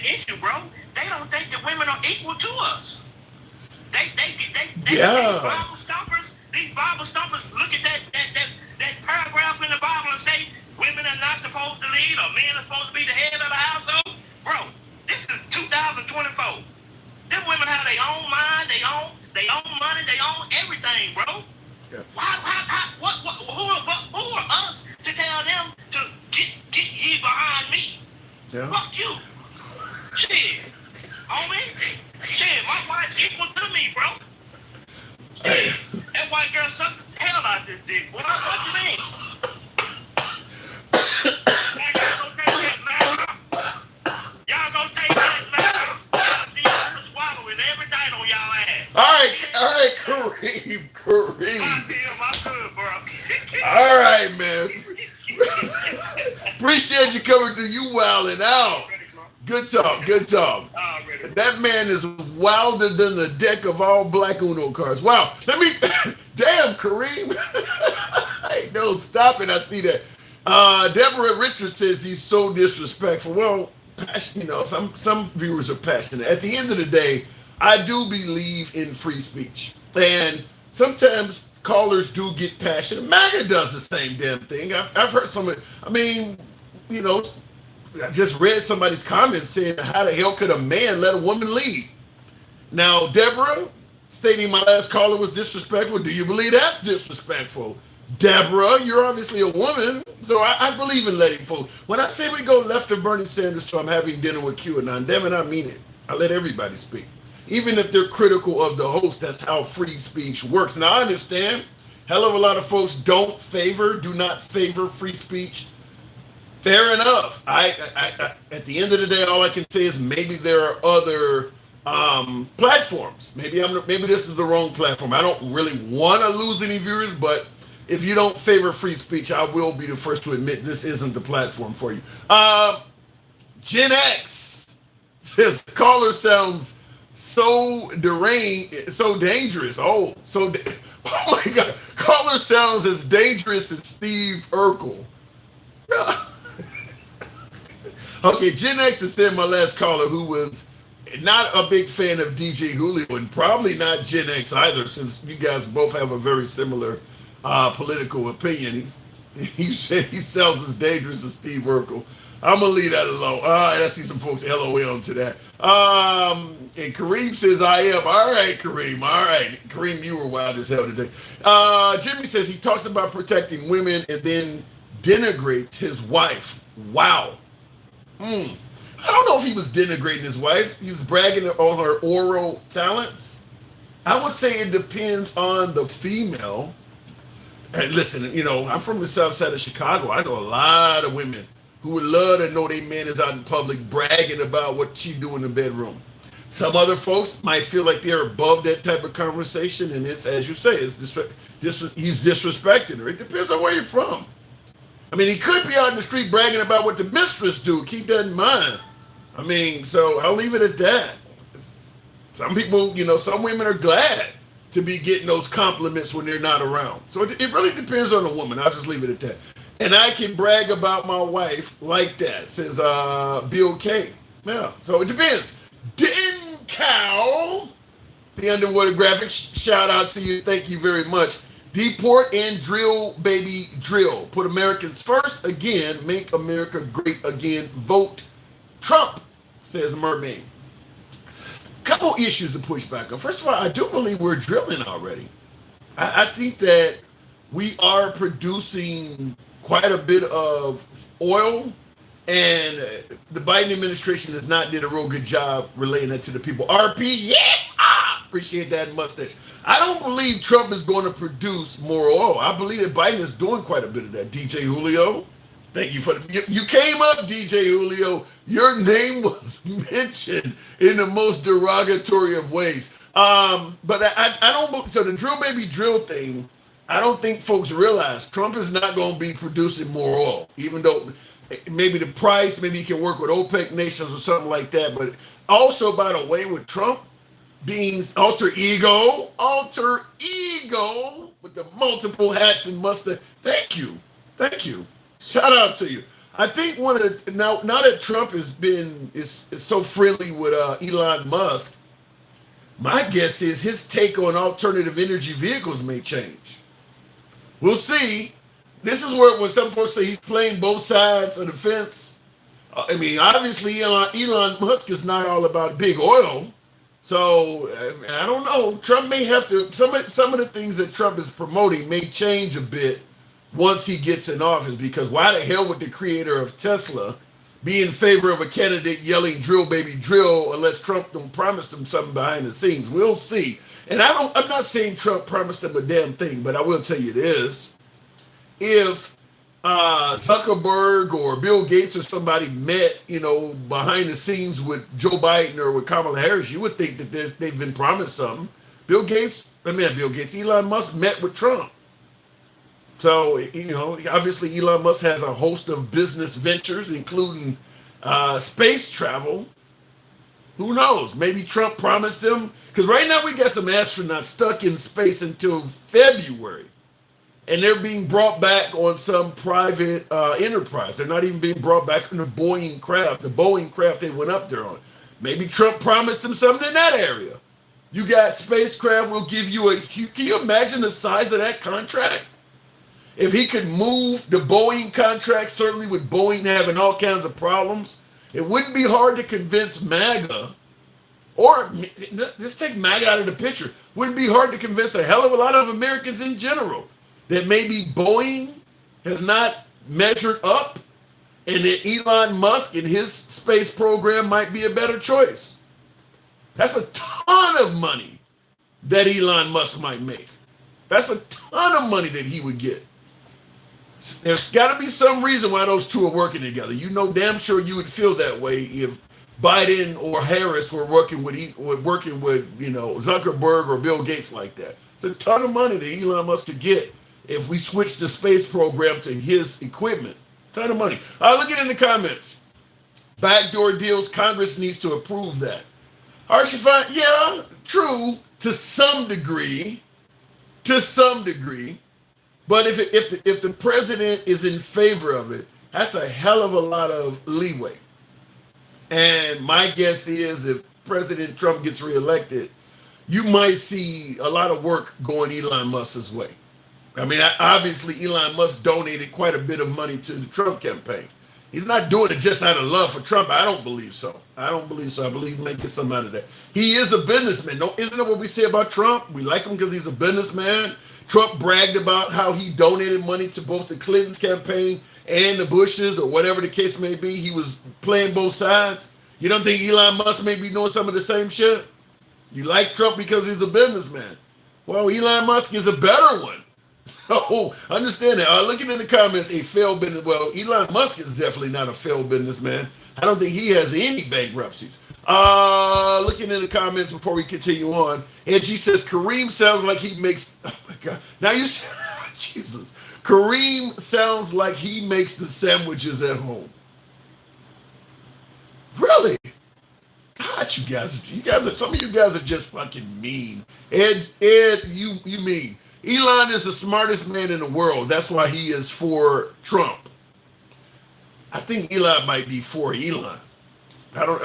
issue, bro. They don't think that women are equal to us. They these Bible stompers look at that paragraph in the Bible and say women are not supposed to lead or men are supposed to be the head of the household. Bro, this is 2024. Them women have their own mind, they own money, they own everything, bro. Yeah. Who are us to tell them to get ye behind me? Yeah. Fuck you. Shit. Homie. Shit, my wife's equal to me, bro. Shit. That white girl sucked the hell out this dick, boy. What you mean? Y'all gonna take that now? Y'all gonna take that now? Y'all see her swallowing every night on y'all ass. All right, Kareem. I could, bro. All right, man. Appreciate you coming through. You wilding out. Good talk. That man is wilder than the deck of all black Uno cards. Wow. Damn, Kareem. Hey, no, stop it. I see that. Deborah Richards says he's so disrespectful. Well, some viewers are passionate. At the end of the day, I do believe in free speech. And sometimes callers do get passionate. MAGA does the same damn thing. I've heard some, I just read somebody's comment saying, how the hell could a man let a woman lead? Now, Deborah, stating my last caller was disrespectful. Do you believe that's disrespectful? Deborah, you're obviously a woman, so I believe in letting folks. When I say we go left of Bernie Sanders, so I'm having dinner with QAnon, damn it, I mean it. I let everybody speak. Even if they're critical of the host, that's how free speech works. Now, I understand, hell of a lot of folks do not favor free speech. Fair enough. I at the end of the day, all I can say is maybe there are other platforms. Maybe this is the wrong platform. I don't really want to lose any viewers, but if you don't favor free speech, I will be the first to admit this isn't the platform for you. Gen X says caller sounds so deranged, so dangerous. Oh my God. Caller sounds as dangerous as Steve Urkel. Okay, Gen X has said my last caller who was not a big fan of DJ Julio and probably not Gen X either, since you guys both have a very similar political opinion. He said he sounds as dangerous as Steve Urkel. I'm going to leave that alone. All right, I see some folks LOL to that. And Kareem says I am. All right, Kareem. All right. Kareem, you were wild as hell today. Jimmy says he talks about protecting women and then denigrates his wife. Wow. I don't know if he was denigrating his wife. He was bragging on her oral talents. I would say it depends on the female. And listen, I'm from the south side of Chicago. I know a lot of women who would love to know their man is out in public bragging about what she do in the bedroom. Some other folks might feel like they're above that type of conversation, and it's, as you say, he's disrespecting her. It depends on where you're from. I mean, he could be out in the street bragging about what the mistress do. Keep that in mind. I mean, so I'll leave it at that. Some people, some women are glad to be getting those compliments when they're not around. So it really depends on the woman. I'll just leave it at that. And I can brag about my wife like that, says Bill K. Yeah, so it depends. Den Cow, the Underwater Graphics, shout out to you. Thank you very much. Deport and drill, baby, drill. Put Americans first again. Make America great again. Vote Trump, says Mermaid. Couple issues to push back on. First of all, I do believe we're drilling already. I think that we are producing quite a bit of oil, and the Biden administration has not did a real good job relaying that to the people. RP, yeah, appreciate that mustache. I don't believe Trump is going to produce more oil. I believe that Biden is doing quite a bit of that. DJ Julio, thank you for you came up, DJ Julio. Your name was mentioned in the most derogatory of ways. But I don't. So the drill baby drill thing, I don't think folks realize Trump is not going to be producing more oil, even though maybe the price, maybe he can work with OPEC nations or something like that. But also, by the way, with Trump being alter ego with the multiple hats and mustard. Thank you. Shout out to you. I think one of the now that Trump is so friendly with Elon Musk, my guess is his take on alternative energy vehicles may change. We'll see. This is where when some folks say he's playing both sides of the fence. I mean, obviously Elon Musk is not all about big oil. So I don't know. Trump may have to. Some of the things that Trump is promoting may change a bit once he gets in office, because why the hell would the creator of Tesla be in favor of a candidate yelling drill baby drill unless Trump don't promise them something behind the scenes? We'll see. And I'm not saying Trump promised them a damn thing, but I will tell you this. If Zuckerberg or Bill Gates or somebody met, behind the scenes with Joe Biden or with Kamala Harris, you would think that they've been promised something. Elon Musk met with Trump. So, obviously Elon Musk has a host of business ventures, including space travel. Who knows? Maybe Trump promised them, because right now we got some astronauts stuck in space until February. And they're being brought back on some private enterprise. They're not even being brought back in the Boeing craft they went up there on. Maybe Trump promised them something in that area. You got spacecraft, we'll give you can you imagine the size of that contract? If he could move the Boeing contract, certainly with Boeing having all kinds of problems, it wouldn't be hard to convince MAGA, or just take MAGA out of the picture. Wouldn't be hard to convince a hell of a lot of Americans in general that maybe Boeing has not measured up and that Elon Musk and his space program might be a better choice. That's a ton of money that Elon Musk might make. That's a ton of money that he would get. There's got to be some reason why those two are working together. Damn sure you would feel that way if Biden or Harris were working with Zuckerberg or Bill Gates like that. It's a ton of money that Elon Musk could get if we switch the space program to his equipment. Ton of money. Look at it in the comments. Backdoor deals, Congress needs to approve that. Harshify, yeah, true, to some degree. But if the president is in favor of it, that's a hell of a lot of leeway. And my guess is if President Trump gets reelected, you might see a lot of work going Elon Musk's way. I mean, obviously Elon Musk donated quite a bit of money to the Trump campaign. He's not doing it just out of love for Trump. I don't believe so. I believe he may get something out of that. He is a businessman. No, isn't it what we say about Trump? We like him because he's a businessman. Trump bragged about how he donated money to both the Clinton's campaign and the Bushes, or whatever the case may be. He was playing both sides. You don't think Elon Musk may be doing some of the same shit? You like Trump because he's a businessman. Well, Elon Musk is a better one. So understand that. Looking in the comments, a failed business. Well, Elon Musk is definitely not a failed businessman. I don't think he has any bankruptcies. Looking in the comments before we continue on, Angie says Kareem sounds like he makes. Oh my God! Now you, Jesus, Kareem sounds like he makes the sandwiches at home. Really? God, you guys are, some of you guys are just fucking mean. Ed, you mean. Elon is the smartest man in the world. That's why he is for Trump. I think Elon might be for Elon.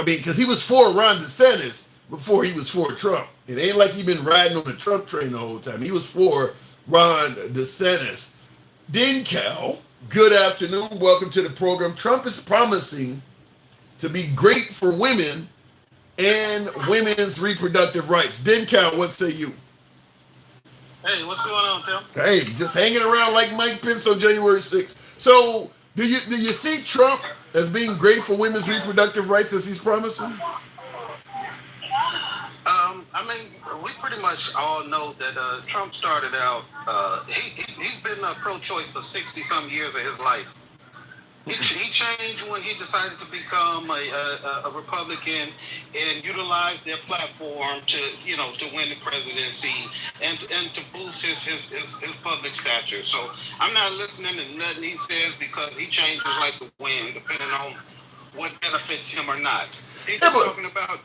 Because he was for Ron DeSantis before he was for Trump. It ain't like he been riding on the Trump train the whole time. He was for Ron DeSantis. Dincal, good afternoon. Welcome to the program. Trump is promising to be great for women and women's reproductive rights. Dincal, what say you? Hey, what's going on, Tim? Hey, just hanging around like Mike Pence on January 6th. So, do you see Trump as being great for women's reproductive rights as he's promising? I mean, we pretty much all know that Trump started out. He's been pro-choice for 60-some years of his life. He changed when he decided to become a Republican and utilize their platform to win the presidency and to boost his public stature. So I'm not listening to nothing he says because he changes like the wind, depending on what benefits him or not. He was talking about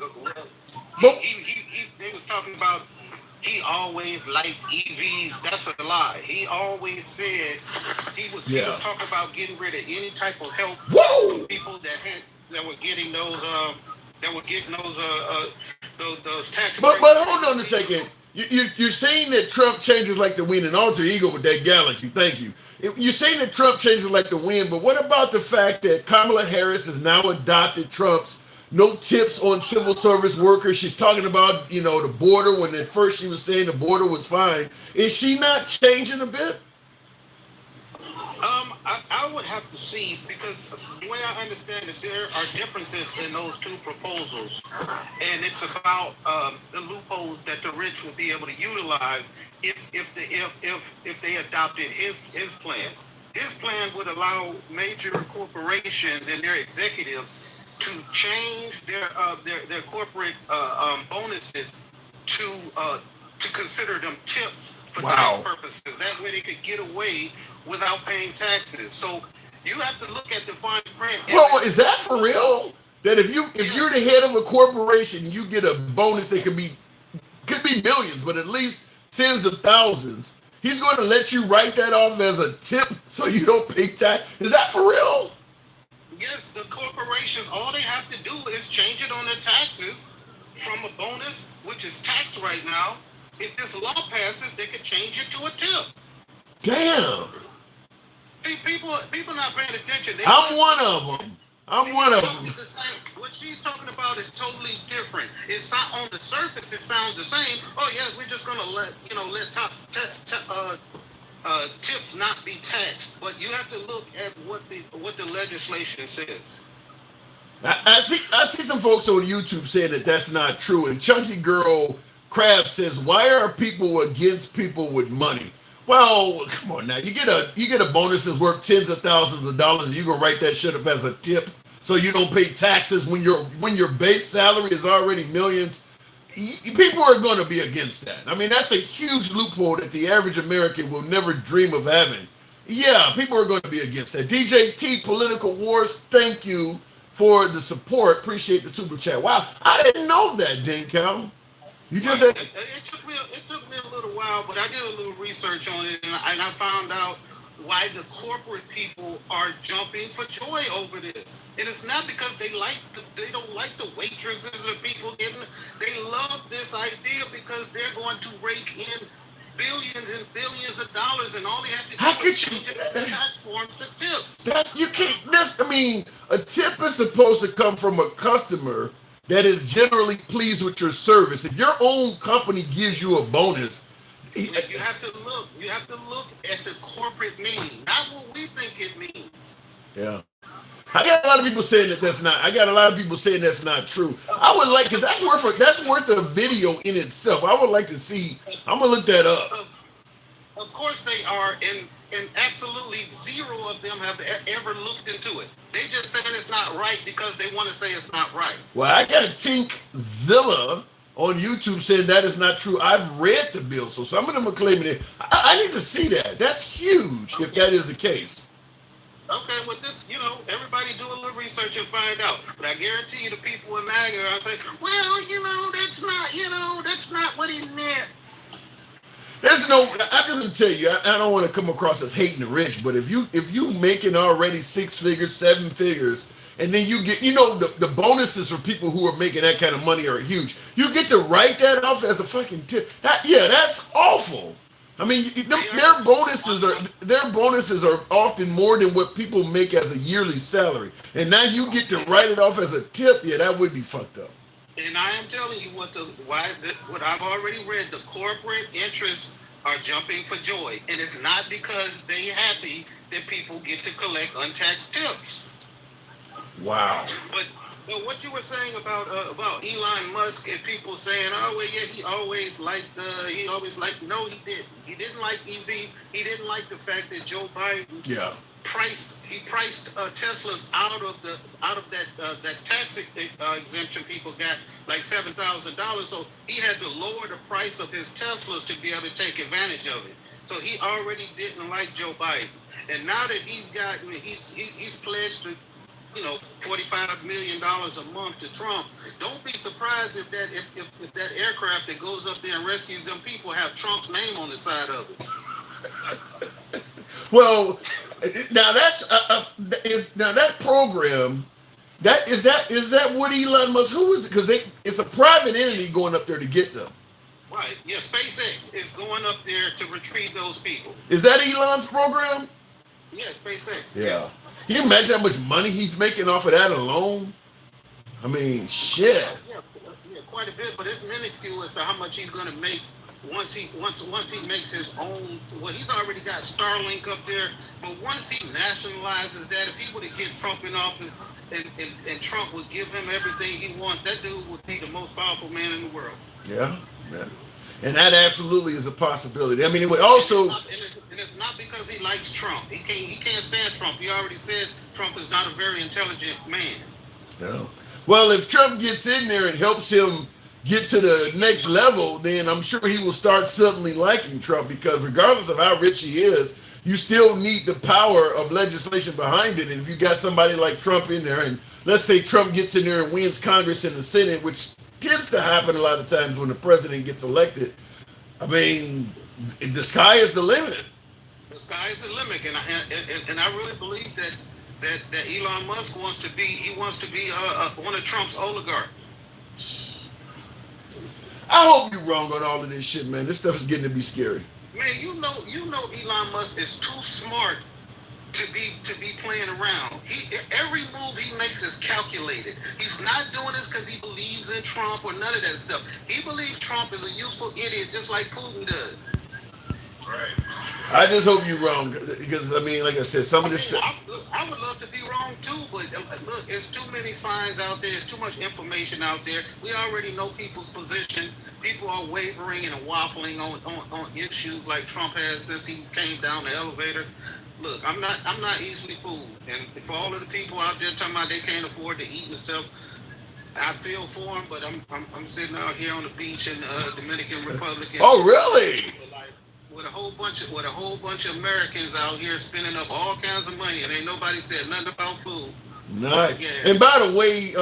they was talking about he always liked EVs. That's a lie. He always said he was talking about getting rid of any type of help for people that were getting those tax. But hold on a second. You're saying that Trump changes like the wind, an alter ego with that galaxy. Thank you. You're saying that Trump changes like the wind, but what about the fact that Kamala Harris has now adopted Trump's no tips on civil service workers? She's talking about, the border, when at first she was saying the border was fine. Is she not changing a bit? I would have to see, because the way I understand it, there are differences in those two proposals, and it's about the loopholes that the rich will be able to utilize if they adopted his plan. His plan would allow major corporations and their executives to change their corporate bonuses to consider them tips for tax purposes. That way they could get away without paying taxes. So you have to look at the fine print. Well, is that for real? That if you're the head of a corporation, you get a bonus that could be millions, but at least tens of thousands. He's going to let you write that off as a tip so you don't pay tax. Is that for real? Yes, the corporations, all they have to do is change it on their taxes from a bonus, which is tax right now. If this law passes, they could change it to a tip. Damn. See, people not paying attention. I'm one of them. What she's talking about is totally different. It's not on the surface. It sounds the same. Oh yes, we're just gonna let tips not be taxed. But you have to look at what the legislation says. I see some folks on YouTube saying that that's not true. And Chunky Girl Crab says, "Why are people against people with money?" Well, come on now. You get a bonus that's worth tens of thousands of dollars, and you gonna write that shit up as a tip so you don't pay taxes when your base salary is already millions. People are going to be against that. I mean, that's a huge loophole that the average American will never dream of having. Yeah, people are going to be against that. DJ T, Political Wars, thank you for the support. Appreciate the super chat. Wow, I didn't know that, Dinkel. You just said it took me a little while, but I did a little research on it, and I found out why the corporate people are jumping for joy over this. And it's not because they don't like the waitresses or people getting. They love this idea because they're going to rake in billions and billions of dollars, and all they have to do is change it in tax forms to tips. A tip is supposed to come from a customer that is generally pleased with your service. If your own company gives you a bonus, you have to look at the corporate meaning, not what we think it means. Yeah. I got a lot of people saying that's not true. I would like, because that's worth a video in itself. I would like to see. I'm gonna look that up. Of course they are, and absolutely zero of them have ever looked into it. They just saying it's not right because they want to say it's not right. Well, I got a Tinkzilla on YouTube saying that is not true. I've read the bill, so some of them are claiming it. I need to see that. That's huge if that is the case. Okay, well, just, everybody do a little research and find out. But I guarantee you the people in MAGA are saying, well, that's not what he meant. There's no, I'm going to tell you, I don't want to come across as hating the rich, but if you making already 6 figures, 7 figures, and then you get, the bonuses for people who are making that kind of money are huge. You get to write that off as a fucking tip. That's awful. I mean, their bonuses are often more than what people make as a yearly salary, and now you get to write it off as a tip. Yeah, that would be fucked up. And I am telling you what I've already read. The corporate interests are jumping for joy, and it's not because they happy that people get to collect untaxed tips. Wow. But what you were saying about Elon Musk and people saying, oh well, yeah, he always liked. No, he didn't. He didn't like EV. He didn't like the fact that Joe Biden priced Teslas out of that tax exemption people got, like $7,000. So he had to lower the price of his Teslas to be able to take advantage of it. So he already didn't like Joe Biden, and now that he's pledged to $45 million a month to Trump. Don't be surprised if that aircraft that goes up there and rescues them people have Trump's name on the side of it. Well, now that program. Is that what Elon Musk? Who is it? Because it's a private entity going up there to get them. Right. Yeah. SpaceX is going up there to retrieve those people. Is that Elon's program? Yeah, SpaceX. Yeah. Yes. Can you imagine how much money he's making off of that alone? I mean, shit. Yeah, quite a bit, but it's minuscule as to how much he's going to make once he makes his own. Well, he's already got Starlink up there, but once he nationalizes that, if he were to get Trump in office and Trump would give him everything he wants, that dude would be the most powerful man in the world. Yeah. And that absolutely is a possibility. I mean, it would also. And it's not because he likes Trump. He can't stand Trump. He already said Trump is not a very intelligent man. No. Well, if Trump gets in there and helps him get to the next level, then I'm sure he will start suddenly liking Trump, because regardless of how rich he is, you still need the power of legislation behind it. And if you got somebody like Trump in there, and let's say Trump gets in there and wins Congress and the Senate, which tends to happen a lot of times when the president gets elected, I mean, the sky is the limit. The sky is the limit, and I really believe that Elon Musk wants to be one of Trump's oligarchs. I hope you're wrong on all of this shit, man. This stuff is getting to be scary. Man, you know Elon Musk is too smart to be playing around. Every move he makes is calculated. He's not doing this because he believes in Trump or none of that stuff. He believes Trump is a useful idiot, just like Putin does. Right. I just hope you're wrong, because I mean, like I said, some of this stuff. I would love to be wrong too, but look, there's too many signs out there. There's too much information out there. We already know people's position. People are wavering and waffling on issues like Trump has since he came down the elevator. Look, I'm not easily fooled, and for all of the people out there talking about they can't afford to eat and stuff, I feel for them. But I'm sitting out here on the beach in Dominican Republic. Oh, really? With a whole bunch of Americans out here spending up all kinds of money, and ain't nobody said nothing about food. Nice. And by the way,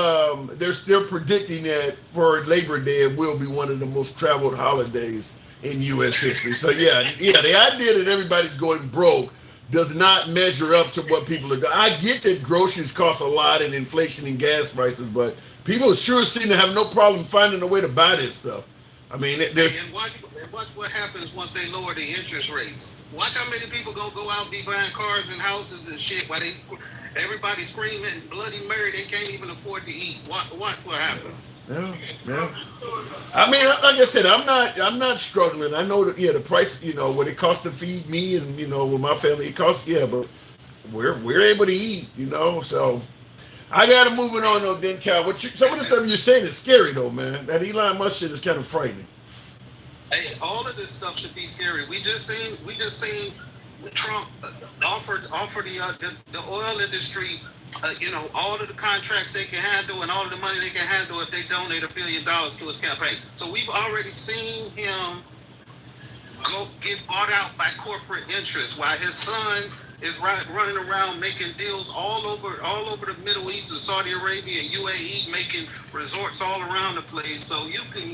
they're predicting that for Labor Day it will be one of the most traveled holidays in U.S. history. So yeah, the idea that everybody's going broke does not measure up to what people are doing. I get that groceries cost a lot and inflation and gas prices, but people sure seem to have no problem finding a way to buy this stuff. I mean, there's. And watch what happens once they lower the interest rates. Watch how many people gonna go out and be buying cars and houses and shit while everybody screaming Bloody Mary, they can't even afford to eat. Watch what happens. Yeah. I mean, like I said, I'm not struggling. I know that the price, what it costs to feed me and with my family, it costs, but we're able to eat, so. I gotta move it on though, then Cal. Some of the stuff you're saying is scary though, man. That Elon Musk shit is kind of frightening. Hey, all of this stuff should be scary. We just seen Trump offer the oil industry, all of the contracts they can handle and all of the money they can handle if they donate $1 billion to his campaign. So we've already seen him go get bought out by corporate interests, while his son is running around making deals all over the Middle East and Saudi Arabia and UAE, making resorts all around the place. So you can,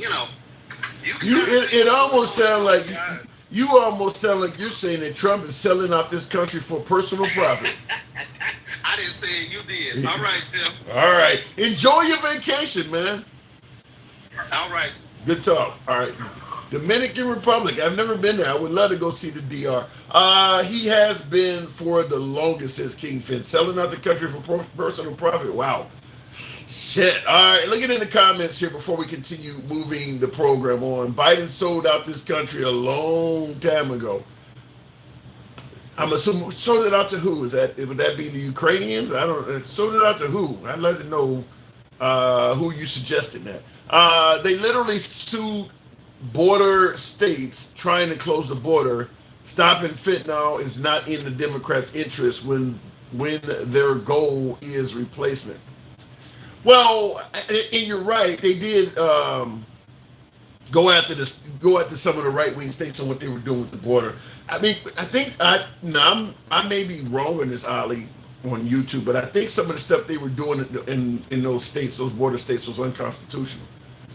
it almost sounds like you almost sound like you're saying that Trump is selling out this country for personal profit. I didn't say it, you did. All right, Tim. All right. Enjoy your vacation, man. All right. Good talk. All right. Dominican Republic. I've never been there. I would love to go see the DR. He has been for the longest, says King Finn, selling out the country for personal profit. Wow. Shit. All right. Looking in the comments here before we continue moving the program on. Biden sold out this country a long time ago. I'm assuming sold it out to who? Would that be the Ukrainians? I don't. Sold it out to who? I'd like to know who you suggested that. They literally sued border states trying to close the border. Stopping fentanyl is not in the Democrats' interest when their goal is replacement. Well, and you're right. They did go after some of the right-wing states on what they were doing with the border. I mean, I may be wrong in this, Ali, on YouTube, but I think some of the stuff they were doing in those states, those border states, was unconstitutional.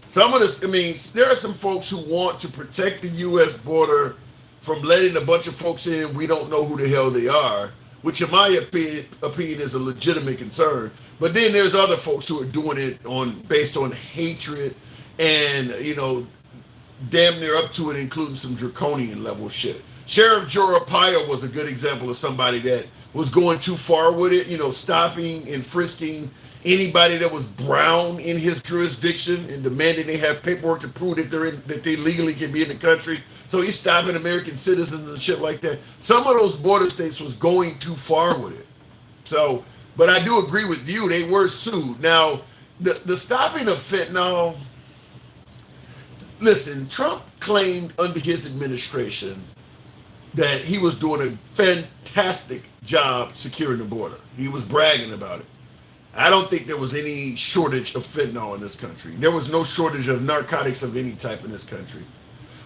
Some of this, I mean, there are some folks who want to protect the U.S. border from letting a bunch of folks in. We don't know who the hell they are, which in my opinion is a legitimate concern. But then there's other folks who are doing it based on hatred and, damn near up to it, including some draconian level shit. Sheriff Joe Arpaio was a good example of somebody that was going too far with it, stopping and frisking anybody that was brown in his jurisdiction and demanding they have paperwork to prove that they legally can be in the country. So he's stopping American citizens and shit like that. Some of those border states was going too far with it. So, but I do agree with you. They were sued. Now, the stopping of fentanyl. Listen, Trump claimed under his administration that he was doing a fantastic job securing the border. He was bragging about it. I don't think there was any shortage of fentanyl in this country. There was no shortage of narcotics of any type in this country.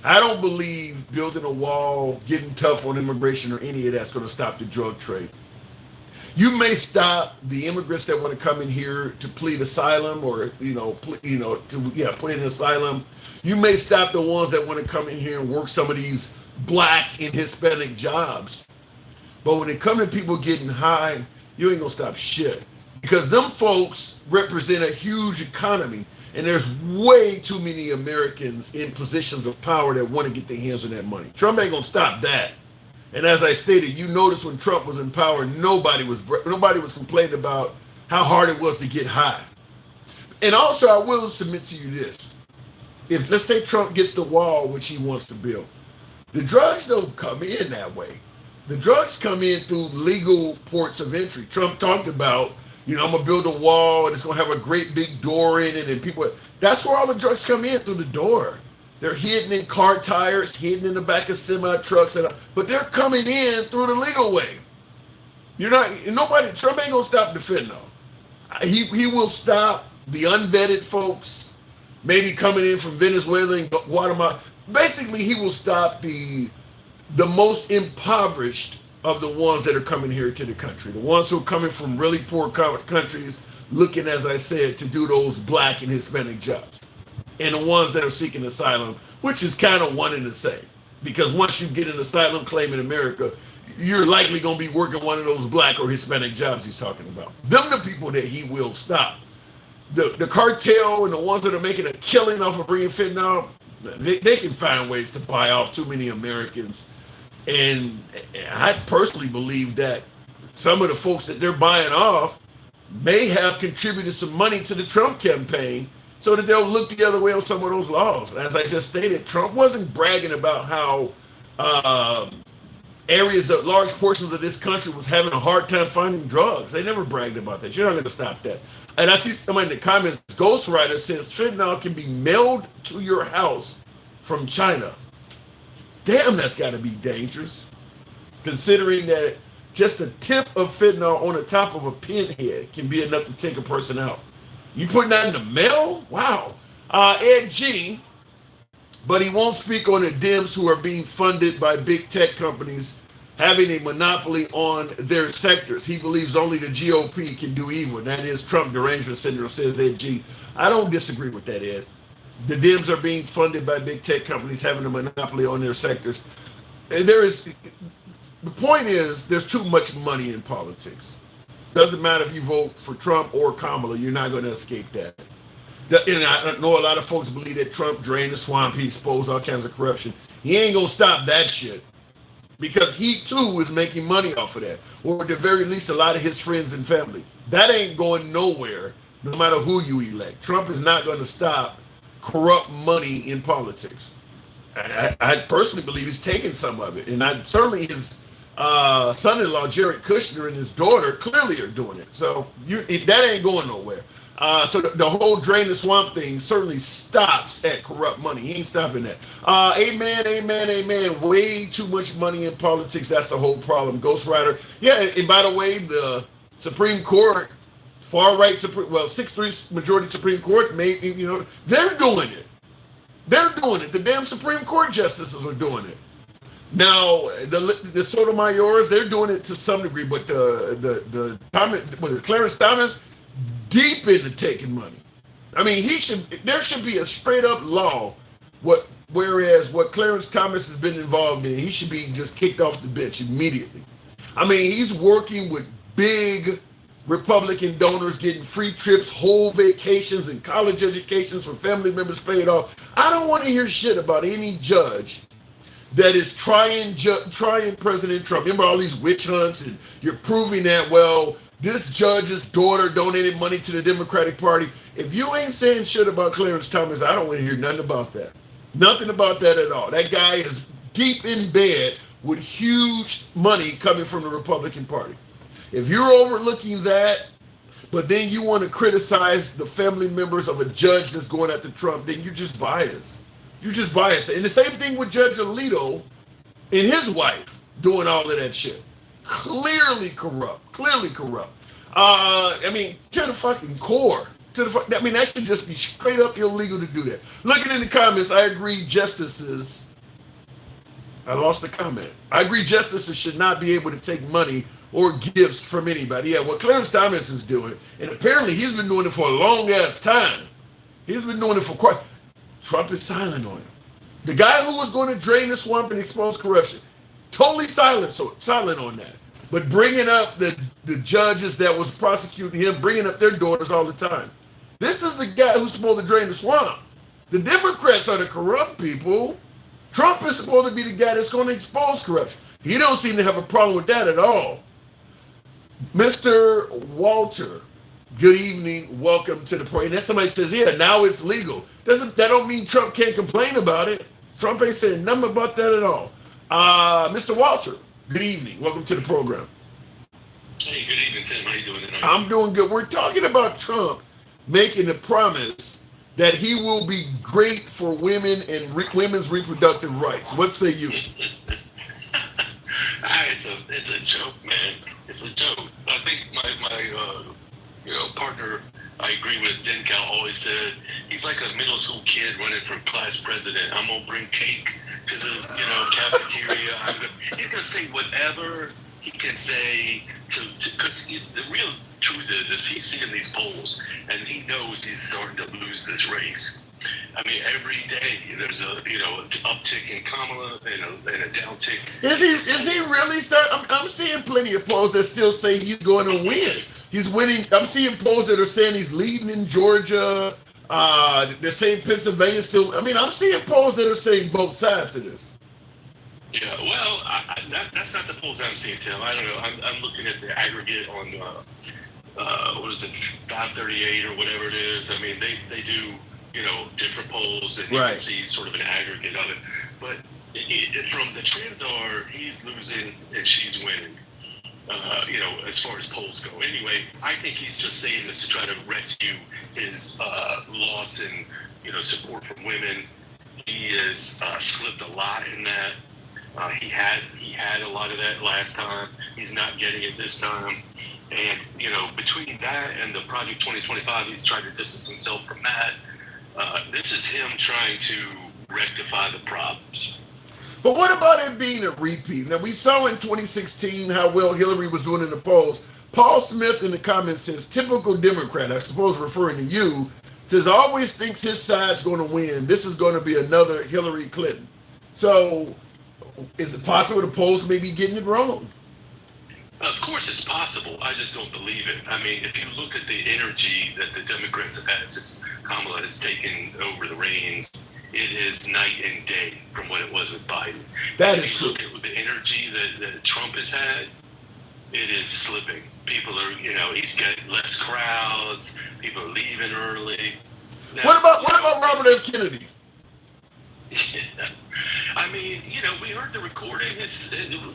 I don't believe building a wall, getting tough on immigration or any of that's going to stop the drug trade. You may stop the immigrants that want to come in here to plead asylum or, plead in asylum. You may stop the ones that want to come in here and work some of these Black and Hispanic jobs. But when it comes to people getting high, you ain't going to stop shit. Because them folks represent a huge economy, and there's way too many Americans in positions of power that want to get their hands on that money. Trump ain't gonna stop that. And as I stated, you notice when Trump was in power, nobody was complaining about how hard it was to get high. And also, I will submit to you this: if let's say Trump gets the wall which he wants to build, the drugs don't come in that way. The drugs come in through legal ports of entry. Trump talked about, I'm going to build a wall and it's going to have a great big door in it. And people, that's where all the drugs come in, through the door. They're hidden in car tires, hidden in the back of semi trucks, but they're coming in through the legal way. Trump ain't going to stop the fentanyl. He will stop the unvetted folks, maybe coming in from Venezuela and Guatemala. Basically, he will stop the most impoverished of the ones that are coming here to the country, the ones who are coming from really poor countries, looking, as I said, to do those Black and Hispanic jobs, and the ones that are seeking asylum, which is kind of one and the same, because once you get an asylum claim in America, you're likely going to be working one of those Black or Hispanic jobs he's talking about. Them the people that he will stop. The cartel and the ones that are making a killing off of bringing fentanyl, they can find ways to buy off too many Americans. And I personally believe that some of the folks that they're buying off may have contributed some money to the Trump campaign so that they'll look the other way on some of those laws. As I just stated, Trump wasn't bragging about how large portions of this country was having a hard time finding drugs. They never bragged about that. You're not going to stop that. And I see somebody in the comments, Ghostwriter says fentanyl can be mailed to your house from China. Damn, that's got to be dangerous. Considering that just a tip of fentanyl on the top of a pinhead can be enough to take a person out. You putting that in the mail? Wow. Ed G, but he won't speak on the Dems who are being funded by big tech companies having a monopoly on their sectors. He believes only the GOP can do evil, and that is Trump derangement syndrome, says Ed G. I don't disagree with that, Ed. The Dems are being funded by big tech companies having a monopoly on their sectors. The point is, there's too much money in politics. Doesn't matter if you vote for Trump or Kamala, you're not going to escape that. And I know a lot of folks believe that Trump drained the swamp, he exposed all kinds of corruption. He ain't going to stop that shit, because he too is making money off of that, or at the very least a lot of his friends and family. That ain't going nowhere, no matter who you elect. Trump is not going to stop corrupt money in politics. I personally believe he's taking some of it, and certainly his son-in-law Jared Kushner and his daughter clearly are doing it. So that ain't going nowhere. So the whole drain the swamp thing certainly stops at corrupt money. He ain't stopping that. Amen, amen, amen. Way too much money in politics. That's the whole problem. Ghost Rider. Yeah, and by the way, the Supreme Court, far-right Supreme, 6-3 majority Supreme Court, they're doing it. They're doing it. The damn Supreme Court justices are doing it. Now, the Sotomayors, they're doing it to some degree, but the Clarence Thomas, deep into taking money. I mean, there should be a straight up law. Whereas what Clarence Thomas has been involved in, he should be just kicked off the bench immediately. I mean, he's working with big Republican donors, getting free trips, whole vacations, and college educations for family members paid off. I don't want to hear shit about any judge that is trying President Trump. Remember all these witch hunts, and you're proving that, this judge's daughter donated money to the Democratic Party. If you ain't saying shit about Clarence Thomas, I don't want to hear nothing about that. Nothing about that at all. That guy is deep in bed with huge money coming from the Republican Party. If you're overlooking that, but then you want to criticize the family members of a judge that's going after Trump, then you're just biased. You're just biased. And the same thing with Judge Alito and his wife doing all of that shit. Clearly corrupt. To the fucking core. That should just be straight up illegal to do that. Looking in the comments, I agree justices. I lost the comment. I agree justices should not be able to take money or gifts from anybody. Yeah, what Clarence Thomas is doing, and apparently he's been doing it for a long ass time. He's been doing it for quite. Trump is silent on it. The guy who was going to drain the swamp and expose corruption, totally silent on that. But bringing up the judges that was prosecuting him, bringing up their daughters all the time. This is the guy who's supposed to drain the swamp. The Democrats are the corrupt people. Trump is supposed to be the guy that's going to expose corruption. He don't seem to have a problem with that at all. Mr. Walter, good evening. Welcome to the program. And then somebody says, yeah, now it's legal. That don't mean Trump can't complain about it. Trump ain't saying nothing about that at all. Mr. Walter, good evening. Welcome to the program. Hey, good evening, Tim. How you doing tonight? I'm doing good. We're talking about Trump making a promise that he will be great for women and women's reproductive rights. What say you? It's a joke, man. It's a joke. I think my partner, I agree with Dencal, always said he's like a middle school kid running for class president. I'm gonna bring cake to the cafeteria. He's gonna say whatever he can say because the real truth is he's seeing these polls and he knows he's starting to lose this race. I mean, every day there's an uptick in Kamala and a downtick. Is he really starting? I'm seeing plenty of polls that still say he's going to win. He's winning. I'm seeing polls that are saying he's leading in Georgia. They're saying Pennsylvania still. I mean, I'm seeing polls that are saying both sides of this. Yeah, well, that's not the polls I'm seeing, Tim. I don't know. I'm looking at the aggregate on what is it, 538 or whatever it is. I mean, they do different polls and you can see sort of an aggregate of it. But from the trends are he's losing and she's winning. As far as polls go. Anyway, I think he's just saying this to try to rescue his loss in support from women. He has slipped a lot in that. He had a lot of that last time. He's not getting it this time. And, you know, between that and the Project 2025, he's trying to distance himself from that. This is him trying to rectify the problems. But what about it being a repeat? Now, we saw in 2016 how well Hillary was doing in the polls. Paul Smith in the comments says, typical Democrat, I suppose referring to you, says always thinks his side's going to win. This is going to be another Hillary Clinton. So is it possible the polls may be getting it wrong? Of course it's possible. I just don't believe it. I mean, if you look at the energy that the Democrats have had since Kamala has taken over the reins, it is night and day from what it was with Biden. That is true. If you look at the energy that Trump has had, it is slipping. People are, you know, he's got less crowds. People are leaving early. Now, what about Robert F. Kennedy? I mean, you know, we heard the recording.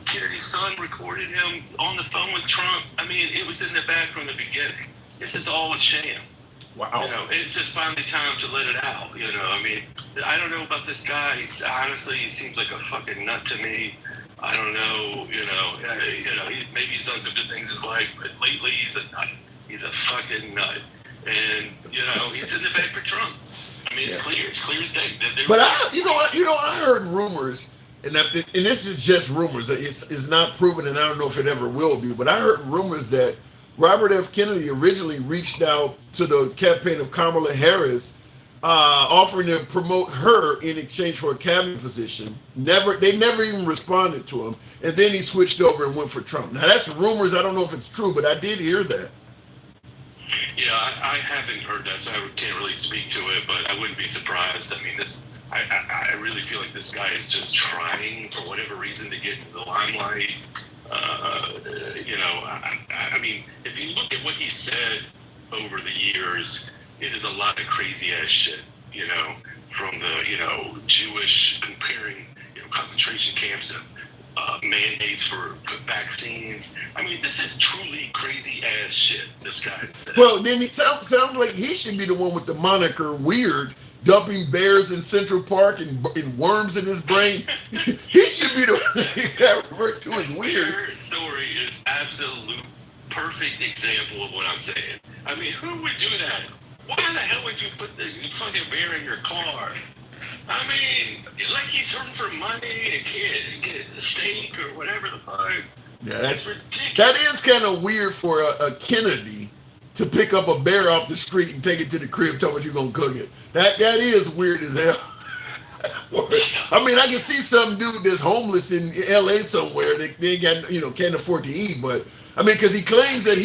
Kennedy's son recorded him on the phone with Trump. I mean, it was in the back from the beginning. This is all a sham. Wow. You know, it's just finally time to let it out. You know, I mean, I don't know about this guy. He seems like a fucking nut to me. I don't know. Maybe he's done some good things in his life, but lately he's a nut. He's a fucking nut, and you know, he's in the back for Trump. I mean, it's clear. It's clear as day. But I heard rumors, and this is just rumors. It's not proven, and I don't know if it ever will be. But I heard rumors that Robert F. Kennedy originally reached out to the campaign of Kamala Harris, offering to promote her in exchange for a cabinet position. They never even responded to him, and then he switched over and went for Trump. Now that's rumors. I don't know if it's true, but I did hear that. Yeah, I haven't heard that, so I can't really speak to it, but I wouldn't be surprised. I mean, I really feel like this guy is just trying, for whatever reason, to get into the limelight. I mean, if you look at what he said over the years, it is a lot of crazy-ass shit, you know, from the, you know, Jewish, comparing, you know, concentration camps and mandates for vaccines. I mean, this is truly crazy ass shit this guy said. Well, then it sounds like he should be the one with the moniker weird, dumping bears in Central Park and worms in his brain. He should be the one referred to as weird. Your story is absolute perfect example of what I'm saying. I mean, who would do that? Why the hell would you put the fucking bear in your car? I mean, like he's hurting for money and get a steak or whatever the fuck. Yeah, that's ridiculous. That is kind of weird for a Kennedy to pick up a bear off the street and take it to the crib, tell me you're gonna cook it. That is weird as hell. I mean, I can see some dude that's homeless in LA somewhere that they got, you know, can't afford to eat, but I mean, because he claims that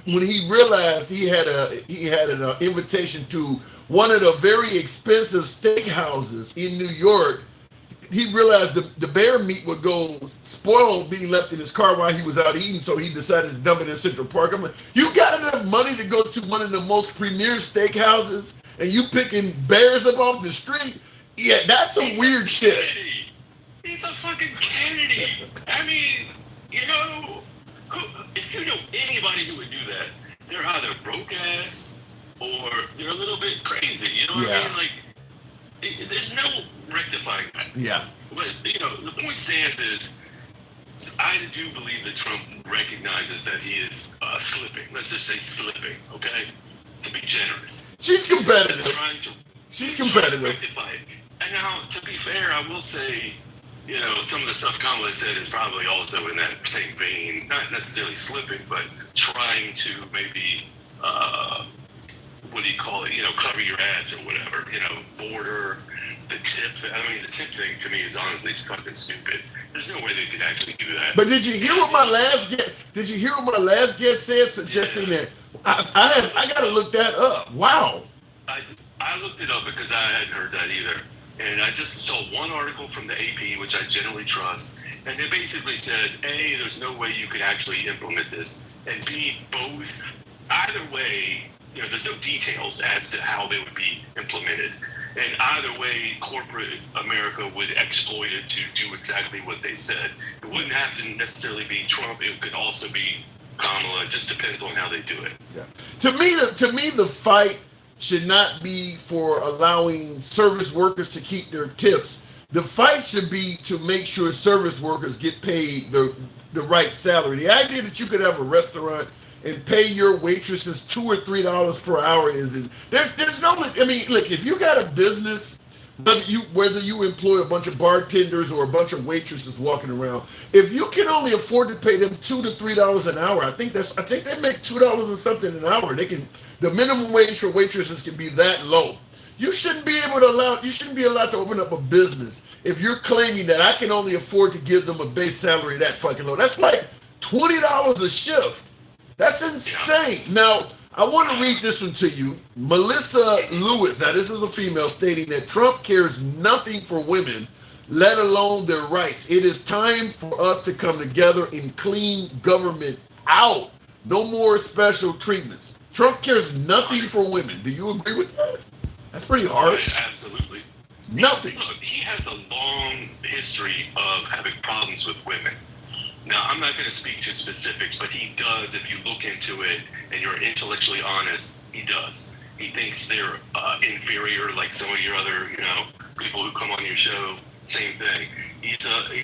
when he realized he had an invitation to one of the very expensive steakhouses in New York, he realized the bear meat would go spoiled being left in his car while he was out eating, so he decided to dump it in Central Park. I'm like, you got enough money to go to one of the most premier steakhouses and you picking bears up off the street? Yeah, that's some weird shit. He's a fucking Kennedy. I mean, you know, if you know anybody who would do that, they're either broke ass or they're a little bit crazy. You know what I mean? Like, there's no rectifying that. Yeah. But, you know, the point stands is, I do believe that Trump recognizes that he is slipping. Let's just say slipping, okay? To be generous. She's competitive. She's competitive. Rectify it. And now, to be fair, I will say, you know, some of the stuff Kamala said is probably also in that same vein, not necessarily slipping, but trying to maybe, what do you call it, you know, cover your ass or whatever, you know, border, the tip. I mean, the tip thing to me is honestly fucking stupid. There's no way they could actually do that. But did you hear what my last guest said, suggesting that I gotta look that up? Wow. I looked it up because I hadn't heard that either. And I just saw one article from the AP, which I generally trust, and they basically said, A, there's no way you could actually implement this, and B, both. Either way, you know, there's no details as to how they would be implemented. And either way, corporate America would exploit it to do exactly what they said. It wouldn't have to necessarily be Trump. It could also be Kamala. It just depends on how they do it. Yeah. To me, the fight should not be for allowing service workers to keep their tips. The fight should be to make sure service workers get paid the right salary. The idea that you could have a restaurant and pay your waitresses $2 or $3 per hour there's no. I mean, look, if you got a business, whether you employ a bunch of bartenders or a bunch of waitresses walking around, if you can only afford to pay them $2 to $3 an hour, I think they make $2 and something an hour. The minimum wage for waitresses can be that low. You shouldn't be allowed to open up a business if you're claiming that I can only afford to give them a base salary that fucking low. That's like $20 a shift. That's insane. Now, I want to read this one to you. Melissa Lewis, now this is a female, stating that Trump cares nothing for women, let alone their rights. It is time for us to come together and clean government out. No more special treatments. Trump cares nothing for women. Do you agree with that? That's pretty harsh. Absolutely. Nothing. Look, he has a long history of having problems with women. Now, I'm not going to speak to specifics, but he does. If you look into it and you're intellectually honest, he does. He thinks they're inferior, like some of your other, people who come on your show. Same thing. He's a what do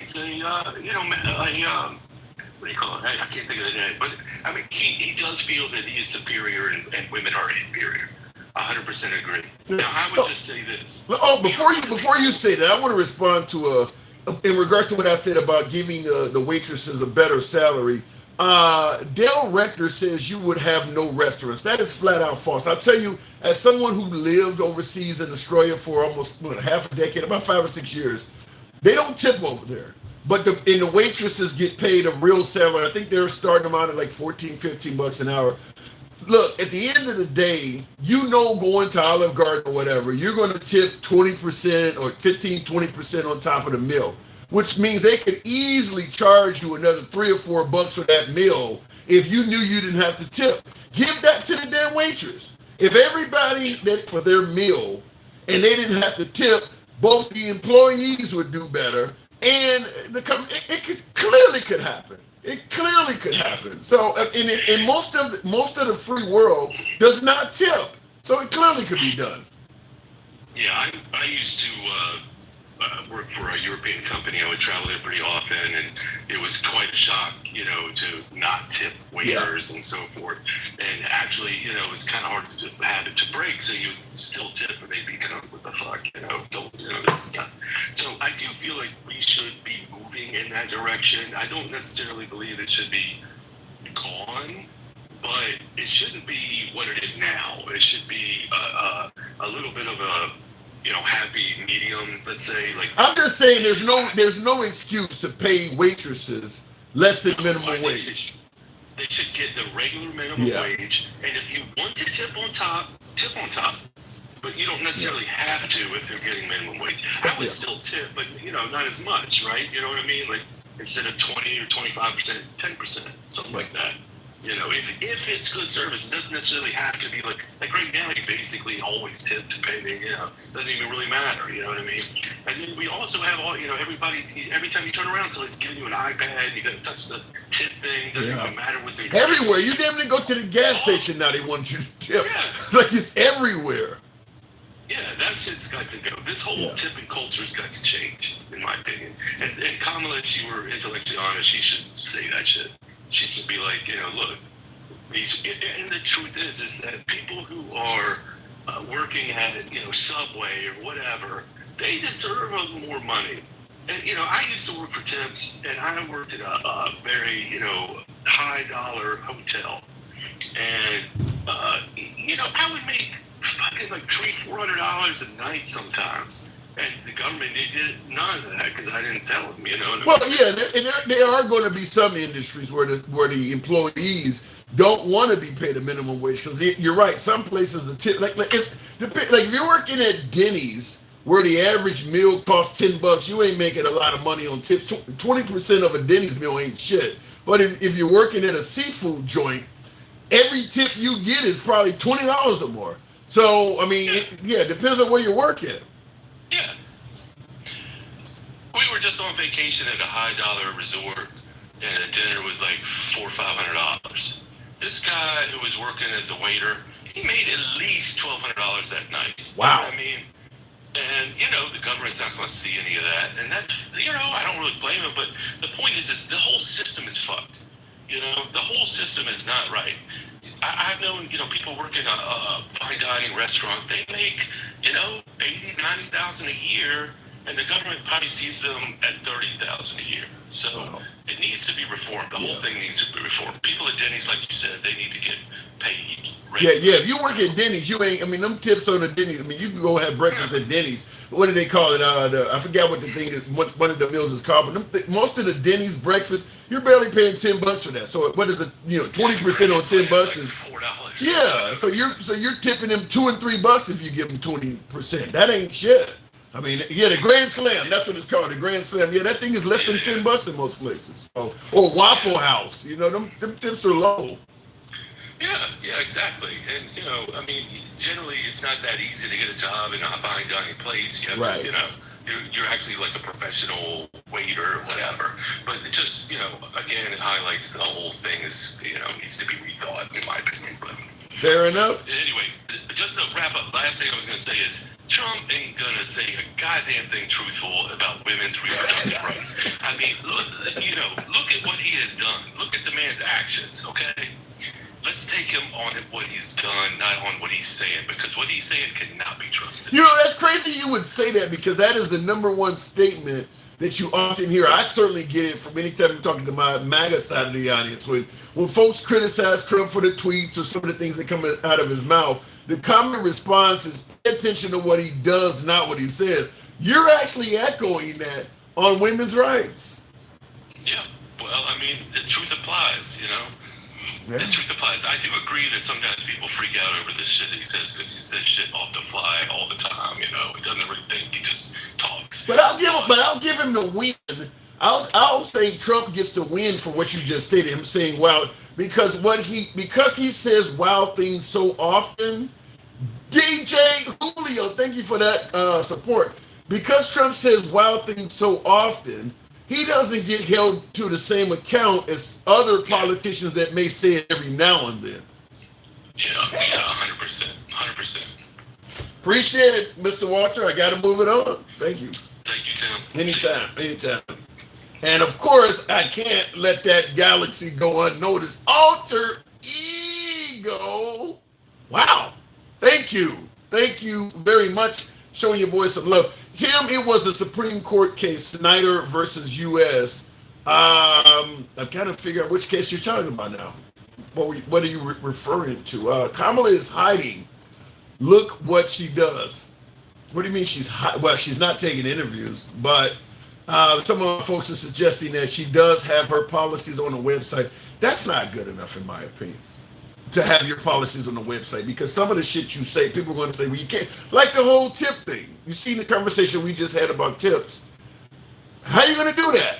you call it? I can't think of the name, but I mean, he does feel that he is superior and women are inferior. 100% agree. Now, I would just say this. Oh, before you say that, I want to respond to in regards to what I said about giving the waitresses a better salary. Dale Rector says you would have no restaurants. That is flat out false. I'll tell you, as someone who lived overseas in Australia for almost half a decade, about 5 or 6 years, they don't tip over there. But the waitresses get paid a real salary. I think they're starting them out at like $14-15 an hour. Look, at the end of the day, going to Olive Garden or whatever, you're going to tip 20% or 15-20% on top of the meal, which means they could easily charge you another $3 or $4 for that meal if you knew you didn't have to tip. Give that to the damn waitress. If everybody that for their meal and they didn't have to tip, both the employees would do better, and it clearly could happen. It clearly could happen. So, in most of the free world does not tip. So it clearly could be done. Yeah, I used to work for a European company. I would travel there pretty often, and it was quite a shock, to not tip waiters and so forth. And actually, it was kind of hard to have it to break. So you still tip, and they'd be kind of, what the fuck, this is not. So I do feel like we should be moving in that direction. I don't necessarily believe it should be gone, but it shouldn't be what it is now. It should be a little bit of a happy medium, let's say. Like, I'm just saying, there's no excuse to pay waitresses less than minimum wage. They should get the regular minimum wage, and if you want to tip on top, tip on top. But you don't necessarily have to if you're getting minimum wage. I would still tip, but not as much, right? You know what I mean? Like, instead of 20 or 25%, 10%, something like that. If it's good service, it doesn't necessarily have to be like right now, you basically always tip to pay me, doesn't even really matter, you know what I mean? And then we also have everybody, every time you turn around, somebody's giving you an iPad, you gotta touch the tip thing, doesn't even matter what they're everywhere. You damn near go to the gas station now, they want you to tip. Yeah. It's like it's everywhere. Yeah, that shit's got to go. This whole tipping culture's got to change, in my opinion. And Kamala, if she were intellectually honest, she should say that shit. She should be like, look, and the truth is that people who are working at, Subway or whatever, they deserve a little more money. And, I used to work for tips, and I worked at a very, high dollar hotel. And, I would make fucking like $300-400 a night sometimes. And the government, they did none of that because I didn't tell them, Well, yeah, and there are going to be some industries where the employees don't want to be paid a minimum wage because you're right. Some places the tip like if you're working at Denny's where the average meal costs $10, you ain't making a lot of money on tips. 20% of a Denny's meal ain't shit. But if you're working at a seafood joint, every tip you get is probably $20 or more. So I mean, it depends on where you work at. Yeah. We were just on vacation at a high-dollar resort, and the dinner was like $400 or $500. This guy who was working as a waiter, he made at least $1,200 that night. Wow. You know what I mean? And, you know, the government's not going to see any of that. And that's, you know, I don't really blame them. But the point is the whole system is fucked. You know, the whole system is not right. I've known, you know, people work in a fine dining restaurant. They make, you know, 80, 90,000 a year. And the government probably sees them at 30,000 a year. So it needs to be reformed. The whole thing needs to be reformed. People at Denny's, like you said, they need to get paid. Yeah. If you work at Denny's, you ain't. I mean, them tips on the Denny's. I mean, you can go have breakfast at Denny's. What do they call it? I forgot what the thing is. What one of the meals is called. But most of the Denny's breakfast, you're barely paying $10 for that. So what is it? You know, 20% on $10 is $4. Yeah. So you're tipping them $2 and $3 if you give them 20%. That ain't shit. I mean, yeah, the Grand Slam, that's what it's called, the Grand Slam. Yeah, that thing is less than $10 in most places. So, or Waffle House, you know, them tips are low. Yeah, exactly. And, you know, I mean, generally it's not that easy to get a job in a fine dining place. You have to, you know, you're actually like a professional waiter or whatever. But it just, you know, again, it highlights the whole thing is, you know, needs to be rethought, in my opinion. But fair enough. Anyway, just to wrap up, last thing I was going to say is Trump ain't going to say a goddamn thing truthful about women's reproductive rights. I mean, look at what he has done. Look at the man's actions, okay? Let's take him on what he's done, not on what he's saying, because what he's saying cannot be trusted. You know, that's crazy you would say that, because that is the number one statement that you often hear. I certainly get it from any time I'm talking to my MAGA side of the audience. When folks criticize Trump for the tweets or some of the things that come out of his mouth, the common response is pay attention to what he does, not what he says. You're actually echoing that on women's rights. Yeah, well, I mean, the truth applies, you know? Yeah. The truth applies. I do agree that sometimes people freak out over this shit that he says because he says shit off the fly all the time, you know? He doesn't really think, he just talks. But I'll give him the win. I'll say Trump gets the win for what you just stated. Him saying wow, because he says wow things so often. DJ Julio, thank you for that support. Because Trump says wow things so often, he doesn't get held to the same account as other politicians that may say it every now and then. Yeah, 100%. 100%. Appreciate it, Mr. Walter. I got to move it on. Thank you. Thank you, Tim. Anytime. And of course, I can't let that galaxy go unnoticed. Alter ego. Wow. Thank you very much. Showing your boys some love. Tim, it was a Supreme Court case, Snyder versus U.S. I'm trying to figure out which case you're talking about now. What are you referring to? Kamala is hiding. Look what she does. What do you mean she's hiding? Well, she's not taking interviews, but some of my folks are suggesting that she does have her policies on the website. That's not good enough, in my opinion, to have your policies on the website, because some of the shit you say, people are going to say, well, you can't, like the whole tip thing. You seen the conversation we just had about tips. How are you going to do that?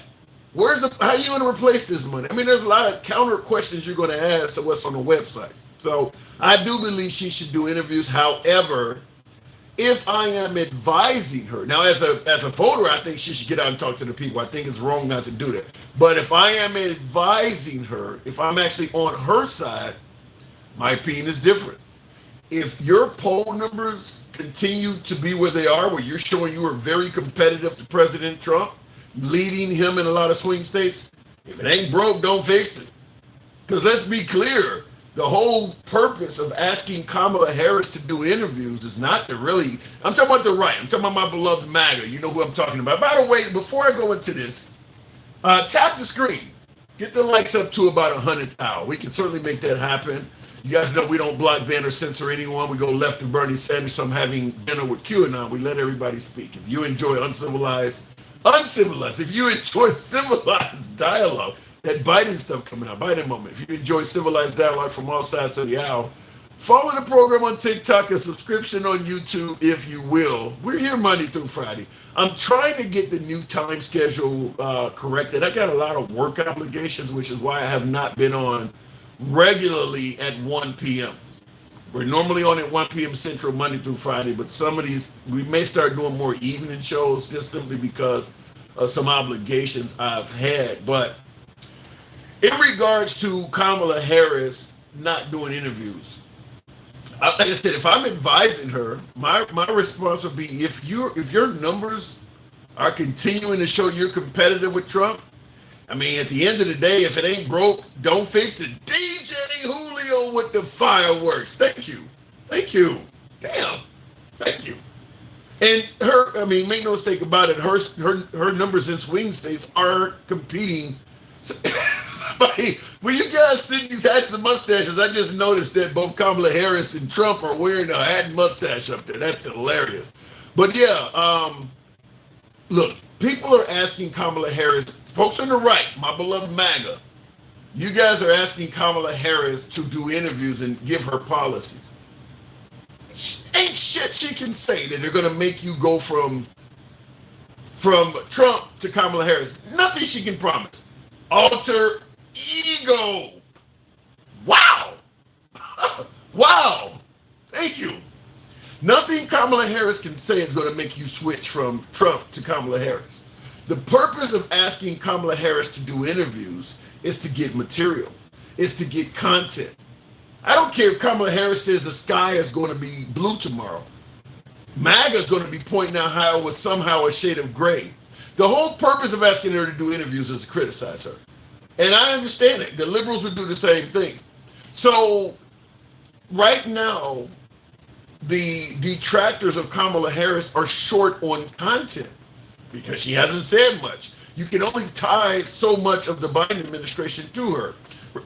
How are you going to replace this money? I mean, there's a lot of counter questions you're going to ask to what's on the website. So I do believe she should do interviews. However, if I am advising her, now as a voter, I think she should get out and talk to the people. I think it's wrong not to do that. But if I am advising her, if I'm actually on her side, my opinion is different. If your poll numbers continue to be where they are, where you're showing you are very competitive to President Trump, leading him in a lot of swing states, if it ain't broke, don't fix it. Because let's be clear, the whole purpose of asking Kamala Harris to do interviews is not to really, I'm talking about the right, I'm talking about my beloved MAGA, you know who I'm talking about. By the way, before I go into this, tap the screen. Get the likes up to about 100,000. We can certainly make that happen. You guys know we don't block, ban, or censor anyone. We go left to Bernie Sanders. So I'm having dinner with QAnon. We let everybody speak. If you enjoy uncivilized, if you enjoy civilized dialogue, that Biden stuff coming out, Biden moment. If you enjoy civilized dialogue from all sides of the aisle, follow the program on TikTok, a subscription on YouTube, if you will. We're here Monday through Friday. I'm trying to get the new time schedule corrected. I got a lot of work obligations, which is why I have not been on regularly at 1 p.m. We're normally on at 1 p.m. Central Monday through Friday, but some of these, we may start doing more evening shows just simply because of some obligations I've had. But in regards to Kamala Harris not doing interviews, Like I said, if I'm advising her, my response would be if your numbers are continuing to show you're competitive with Trump. I mean, at the end of the day, if it ain't broke, don't fix it. DJ Julio with the fireworks. Thank you. Thank you. Damn. Thank you. And her, I mean, make no mistake about it, her numbers in swing states are competing. Somebody, when you guys see these hats and mustaches, I just noticed that both Kamala Harris and Trump are wearing a hat and mustache up there. That's hilarious. But yeah, look, people are asking Kamala Harris, folks on the right, my beloved MAGA, you guys are asking Kamala Harris to do interviews and give her policies. Ain't shit she can say that they're going to make you go from Trump to Kamala Harris. Nothing she can promise. Alter ego. Wow. Wow. Thank you. Nothing Kamala Harris can say is going to make you switch from Trump to Kamala Harris. The purpose of asking Kamala Harris to do interviews is to get material, is to get content. I don't care if Kamala Harris says the sky is going to be blue tomorrow. MAGA is going to be pointing out how it was somehow a shade of gray. The whole purpose of asking her to do interviews is to criticize her. And I understand it. The liberals would do the same thing. So right now, the detractors of Kamala Harris are short on content because she hasn't said much. You can only tie so much of the Biden administration to her.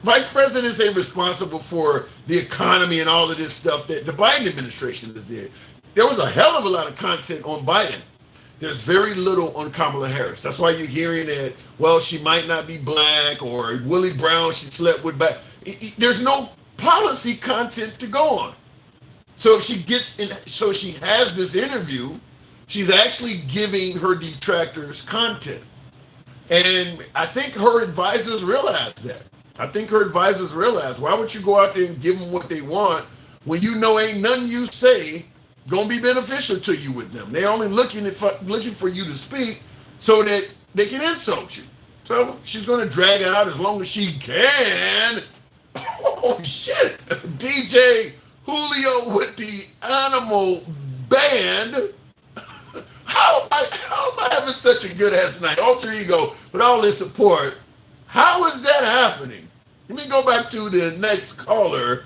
Vice presidents ain't responsible for the economy and all of this stuff that the Biden administration has did. There was a hell of a lot of content on Biden. There's very little on Kamala Harris. That's why you're hearing that, well, she might not be black, or Willie Brown, she slept with back. There's no policy content to go on. So if she gets in, so she has this interview, she's actually giving her detractors content. And I think her advisors realize that. I think her advisors realize, why would you go out there and give them what they want when you know ain't nothing you say gonna be beneficial to you with them? They're only looking for you to speak so that they can insult you. So she's gonna drag it out as long as she can. Oh shit! DJ Julio with the animal band. How am I having such a good ass night? Alter ego with all this support. How is that happening? Let me go back to the next caller.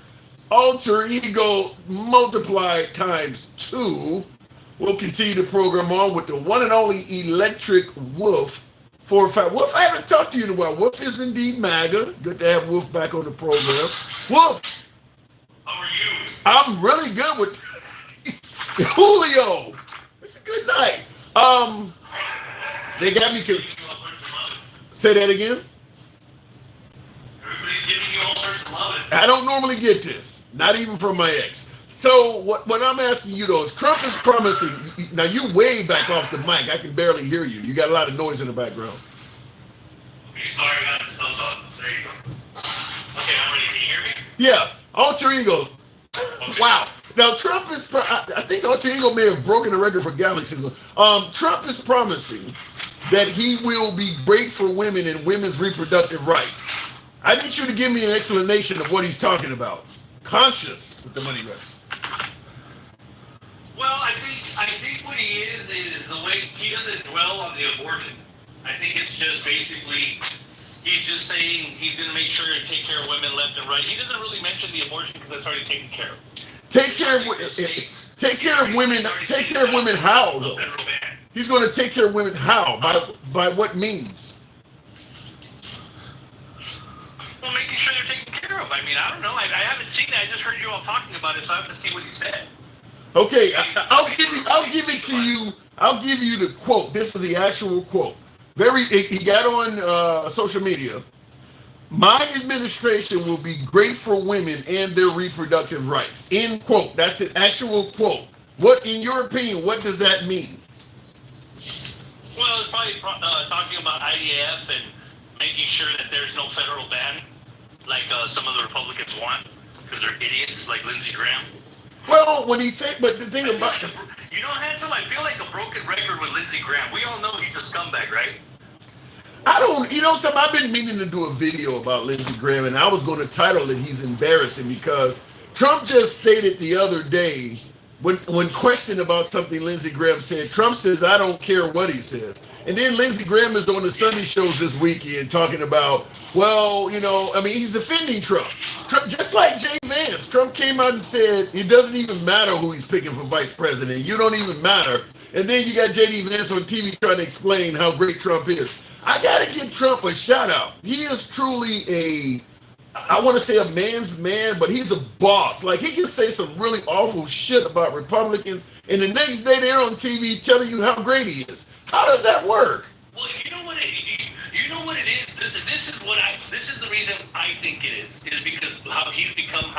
Alter ego multiplied times 2. We'll continue the program on with the one and only Electric Wolf. 405. Wolf, I haven't talked to you in a while. Wolf is indeed MAGA. Good to have Wolf back on the program. Wolf. How are you? I'm really good with Julio. It's a good night. They got me. Say that again. Everybody's giving you all sorts of love. I don't normally get this, not even from my ex. So what I'm asking you though is, Trump is promising. Now you way back off the mic. I can barely hear you. You got a lot of noise in the background. Sorry, that's there you go. Okay, I'm ready. Can you hear me? Yeah, alter ego. Okay. Wow. Now Trump is. I think alter ego may have broken the record for Galaxy. Trump is promising that he will be great for women and women's reproductive rights. I need you to give me an explanation of what he's talking about. Conscious with the money grab. Well, I think what he is the way he doesn't dwell on the abortion. I think it's just basically he's just saying he's going to make sure to take care of women left and right. He doesn't really mention the abortion because that's already taken care of. Take care of women. Take care of women. How though? He's going to take care of women how? By what means? Well, making sure they're taken care of. I mean, I don't know. I haven't seen it. I just heard you all talking about it, so I have to see what he said. Okay, I'll give it to you. I'll give you the quote. This is the actual quote. He got on social media. My administration will be great for women and their reproductive rights. End quote. That's an actual quote. What, in your opinion, what does that mean? Well, it's probably talking about IDF and making sure that there's no federal ban, like some of the Republicans want, because they're idiots, like Lindsey Graham. Well, when he said, but the thing about you know, Handsome, I feel like a broken record with Lindsey Graham. We all know he's a scumbag, right? I don't, something, I've been meaning to do a video about Lindsey Graham, and I was going to title it "He's Embarrassing," because Trump just stated the other day when questioned about something Lindsey Graham said, Trump says, I don't care what he says. And then Lindsey Graham is on the Sunday shows this weekend talking about, well, he's defending Trump. Trump, just like Jay Vance, Trump came out and said, it doesn't even matter who he's picking for vice president. You don't even matter. And then you got J.D. Vance on TV trying to explain how great Trump is. I got to give Trump a shout out. He is truly I want to say a man's man, but he's a boss. Like, he can say some really awful shit about Republicans, and the next day they're on TV telling you how great he is. How does that work? Well, you know what it is. This is the reason I think it is because how he's become.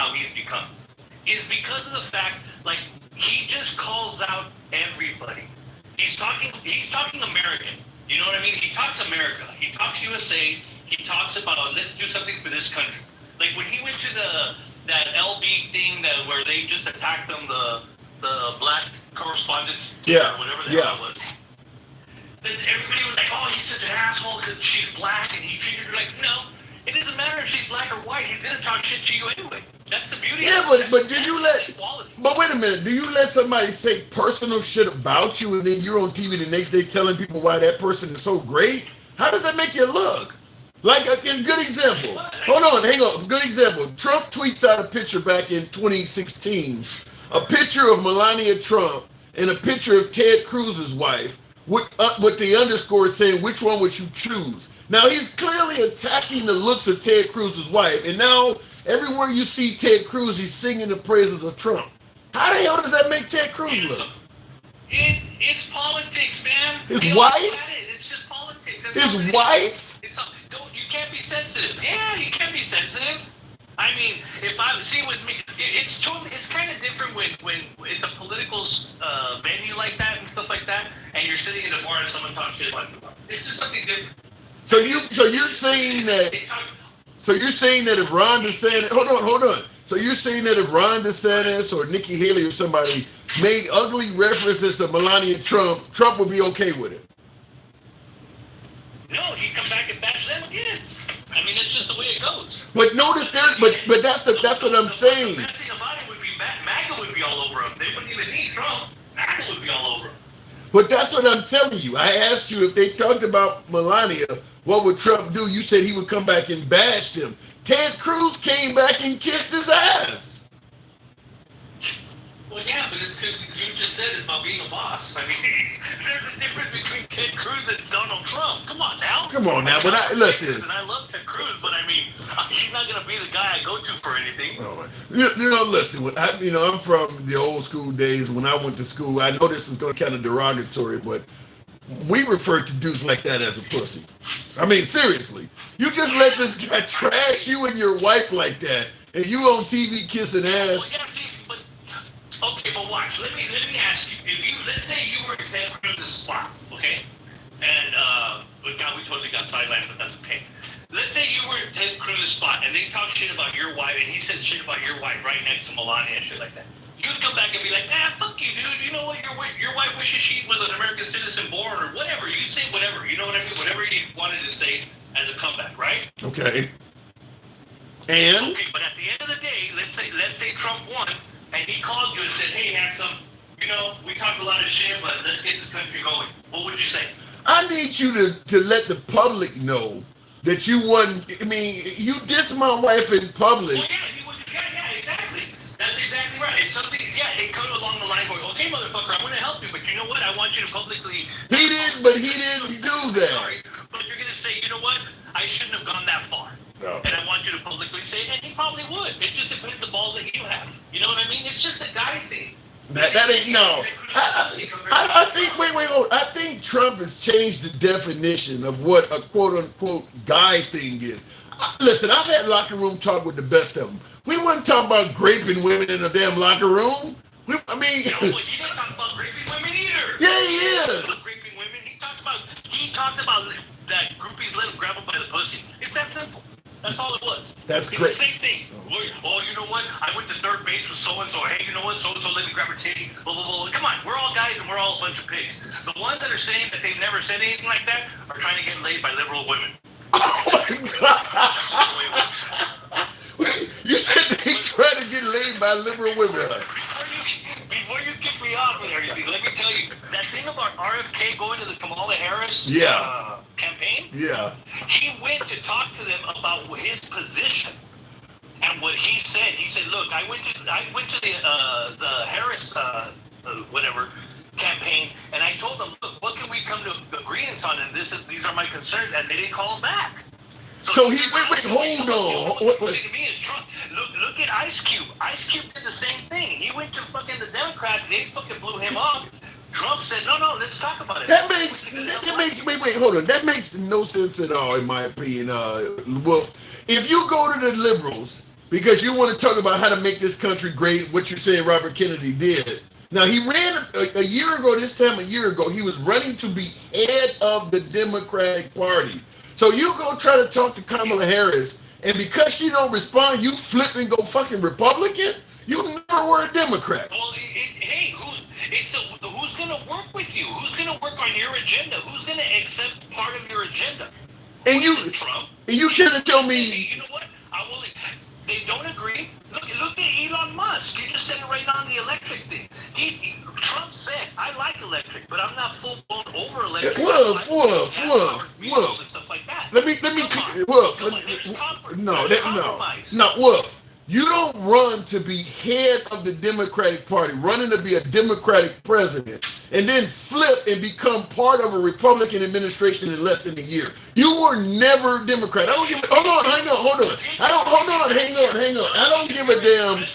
Is because of the fact, like, he just calls out everybody. He's talking American. You know what I mean? He talks America. He talks USA. He talks about, let's do something for this country. Like when he went to that LB thing where they just attacked them, the black correspondents, or whatever the hell it was. Everybody was like, oh, he's such an asshole because she's black, and he treated her like, no, it doesn't matter if she's black or white. He's gonna talk shit to you anyway. That's the beauty. Yeah, but do you But wait a minute. Do you let somebody say personal shit about you, and then you're on TV the next day telling people why that person is so great? How does that make you look? Like a good example. Hang on. Good example. Trump tweets out a picture back in 2016, a picture of Melania Trump and a picture of Ted Cruz's wife, with the underscore saying, which one would you choose? Now, he's clearly attacking the looks of Ted Cruz's wife, and now everywhere you see Ted Cruz, he's singing the praises of Trump. How the hell does that make Ted Cruz look? It's politics, man. His wife? It's just politics. His wife? You can't be sensitive. Yeah, you can't be sensitive. I mean, if I see with me, it's kind of different when it's a political venue like that and stuff like that, and you're sitting in a bar and someone talks shit about you. It's just something different. So you're saying that if Ron DeSantis, hold on. So you're saying that if Ron DeSantis or Nikki Haley or somebody made ugly references to Melania Trump, Trump would be okay with it? No, he'd come back and bash them again. I mean, that's just the way it goes. But notice but that's what I'm saying. The best thing about it would be MAGA would be all over him. They wouldn't even need Trump. MAGA would be all over him. But that's what I'm telling you. I asked you if they talked about Melania, what would Trump do? You said he would come back and bash them. Ted Cruz came back and kissed his ass. Well, yeah, but it's because you just said it about being a boss. I mean, there's a difference between Ted Cruz and Donald Trump. Come on now. But listen. And I love Ted Cruz, but I mean, he's not going to be the guy I go to for anything. Listen. I'm from the old school days. When I went to school, I know this is going to kind of derogatory, but we refer to dudes like that as a pussy. I mean, seriously. You just let this guy trash you and your wife like that, and you on TV kissing ass. Well, yeah, see, okay, but watch. Let me ask you. Let's say you were Ted Cruz's spot, okay? And we totally got sidelined, but that's okay. Let's say you were Ted Cruz's spot, and they talk shit about your wife, and he says shit about your wife right next to Melania and shit like that. You'd come back and be like, fuck you, dude. You know what? Your wife wishes she was an American citizen born or whatever. You'd say whatever. You know what I mean? Whatever you wanted to say as a comeback, right? Okay. And? Okay, but at the end of the day, let's say Trump won, and he called you and said, hey, handsome, we talked a lot of shit, but let's get this country going. What would you say? I need you to let the public know that you won. I mean, you dissed my wife in public. Well, yeah, exactly. That's exactly right. It's something, it comes along the line going, okay, motherfucker, I'm going to help you, but you know what? I want you to publicly... He didn't do that. Sorry, but you're going to say, you know what? I shouldn't have gone that far. No. And I want you to publicly say it, and he probably would. It just depends the balls that you have. You know what I mean? It's just a guy thing. That ain't no. I think. Wait. I think Trump has changed the definition of what a quote unquote guy thing is. Listen, I've had locker room talk with the best of them. We wasn't talking about raping women in a damn locker room. He didn't talk about raping women either. Yeah, he is. Raping women. He talked about that groupies let him grab them by the pussy. It's that simple. That's all it was. That's it's great. The same thing. Oh, you know what? I went to third base with so-and-so. Hey, you know what? So-and-so let me grab her titty. Blah, blah, blah. Come on. We're all guys and we're all a bunch of pigs. The ones that are saying that they've never said anything like that are trying to get laid by liberal women. Oh, my God. You said they trying to get laid by got liberal women. Before you kick me off and everything, let me tell you that thing about RFK going to the Kamala Harris campaign. Yeah. He went to talk to them about his position and what he said. He said, "Look, I went to the Harris whatever campaign, and I told them, look, what can we come to agreements on? And these are my concerns." And they didn't call him back. So he wait, hold on. What to me is Trump. Look at Ice Cube. Ice Cube did the same thing. He went to fucking the Democrats. They fucking blew him off. Trump said, no, let's talk about it. That makes wait, hold on. That makes no sense at all, in my opinion. Wolf, if you go to the liberals because you want to talk about how to make this country great, what you're saying Robert Kennedy did. Now, he ran a year ago, he was running to be head of the Democratic Party. So you go try to talk to Kamala Harris, and because she don't respond, you flip and go fucking Republican? You never were a Democrat. Well, hey, who's going to work with you? Who's going to work on your agenda? Who's going to accept part of your agenda? And Trump. And you trying to tell me... You know what? They don't agree. Look at Elon Musk. You just said it right now on the electric thing. Trump said, I like electric, but I'm not full blown over electric. Wolf. And stuff like that. Wolf. You don't run to be head of the Democratic Party, running to be a Democratic president, and then flip and become part of a Republican administration in less than a year. You were never Democrat. I don't give a, hold on. Hang on. I don't give a damn.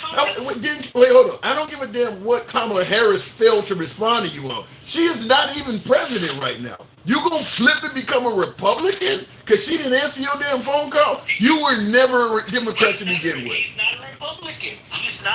Hold on. I don't give a damn what Kamala Harris failed to respond to you on. She is not even president right now. You gonna flip and become a Republican because she didn't answer your damn phone call? You were never a Democrat to begin with. He's not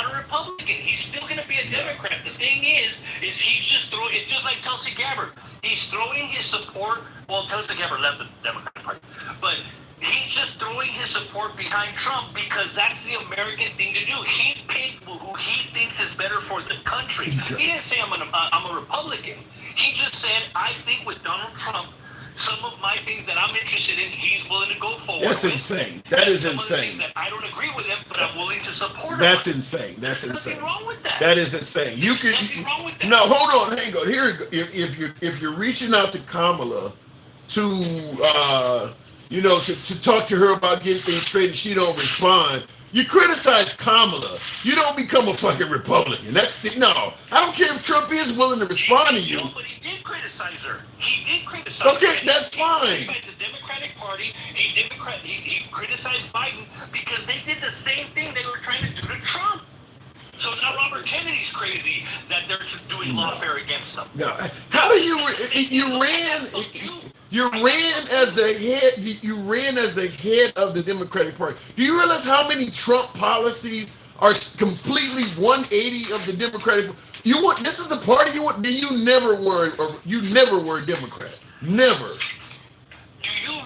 a Republican. He's still gonna be a Democrat. The thing is he's just throwing. It's just like Tulsi Gabbard. He's throwing his support. Well, Tulsi Gabbard left the Democratic Party, but he's just throwing his support behind Trump because that's the American thing to do. He picked who he thinks is better for the country. He didn't say I'm a Republican. He just said, I think with Donald Trump, some of my things that I'm interested in, he's willing to go forward. That's insane. That is insane. Things that I don't agree with him, but I'm willing to support him. That's insane. That's insane. Nothing wrong with that. That is insane. You can. Nothing wrong with that. No, hold on. Hang on. Here, if you're reaching out to Kamala to to talk to her about getting things straight and she don't respond, you criticize Kamala. You don't become a fucking Republican. No. I don't care if Trump is willing to respond to you. No, but he did criticize her. Okay, that's fine. He criticized the Democratic Party. He criticized Biden because they did the same thing they were trying to do to Trump. So now Robert Kennedy's crazy that they're doing lawfare against them. No. How do You ran as the head of the Democratic Party. Do you realize how many Trump policies are completely 180 of the Democratic? This is the party you want. You never were a Democrat. Never. Do you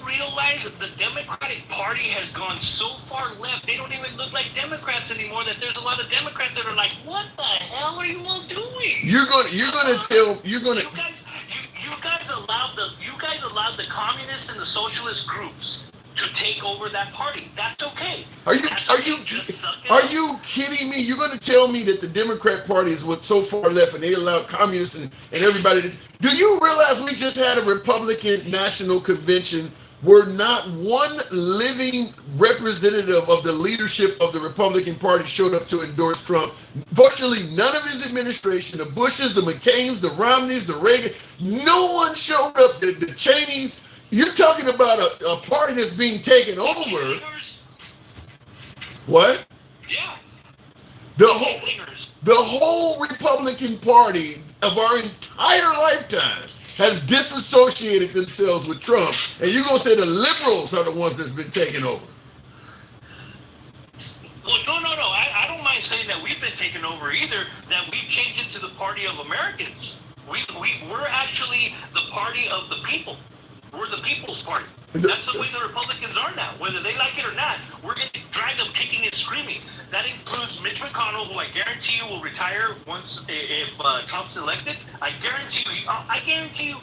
realize that the Democratic Party has gone so far left, they don't even look like Democrats anymore, that there's a lot of Democrats that are like, what the hell are you all doing? You guys allowed the communists and the socialist groups to take over that party. That's okay. Are you kidding me? You're going to tell me that the Democrat Party is what's so far left and they allow communists and everybody to... Do you realize we just had a Republican National Convention where not one living representative of the leadership of the Republican Party showed up to endorse Trump? Virtually none of his administration, the Bushes, the McCains, the Romneys, the Reagan, no one showed up. The Cheneys. You're talking about a party that's being taken over. What? Yeah. The whole Republican Party of our entire lifetime has disassociated themselves with Trump, and you're going to say the liberals are the ones that's been taken over. Well, no. I don't mind saying that we've been taken over either, that we've changed into the party of Americans. We're actually the party of the people. We're the people's party. That's the way the Republicans are now. Whether they like it or not, we're going to drag them kicking and screaming. That includes Mitch McConnell, who I guarantee you will retire if Trump's elected. I guarantee you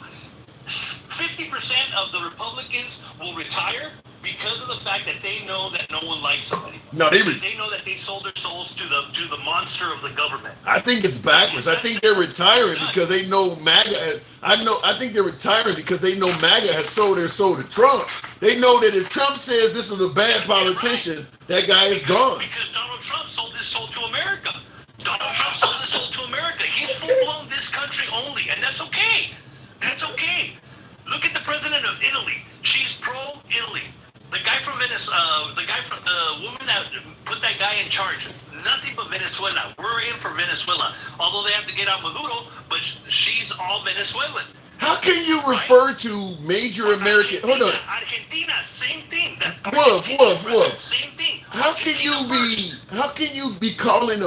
50% of the Republicans will retire. because of the fact that they know that no one likes somebody. No, they know that they sold their souls to the monster of the government. I think it's backwards. I think they're retiring because they know MAGA. I think they're retiring because they know MAGA has sold their soul to Trump. They know that if Trump says this is a bad politician, that guy is gone. Because Donald Trump sold his soul to America. Donald Trump sold his soul to America. He's full-blown this country only, and that's okay. That's okay. Look at the president of Italy. She's pro-Italy. The guy from Venezuela, the woman that put that guy in charge, nothing but Venezuela. We're in for Venezuela. Although they have to get out Maduro, but she's all Venezuelan. How can you refer to major American? Hold on. Argentina, same thing. Wolf. Same thing. How can you be calling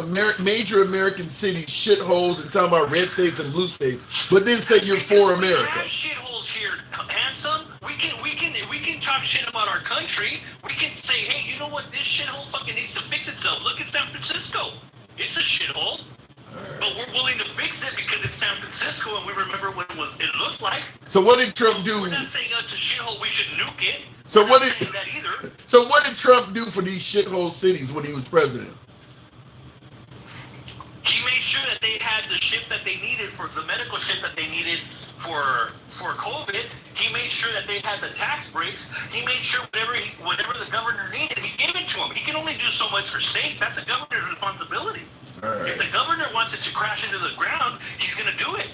major American cities shitholes and talking about red states and blue states, but then say you're for America? We have shitholes here, handsome. We can talk shit about our country. We can say, hey, you know what? This shithole fucking needs to fix itself. Look at San Francisco. It's a shithole. But we're willing to fix it because it's San Francisco and we remember what it looked like. So what did Trump do? We're not saying it's a shithole, we should nuke it. So what did Trump do for these shithole cities when he was president? He made sure that they had the shit that they needed for the medical shit that they needed for COVID. He made sure that they had the tax breaks. He made sure whatever the governor needed, he gave it to them. He can only do so much for states. That's a governor's responsibility. Right. If the governor wants it to crash into the ground, he's going to do it.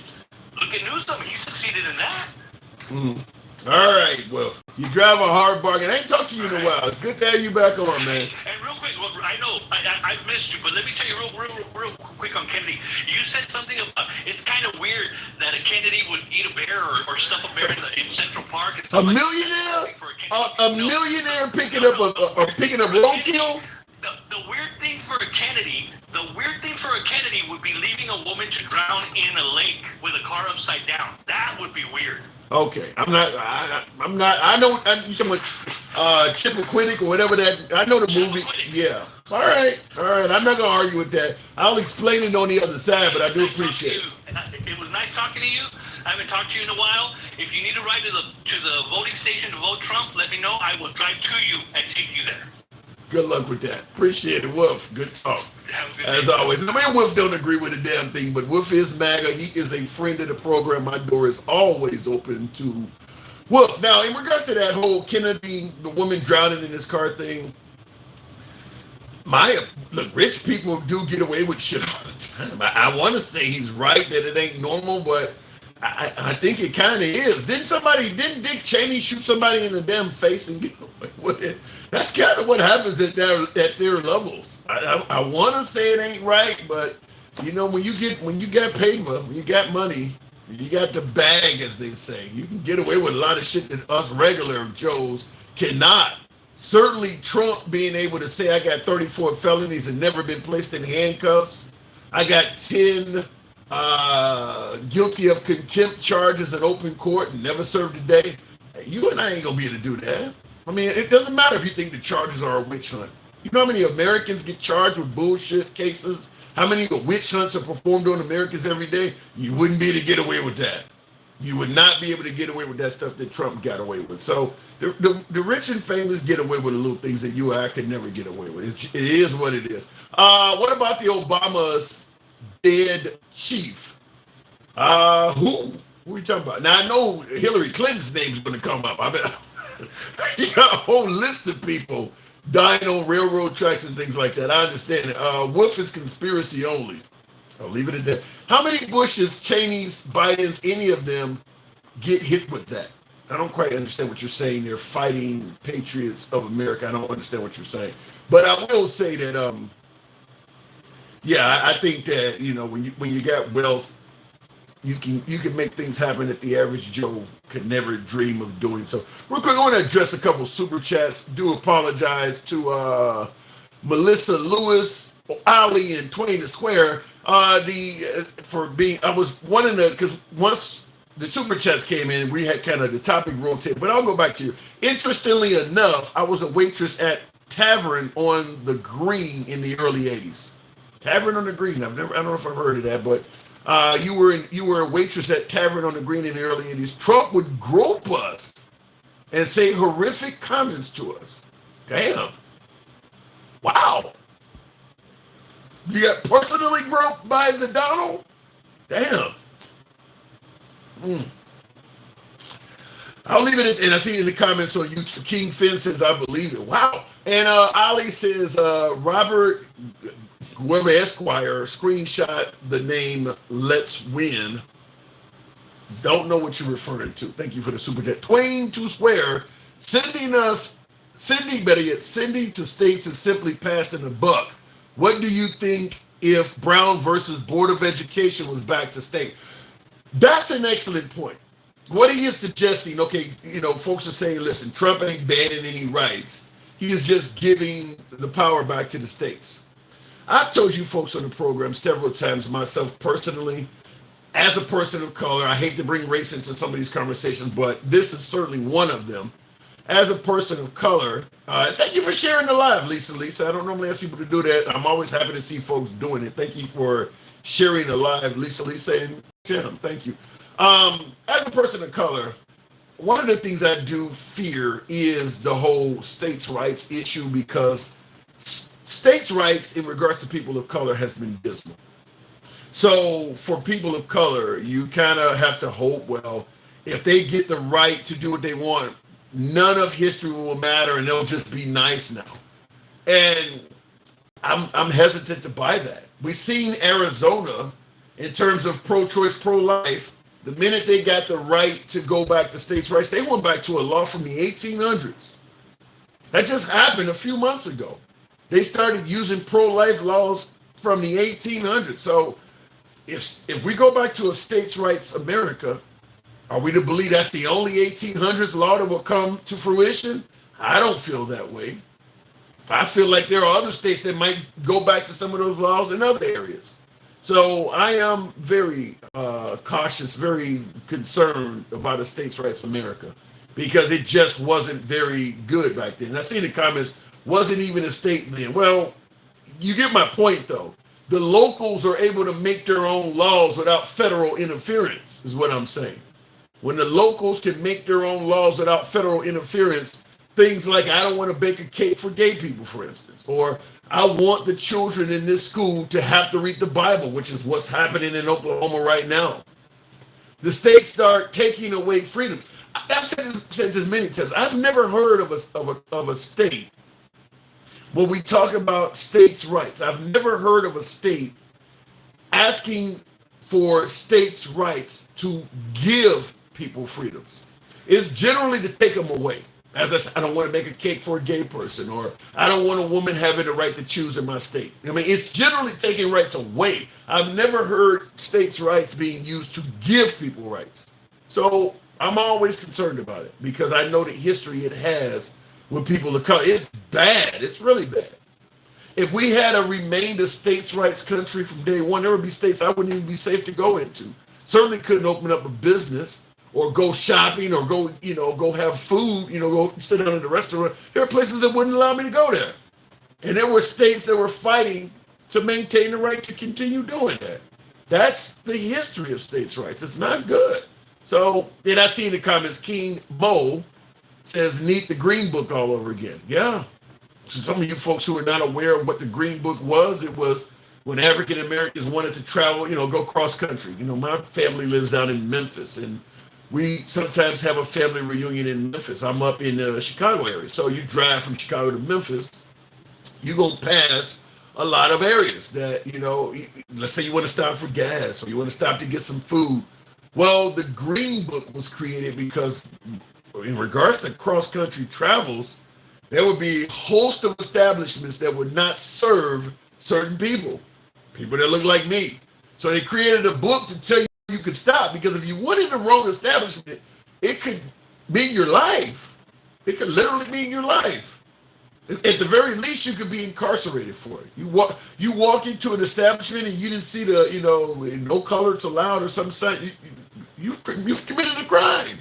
Look at Newsom. He succeeded in that. All right, Wolf. You drive a hard bargain. I ain't talked to you in a while. It's good to have you back on, man. And real quick, well, I know I missed you, but let me tell you real quick on Kennedy. You said something about it's kind of weird that a Kennedy would eat a bear or stuff a bear in Central Park. And stuff a millionaire? A millionaire picking up roadkill? The weird thing for a Kennedy would be leaving a woman to drown in a lake with a car upside down. That would be weird. Okay, I'm not. I know. You talking about Chippequiddick or whatever that. I know the movie. Yeah. All right. I'm not gonna argue with that. I'll explain it on the other side, but I do appreciate it. It was nice talking to you. I haven't talked to you in a while. If you need to ride to the voting station to vote Trump, let me know. I will drive to you and take you there. Good luck with that. Appreciate it, Wolf. Good talk. As always. I mean, Wolf don't agree with a damn thing, but Wolf is MAGA. He is a friend of the program. My door is always open to Wolf. Now, in regards to that whole Kennedy, the woman drowning in his car thing, look, rich people do get away with shit all the time. I want to say he's right that it ain't normal, but I think it kind of is. Didn't Dick Cheney shoot somebody in the damn face and get away with it? That's kind of what happens at their levels. I want to say it ain't right, but you know when you got paper, when you got money, you got the bag, as they say, you can get away with a lot of shit that us regular Joes cannot. Certainly, Trump being able to say I got 34 felonies and never been placed in handcuffs. I got 10 guilty of contempt charges in open court and never served a day. You and I ain't gonna be able to do that. I mean, it doesn't matter if you think the charges are a witch hunt. You know how many Americans get charged with bullshit cases? How many witch hunts are performed on Americans every day? You wouldn't be able to get away with that. You would not be able to get away with that stuff that Trump got away with. So the rich and famous get away with the little things that you or I could never get away with. It is what it is. What about the Obama's dead chief? Who are you talking about? Now I know Hillary Clinton's name's going to come up. I mean, you got a whole list of people dying on railroad tracks and things like that. I understand it. Wolf is conspiracy only. I'll leave it at that. How many Bushes, Cheneys, Bidens, any of them get hit with that? I don't quite understand what you're saying. They're fighting patriots of America. I don't understand what you're saying. But I will say that, I think that, you know, when you got wealth, you can make things happen that the average Joe could never dream of doing. So real quick, I want to address a couple super chats. Do apologize to Melissa Lewis, Ali, and Twain the Square. For being, I was wanting to, because once the super chats came in, we had kind of the topic rotate. But I'll go back to you. Interestingly enough, I was a waitress at Tavern on the Green in the early '80s. Tavern on the Green. I don't know if I've heard of that, but you were a waitress at Tavern on the Green in the early '80s. Trump would grope us and say horrific comments to us. Damn. Wow. You got personally groped by the Donald? Damn. I'll leave it at, and I see in the comments on YouTube, King Finn says, I believe it. Wow. And Ali says, Robert, whoever Esquire, screenshot the name Let's Win. Don't know what you're referring to. Thank you for the super chat. Twain to Square, sending to states is simply passing the buck. What do you think if Brown versus Board of Education was back to state? That's an excellent point. What he is suggesting, okay, folks are saying, listen, Trump ain't banning any rights. He is just giving the power back to the states. I've told you folks on the program several times, myself personally, as a person of color, I hate to bring race into some of these conversations, but this is certainly one of them. As a person of color, thank you for sharing the live, Lisa. I don't normally ask people to do that. I'm always happy to see folks doing it. Thank you for sharing the live, Lisa, and Kim. Thank you. As a person of color, one of the things I do fear is the whole states' rights issue, because states' rights in regards to people of color has been dismal. So for people of color, you kind of have to hope, well, if they get the right to do what they want, none of history will matter and they'll just be nice now. And I'm hesitant to buy that. We've seen Arizona in terms of pro-choice, pro-life. The minute they got the right to go back to states' rights, they went back to a law from the 1800s. That just happened a few months ago. They started using pro-life laws from the 1800s. So if we go back to a states' rights America, are we to believe that's the only 1800s law that will come to fruition? I don't feel that way. I feel like there are other states that might go back to some of those laws in other areas. So I am very cautious, very concerned about a states' rights America, because it just wasn't very good back then. And I see in the comments, wasn't even a state then. Well, you get my point though. The locals are able to make their own laws without federal interference, is what I'm saying. When the locals can make their own laws without federal interference, things like, I don't want to bake a cake for gay people, for instance, or I want the children in this school to have to read the Bible, which is what's happening in Oklahoma right now. The states start taking away freedoms. I've said this many times. I've never heard of a state, when we talk about states' rights, I've never heard of a state asking for states' rights to give people freedoms. It's generally to take them away. As I said, I don't want to make a cake for a gay person, or I don't want a woman having the right to choose in my state. I mean, it's generally taking rights away. I've never heard states' rights being used to give people rights. So I'm always concerned about it, because I know the history it has with people of color. It's bad. It's really bad. If we had remained a states' rights country from day one, there would be states I wouldn't even be safe to go into. Certainly couldn't open up a business or go shopping or go have food, go sit down in the restaurant. There are places that wouldn't allow me to go there. And there were states that were fighting to maintain the right to continue doing that. That's the history of states' rights. It's not good. So, and I see in the comments, King Mo says, need the Green Book all over again. Yeah. So some of you folks who are not aware of what the Green Book was, it was when African Americans wanted to travel, go cross country. My family lives down in Memphis, and we sometimes have a family reunion in Memphis. I'm up in the Chicago area. So you drive from Chicago to Memphis, you're going to pass a lot of areas that, let's say you want to stop for gas or you want to stop to get some food. Well, the Green Book was created because in regards to cross-country travels, there would be a host of establishments that would not serve certain people that look like me. So they created a book to tell you could stop, because if you went in the wrong establishment, it could mean your life. It could literally mean your life. At the very least, you could be incarcerated for it. You walk into an establishment and you didn't see the, no colors allowed or some sign, you've committed a crime.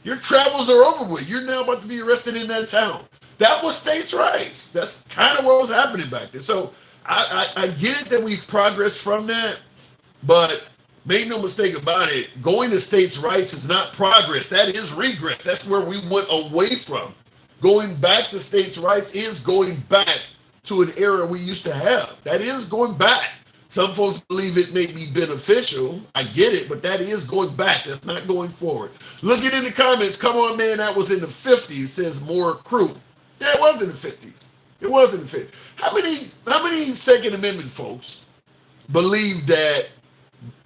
Your travels are over with. You're now about to be arrested in that town. That was states' rights. That's kind of what was happening back then. So I get it that we've progressed from that, but Make no mistake about it, going to states' rights is not progress. That is regress. That's where we went away from. Going back to states' rights is going back to an era we used to have. That is going back. Some folks believe it may be beneficial. I get it, but that is going back. That's not going forward. Look it in the comments. Come on, man, that was in the 50s, says more crew. Yeah, it was in the 50s. It was in the 50s. How many Second Amendment folks believe that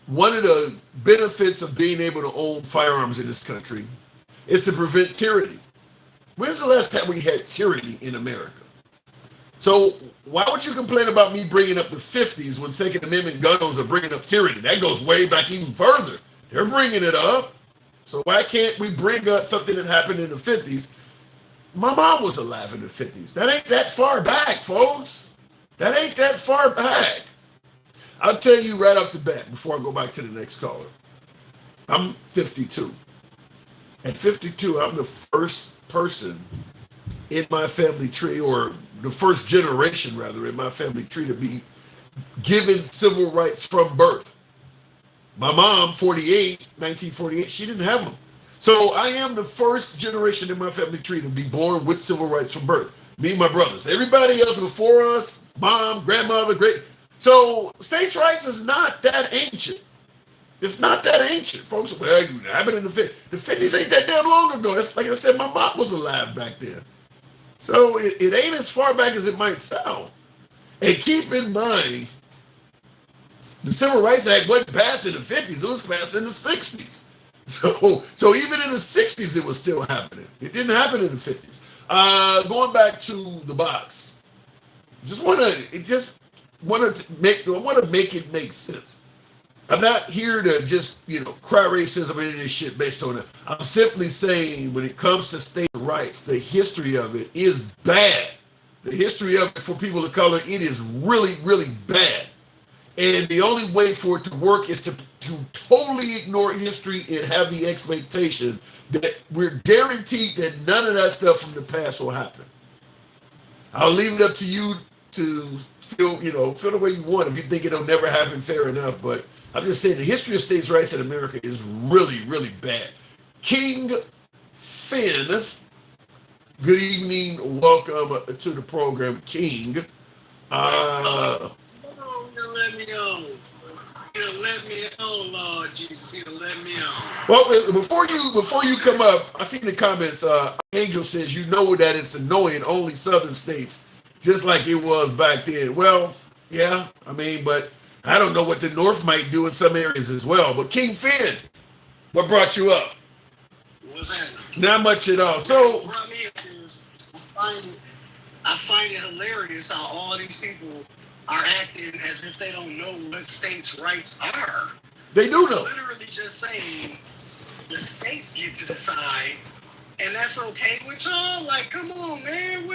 one of the benefits of being able to own firearms in this country is to prevent tyranny? When's the last time we had tyranny in America? So why would you complain about me bringing up the 50s when Second Amendment gun owners are bringing up tyranny? That goes way back even further. They're bringing it up. So why can't we bring up something that happened in the 50s? My mom was alive in the 50s. That ain't that far back, folks. That ain't that far back. I'll tell you right off the bat before I go back to the next caller. I'm 52. At 52, I'm the first person in my family tree, or the first generation rather in my family tree, to be given civil rights from birth. My mom, 1948, she didn't have them. So I am the first generation in my family tree to be born with civil rights from birth. Me and my brothers. Everybody else before us, mom, grandmother, great. So states' rights is not that ancient. It's not that ancient, folks. Well, it happened in the 50s. The 50s ain't that damn long ago. That's like I said, my mom was alive back then. So it ain't as far back as it might sound. And keep in mind, the Civil Rights Act wasn't passed in the 50s. It was passed in the 60s. So even in the 60s, it was still happening. It didn't happen in the 50s. Going back to the box, I want to make it make sense. I'm not here to just, cry racism and any of this shit based on it. I'm simply saying when it comes to state rights, the history of it is bad. The history of it for people of color, it is really, really bad. And the only way for it to work is to totally ignore history and have the expectation that we're guaranteed that none of that stuff from the past will happen. I'll leave it up to you to feel the way you want. If you think it'll never happen, fair enough. But I'm just saying the history of states' rights in America is really, really bad. King Finn, good evening. Welcome to the program, King. Let me on. Let me on, Lord Jesus. Let me on. Well, before you come up, I see in the comments, Angel says, that it's annoying only southern states, just like it was back then. Well, yeah, but I don't know what the North might do in some areas as well. But King Finn, what brought you up? What's that? Not much at all. So what brought me up is I find it hilarious how all these people are acting as if they don't know what states' rights are. They do know. Literally just saying the states get to decide, and that's okay with y'all. Like, come on, man.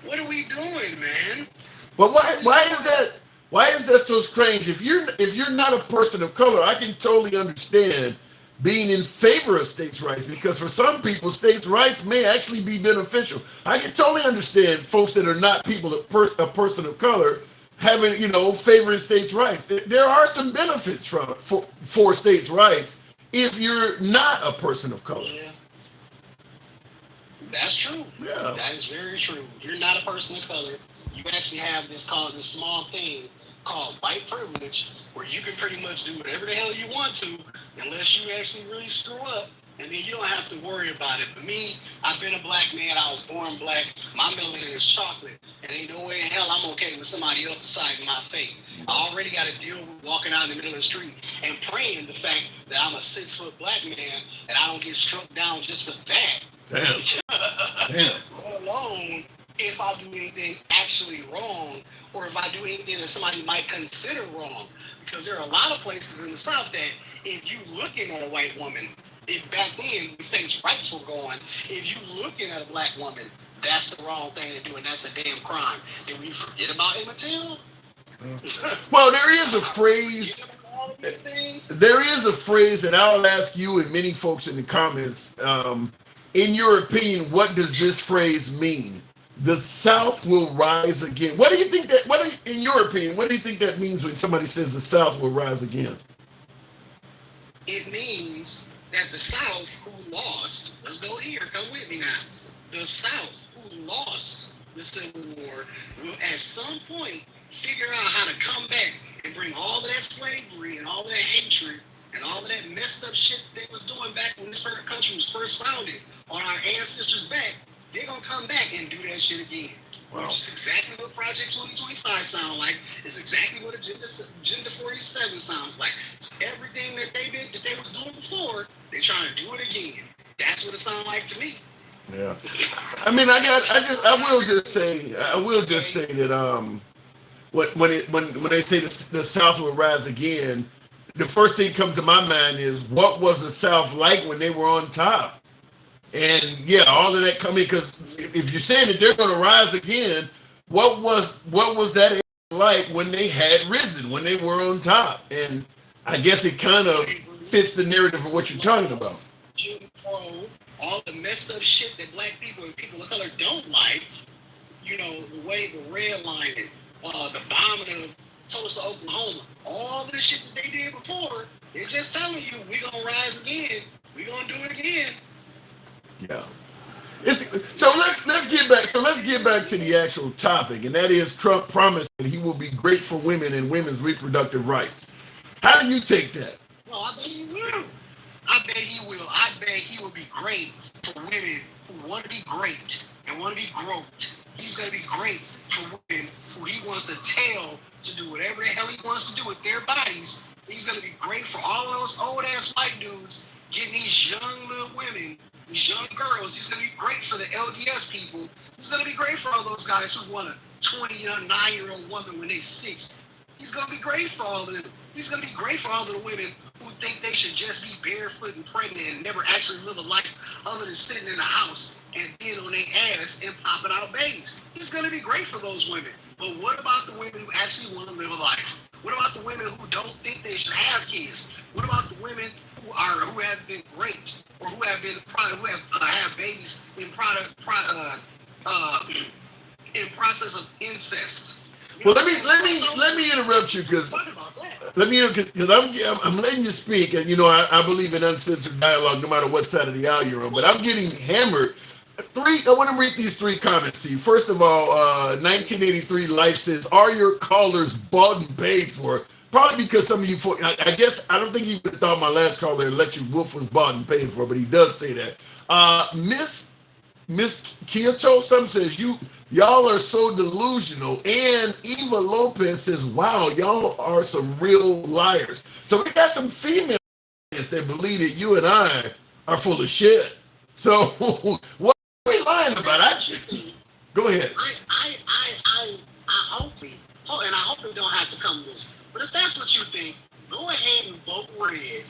What are we doing, man? But why is that? Why is that so strange? If you're not a person of color, I can totally understand being in favor of states' rights, because for some people, states' rights may actually be beneficial. I can totally understand folks that are not a person of color having, favoring states' rights. There are some benefits for states' rights if you're not a person of color. Yeah. That's true. Yeah. That is very true. If you're not a person of color, you actually have this small thing called white privilege, where you can pretty much do whatever the hell you want to, unless you actually really screw up, and then you don't have to worry about it. But me, I've been a black man. I was born black. My melanin is chocolate, and ain't no way in hell I'm okay with somebody else deciding my fate. I already got to deal with walking out in the middle of the street and praying the fact that I'm a 6-foot black man and I don't get struck down just for that. Damn. Let alone if I do anything actually wrong, or if I do anything that somebody might consider wrong. Because there are a lot of places in the South that if you looking at a white woman, back then the states' rights were going, if you looking at a black woman, that's the wrong thing to do, and that's a damn crime. Did we forget about Emmett Till? Well, there is a phrase. There is a phrase, and I'll ask you and many folks in the comments, in your opinion, what does this phrase mean? The South will rise again. What do you think that? In your opinion, what do you think that means when somebody says the South will rise again? it means that the South, who lost, let's go here, come with me now. The South, who lost the Civil War, will at some point figure out how to come back and bring all of that slavery and all of that hatred and all of that messed up shit that they was doing back when this country was first founded on our ancestors' back. They're going to come back and do that shit again. Wow. Which is exactly what Project 2025 sounds like. It's exactly what Agenda 47 sounds like. It's everything that they was doing before, they're trying to do it again. That's what it sounds like to me. Yeah. I mean, I will just say that when they say the South will rise again, the first thing comes to my mind is what was the South like when they were on top? And yeah, all of that coming, because if you're saying that they're going to rise again, what was that like when they had risen, when they were on top? And I guess it kind of fits the narrative of what you're talking about. Jim Crow, all the messed up shit that black people and people of color don't like, the way the redlining, the bombing of Tulsa, Oklahoma, all the shit that they did before, they're just telling you, we're going to rise again, we're going to do it again. Yeah. So let's get back to the actual topic, and that is Trump promised that he will be great for women and women's reproductive rights. How do you take that? Well, I bet he will. I bet he will be great for women who want to be great and want to be groped. He's going to be great for women who he wants to tell to do whatever the hell he wants to do with their bodies. He's going to be great for all those old-ass white dudes getting these young little women, these young girls. He's going to be great for the LDS people. He's going to be great for all those guys who want a 29-year-old woman when they're 60. He's going to be great for all of them. He's going to be great for all of the women who think they should just be barefoot and pregnant and never actually live a life other than sitting in the house and being on their ass and popping out babies. He's going to be great for those women. But what about the women who actually want to live a life? What about the women who don't think they should have kids? What about the women who have been raped or who have babies in process of incest? Well, let me interrupt you because I'm letting you speak, and I believe in uncensored dialogue no matter what side of the aisle you're on. But I'm getting hammered. I want to read these three comments to you. First of all, 1983 Life says, "Are your callers bought and paid for?" Probably because some of you, I guess, I don't think he would have thought my last caller, Electric Wolf, was bought and paid for, but he does say that. Miss Kyoto, some says, y'all are so delusional. And Eva Lopez says, wow, y'all are some real liars. So we got some females that believe that you and I are full of shit. So what are we lying about? Go ahead. I hope we don't have to come to this. But if that's what you think, go ahead and vote red.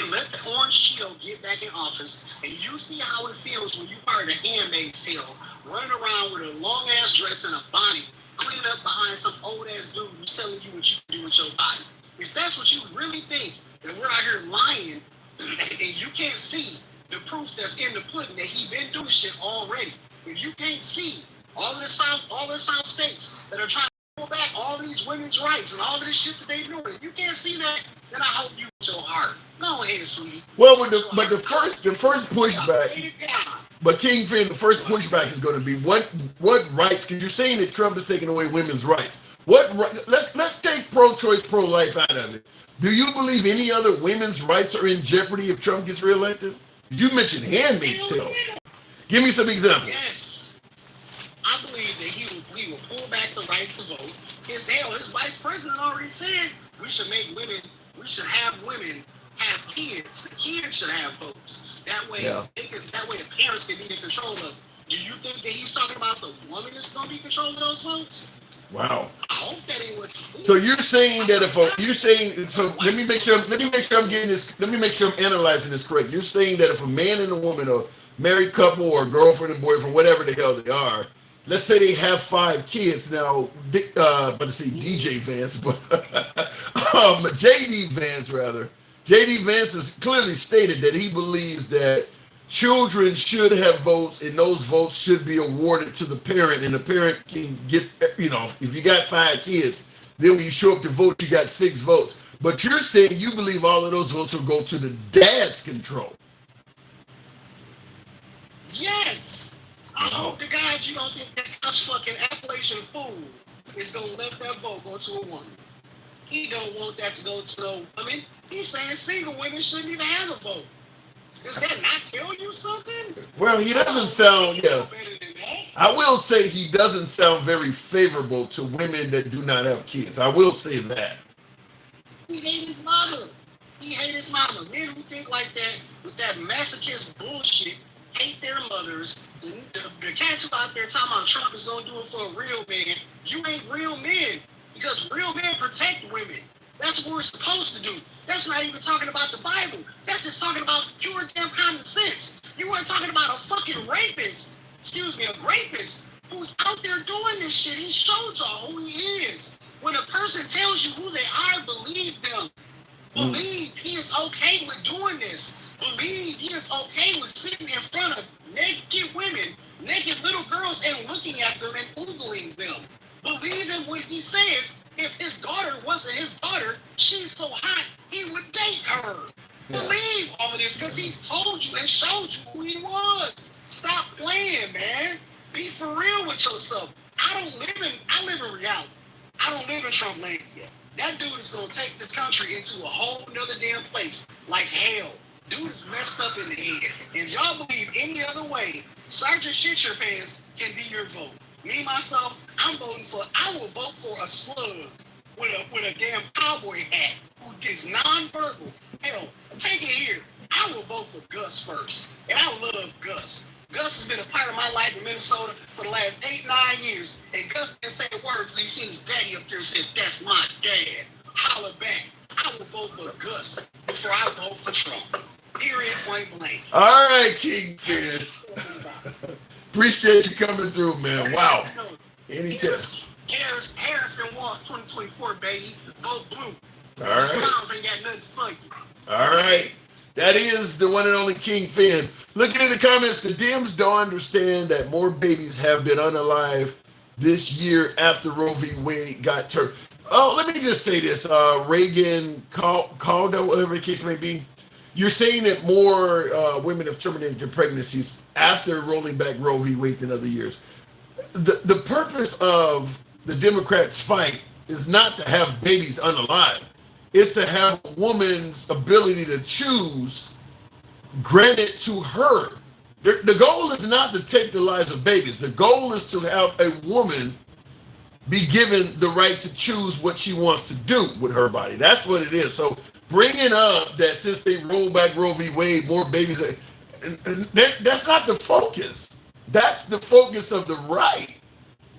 Let the orange Cheeto get back in office, and you see how it feels when you part of the Handmaid's Tale, running around with a long-ass dress and a bonnet, cleaning up behind some old-ass dude who's telling you what you can do with your body. If that's what you really think, that we're out here lying, and you can't see the proof that's in the pudding that he been doing shit already. If you can't see all the South states that are trying to pull back all these women's rights and all of this shit that they doing, if you can't see that, then I hope you with your heart. Go ahead, sweetie. Well, the first pushback, but King Finn, the first pushback is going to be what rights? Because you're saying that Trump is taking away women's rights. Let's take pro-choice, pro-life out of it. Do you believe any other women's rights are in jeopardy if Trump gets reelected? You mentioned Handmaid's Tale. Give me some examples. Yes, I believe that he will pull back the right to vote. His vice president already said we should have women have kids. The kids should have votes. That way, the parents can be in control of. Do you think that he's talking about the woman that's going to be controlling those votes? Wow. I hope that ain't what you do. So you're saying that let me make sure I'm getting this. Let me make sure I'm analyzing this correct. You're saying that if a man and a woman, a married couple or a girlfriend and boyfriend, whatever the hell they are, let's say they have 5 kids now. DJ Vance, but JD Vance rather. JD Vance has clearly stated that he believes that children should have votes, and those votes should be awarded to the parent, and the parent can get, if you got 5 kids, then when you show up to vote, you got 6 votes. But you're saying you believe all of those votes will go to the dad's control. Yes. I hope to God you don't think that couch fucking Appalachian fool is gonna let that vote go to a woman. He don't want that to go to no woman. He's saying single women shouldn't even have a vote. Does that not tell you something? Well, he doesn't sound, yeah. I will say he doesn't sound very favorable to women that do not have kids. I will say that. He hate his mother. He hate his mama. Men who think like that, with that masochist bullshit, hate their mothers. The cats who out there talking about Trump is going to do it for a real man. You ain't real men, because real men protect women. That's what we're supposed to do. That's not even talking about the Bible. That's just talking about pure damn common sense. You weren't talking about a fucking rapist. Excuse me, a rapist who's out there doing this shit. He showed y'all who he is. When a person tells you who they are, believe them. Believe he is okay with doing this. Believe he is okay with sitting in front of naked women, naked little girls, and looking at them and oogling them. Believe him when he says if his daughter wasn't his daughter, she's so hot, he would date her. Yeah. Believe all of this because he's told you and showed you who he was. Stop playing, man. Be for real with yourself. I live in reality. I don't live in Trump land yet. That dude is going to take this country into a whole nother damn place like hell. Dude is messed up in the head. If y'all believe any other way, Sergeant Shit Your Pants can be your vote. Me, myself, I will vote for a slug with a damn cowboy hat who is nonverbal. Hell, take it here. I will vote for Gus first. And I love Gus. Gus has been a part of my life in Minnesota for the last 8-9 years. And Gus didn't say a word until he seen his daddy up there and said, "That's my dad." Holla back. I will vote for Gus before I vote for Trump. Period, point blank. All right, King Finn. Appreciate you coming through, man. Wow. Anytime. Harrison Walls 2024, baby. Vote blue. All right. Clowns ain't got nothing for you. All right. That is the one and only King Finn. Looking in the comments, the Dems don't understand that more babies have been unalive this year after Roe v. Wade got turned. Oh, let me just say this. Reagan called, whatever the case may be. You're saying that more women have terminated their pregnancies after rolling back Roe v. Wade than other years. The purpose of the Democrats' fight is not to have babies unalive. It's to have a woman's ability to choose granted to her. The goal is not to take the lives of babies. The goal is to have a woman be given the right to choose what she wants to do with her body. That's what it is. So bringing up that since they rolled back Roe v. Wade, more babies, that's not the focus. That's the focus of the right,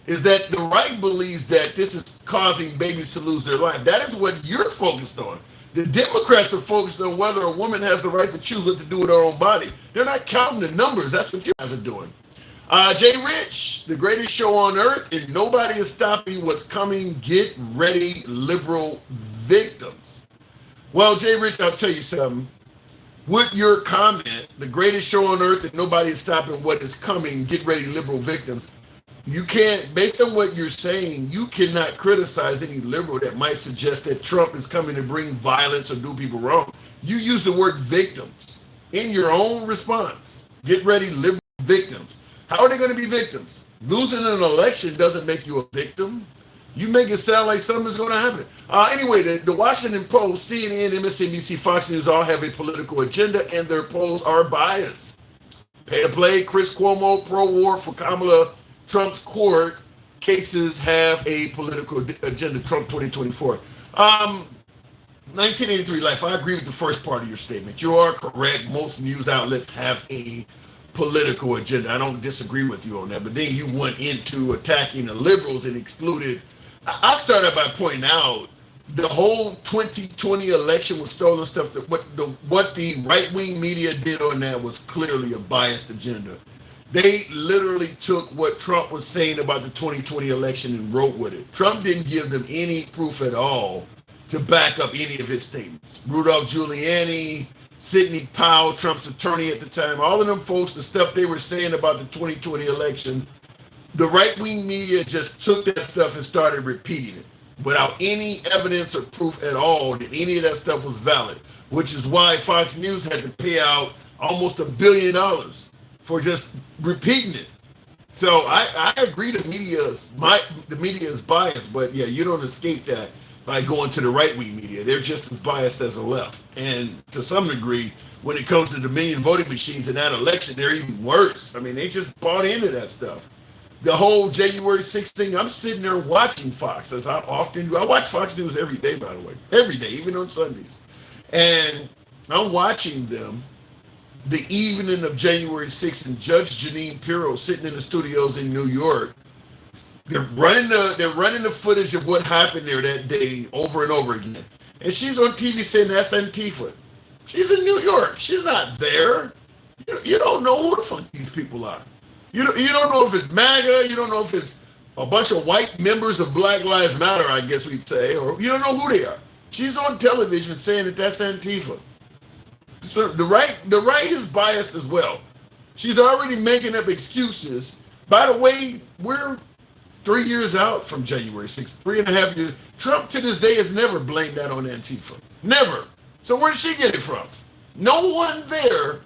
is that the right believes that this is causing babies to lose their life. That is what you're focused on. The Democrats are focused on whether a woman has the right to choose what to do with her own body. They're not counting the numbers. That's what you guys are doing. Jay Rich, the greatest show on earth, and nobody is stopping what's coming. Get ready, liberal victims. Well, Jay Rich, I'll tell you something. With your comment, the greatest show on earth and nobody is stopping what is coming, get ready, liberal victims. You can't, based on what you're saying, you cannot criticize any liberal that might suggest that Trump is coming to bring violence or do people wrong. You use the word victims in your own response. Get ready, liberal victims. How are they going to be victims? Losing an election doesn't make you a victim. You make it sound like something's going to happen. Anyway, the Washington Post, CNN, MSNBC, Fox News all have a political agenda, and their polls are biased. Pay to play, Chris Cuomo, pro-war for Kamala, Trump's court cases have a political agenda, Trump 2024. 1983 Life, I agree with the first part of your statement. You are correct. Most news outlets have a political agenda. I don't disagree with you on that. But then you went into attacking the liberals and excluded. I started by pointing out the whole 2020 election was stolen stuff. That what the right-wing media did on that was clearly a biased agenda. They literally took what Trump was saying about the 2020 election and wrote with it. Trump didn't give them any proof at all to back up any of his statements. Rudolph Giuliani, Sidney Powell, Trump's attorney at the time, all of them folks, the stuff they were saying about the 2020 election, the right-wing media just took that stuff and started repeating it. without any evidence or proof at all that any of that stuff was valid, which is why Fox News had to pay out almost $1 billion for just repeating it. So I agree the media is biased, but yeah, you don't escape that by going to the right-wing media. They're just as biased as the left. And to some degree, when it comes to Dominion voting machines in that election, they're even worse. I mean, they just bought into that stuff. The whole January 6th thing, I'm sitting there watching Fox, as I often do. I watch Fox News every day, by the way. Every day, even on Sundays. And I'm watching them the evening of January 6th, and Judge Jeanine Pirro sitting in the studios in New York. They're running the footage of what happened there that day over and over again. And she's on TV saying that's Antifa. She's in New York. She's not there. You don't know who the fuck these people are. You don't know if it's MAGA. You don't know if it's a bunch of white members of Black Lives Matter, I guess we'd say, or you don't know who they are. She's on television saying that that's Antifa. So the right is biased as well. She's already making up excuses. By the way, we're 3 years out from January 6th, 3.5 years. Trump to this day has never blamed that on Antifa. Never. So where did she get it from? No one there,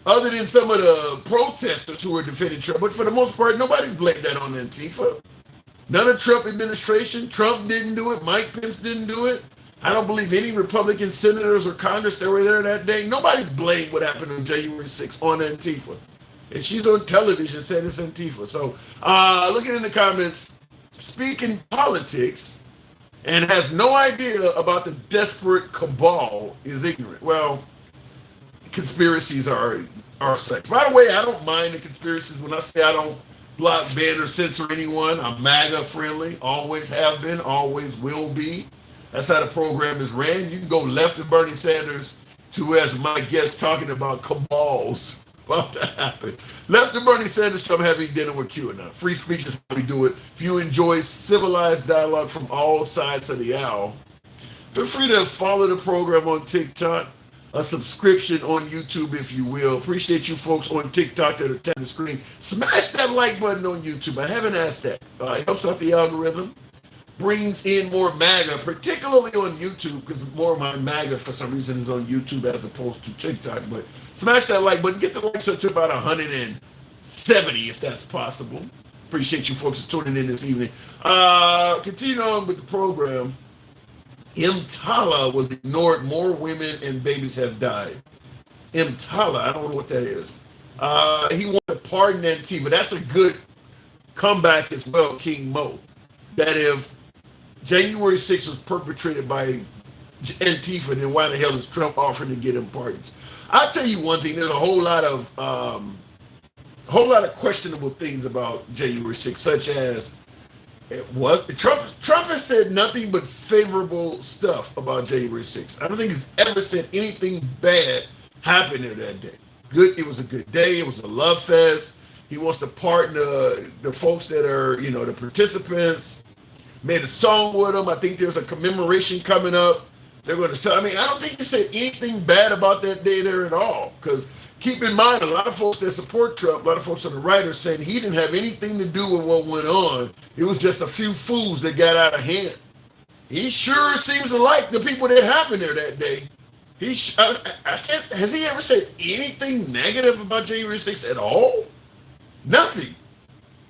other than some of the protesters who were defending Trump, but for the most part, nobody's blamed that on Antifa. None of Trump administration. Trump didn't do it. Mike Pence didn't do it. I don't believe any Republican senators or Congress that were there that day. Nobody's blamed what happened on January 6th on Antifa. And she's on television saying it's Antifa. So looking in the comments, speaking politics and has no idea about the desperate cabal is ignorant. Well, conspiracies are such. By the way, I don't mind the conspiracies. When I say I don't block, ban, or censor anyone, I'm MAGA friendly, always have been, always will be. That's how the program is ran. You can go left of Bernie Sanders to, as my guest, talking about cabals about to happen. Left of Bernie Sanders to I'm having dinner with QAnon. Free speech is how we do it. If you enjoy civilized dialogue from all sides of the aisle, feel free to follow the program on TikTok, a subscription on YouTube, if you will. Appreciate you folks on TikTok that are tapping the screen. Smash that like button on YouTube. I haven't asked that. It helps out the algorithm. Brings in more MAGA, particularly on YouTube, because more of my MAGA for some reason is on YouTube as opposed to TikTok. But smash that like button. Get the likes up to about 170 if that's possible. Appreciate you folks for tuning in this evening. Continue on with the program. EMTALA was ignored. More women and babies have died. EMTALA, I don't know what that is. He wanted to pardon Antifa. That's a good comeback as well, King Mo. That if January 6th was perpetrated by Antifa, then why the hell is Trump offering to get him pardons? I'll tell you one thing. There's a whole lot of questionable things about January 6th, such as Trump has said nothing but favorable stuff about January 6th. I don't think he's ever said anything bad happened there that day. Good. It was a good day. It was a love fest. He wants to pardon the folks that are, the participants. Made a song with them. I think there's a commemoration coming up. They're going to say, I don't think he said anything bad about that day there at all. Because keep in mind, a lot of folks that support Trump, a lot of folks on the right are saying he didn't have anything to do with what went on. It was just a few fools that got out of hand. He sure seems to like the people that happened there that day. Has he ever said anything negative about January 6th at all? Nothing.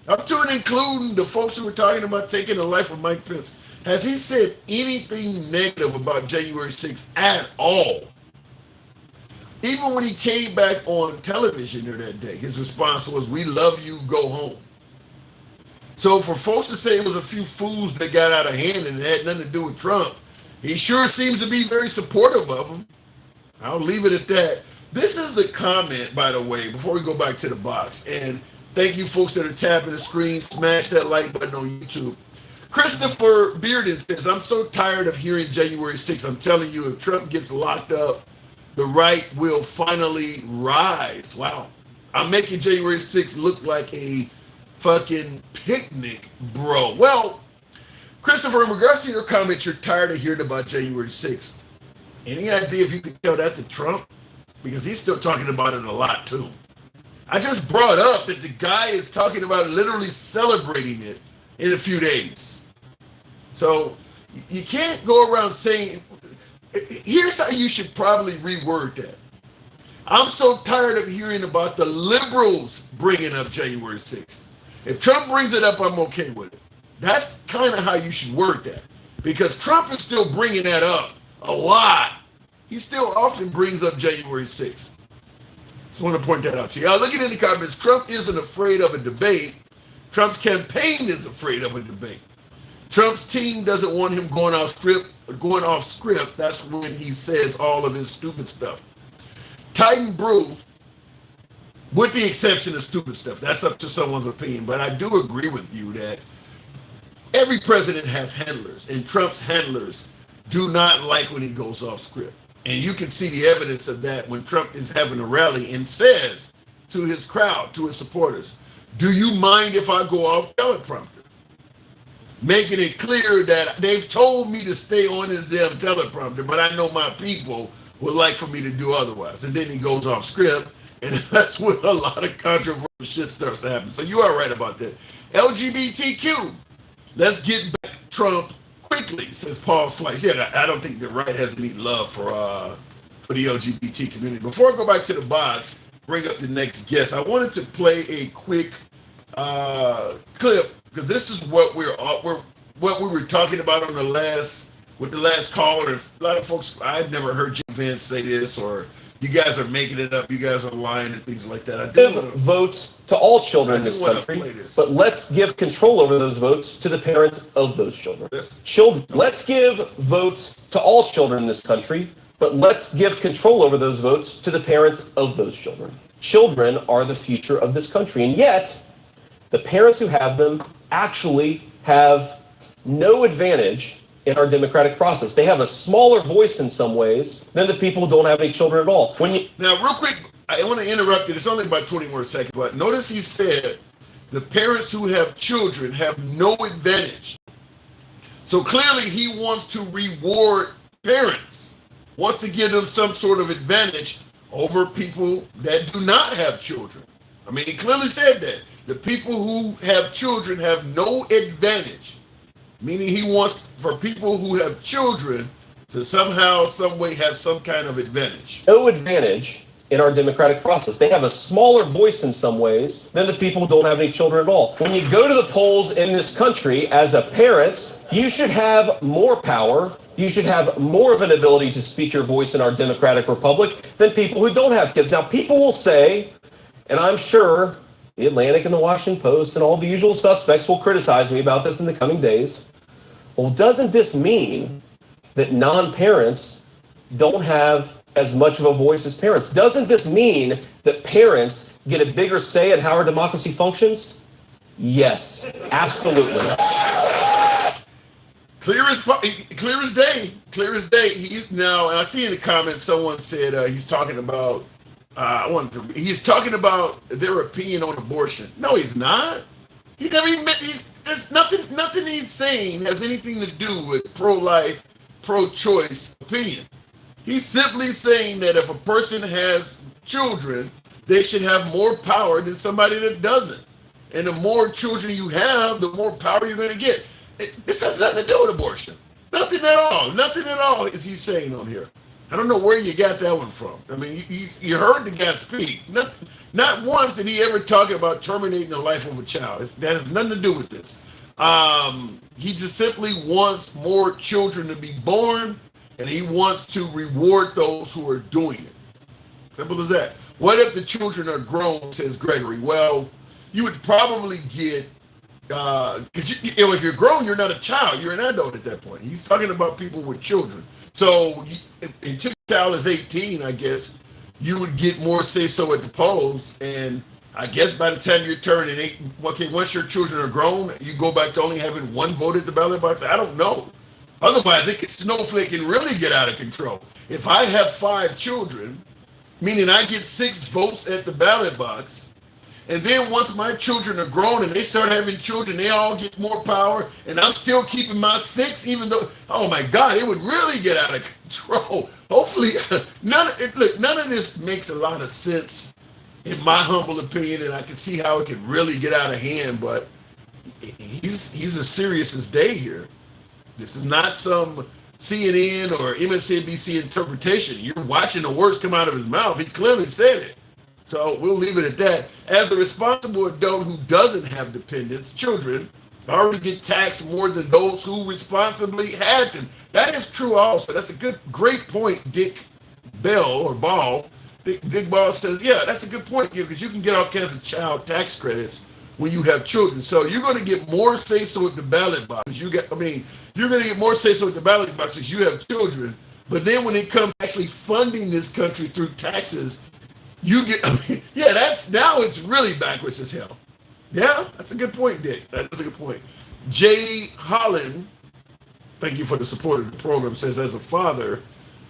Up to and including the folks who were talking about taking the life of Mike Pence. Has he said anything negative about January 6th at all? Even when he came back on television there that day, his response was, "We love you, go home." So for folks to say it was a few fools that got out of hand and it had nothing to do with Trump, he sure seems to be very supportive of him. I'll leave it at that. This is the comment, by the way, before we go back to the box. And thank you folks that are tapping the screen. Smash that like button on YouTube. Christopher Bearden says, "I'm so tired of hearing January 6th. I'm telling you, if Trump gets locked up, the right will finally rise." Wow. I'm making January 6th look like a fucking picnic, bro. Well, Christopher, in regards to your comment, you're tired of hearing about January 6th. Any idea if you could tell that to Trump? Because he's still talking about it a lot, too. I just brought up that the guy is talking about literally celebrating it in a few days. So You can't go around saying, here's how you should probably reword that. I'm so tired of hearing about the liberals bringing up January 6th. If Trump brings it up, I'm okay with it. That's kind of how you should word that. Because Trump is still bringing that up a lot. He still often brings up January 6th. Just want to point that out to you. Look at in the comments. Trump isn't afraid of a debate. Trump's campaign is afraid of a debate. Trump's team doesn't want him going off script. That's when he says all of his stupid stuff. Titan Brew, with the exception of stupid stuff, that's up to someone's opinion, but I do agree with you that every president has handlers, and Trump's handlers do not like when he goes off script. And you can see the evidence of that when Trump is having a rally and says to his crowd, to his supporters, do you mind if I go off teleprompter? Making it clear that they've told me to stay on this damn teleprompter, but I know my people would like for me to do otherwise. And then he goes off script, and that's when a lot of controversial shit starts to happen. So you are right about that. LGBTQ, let's get back Trump quickly, says Paul Slice. Yeah, I don't think the right has any love for the LGBT community. Before I go back to the box, bring up the next guest, I wanted to play a quick clip, because this is what we were talking about on the last caller. And a lot of folks, I'd never heard Jim Vance say this, or you guys are making it up, you guys are lying and things like that. I do give votes to all children in this country, but let's give control over those votes to the parents of those children. Let's give votes to all children in this country, but let's give control over those votes to the parents of those children. Children are the future of this country, and yet the parents who have them actually have no advantage in our democratic process. They have a smaller voice in some ways than the people who don't have any children at all. Now, real quick, I want to interrupt you. It's only about 20 more seconds, but notice he said the parents who have children have no advantage. So clearly he wants to reward parents, wants to give them some sort of advantage over people that do not have children. I mean, he clearly said that. The people who have children have no advantage, meaning he wants for people who have children to somehow, some way have some kind of advantage. No advantage in our democratic process. They have a smaller voice in some ways than the people who don't have any children at all. When you go to the polls in this country as a parent, you should have more power. You should have more of an ability to speak your voice in our democratic republic than people who don't have kids. Now, people will say, and I'm sure the Atlantic and the Washington Post and all the usual suspects will criticize me about this in the coming days. Well, doesn't this mean that non-parents don't have as much of a voice as parents? Doesn't this mean that parents get a bigger say in how our democracy functions? Yes, absolutely. Clear as day. Now, and I see in the comments someone said he's talking about he's talking about their opinion on abortion. No, he's not. He never even there's nothing he's saying has anything to do with pro-life, pro-choice opinion. He's simply saying that if a person has children, they should have more power than somebody that doesn't. And the more children you have, the more power you're going to get. This has nothing to do with abortion. Nothing at all. Nothing at all is he saying on here. I don't know where you got that one from. I mean, you heard the guy speak. Not once did he ever talk about terminating the life of a child. That has nothing to do with this. He just simply wants more children to be born, and he wants to reward those who are doing it. Simple as that. What if the children are grown, says Gregory? Well, you would probably get, because if you're grown, you're not a child. You're an adult at that point. He's talking about people with children. So until your child is 18, I guess, you would get more say-so at the polls. And I guess by the time you're turning 8, okay, once your children are grown, you go back to only having one vote at the ballot box? I don't know. Otherwise, it could snowflake and really get out of control. If I have 5 children, meaning I get 6 votes at the ballot box, and then once my children are grown and they start having children, they all get more power, and I'm still keeping my 6, even though, oh my God, it would really get out of control. Hopefully, none of this makes a lot of sense in my humble opinion, and I can see how it could really get out of hand, but he's as serious as day here. This is not some CNN or MSNBC interpretation. You're watching the words come out of his mouth. He clearly said it. So we'll leave it at that. As a responsible adult who doesn't have dependents, children already get taxed more than those who responsibly had them. That is true also. That's a great point, Dick Bell or Ball. Dick Ball says, yeah, that's a good point, because you can get all kinds of child tax credits when you have children. So you're going to get more say-so at the ballot box. You're going to get more say-so at the ballot box because you have children. But then when it comes to actually funding this country through taxes, you get, now it's really backwards as hell. Yeah, that's a good point, Dick. That's a good point. Jay Holland, thank you for the support of the program, says, as a father,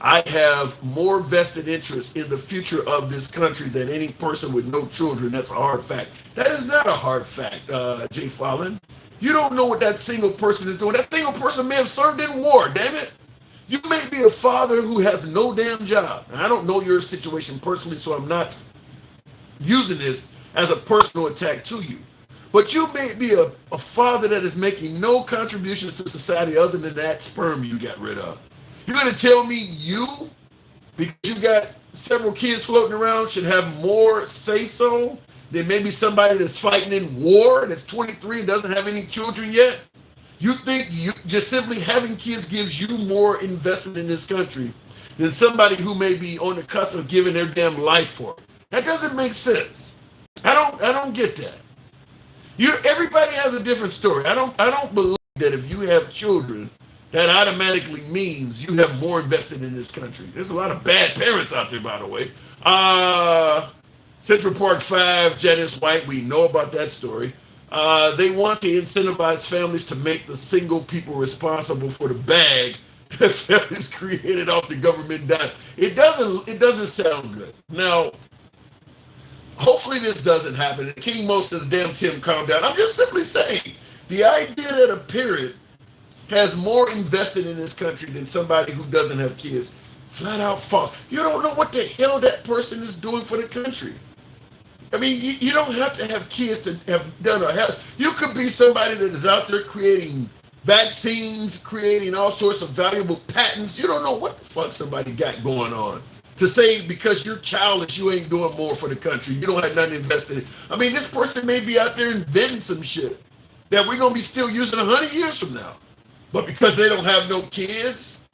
I have more vested interest in the future of this country than any person with no children. That's a hard fact. That is not a hard fact, Jay Holland. You don't know what that single person is doing. That single person may have served in war, damn it. You may be a father who has no damn job. And I don't know your situation personally, so I'm not using this as a personal attack to you. But you may be a father that is making no contributions to society other than that sperm you got rid of. You're going to tell me you, because you got several kids floating around, should have more say-so than maybe somebody that's fighting in war, that's 23 and doesn't have any children yet? You think you just simply having kids gives you more investment in this country than somebody who may be on the cusp of giving their damn life for it? That doesn't make sense. I don't get that. Everybody has a different story. I don't believe that if you have children, that automatically means you have more invested in this country. There's a lot of bad parents out there, by the way. Central Park 5, Janice White, we know about that story. They want to incentivize families to make the single people responsible for the bag that families created off the government dime. It doesn't sound good. Now, hopefully this doesn't happen. King Mo says, damn, Tim, calm down. I'm just simply saying, the idea that a parent has more invested in this country than somebody who doesn't have kids, flat out false. You don't know what the hell that person is doing for the country. I mean, you don't have to have kids to have done a hell. You could be somebody that is out there creating vaccines, creating all sorts of valuable patents. You don't know what the fuck somebody got going on to say because you're childish, you ain't doing more for the country. You don't have nothing invested in. I mean, this person may be out there inventing some shit that we're going to be still using 100 years from now. But because they don't have no kids,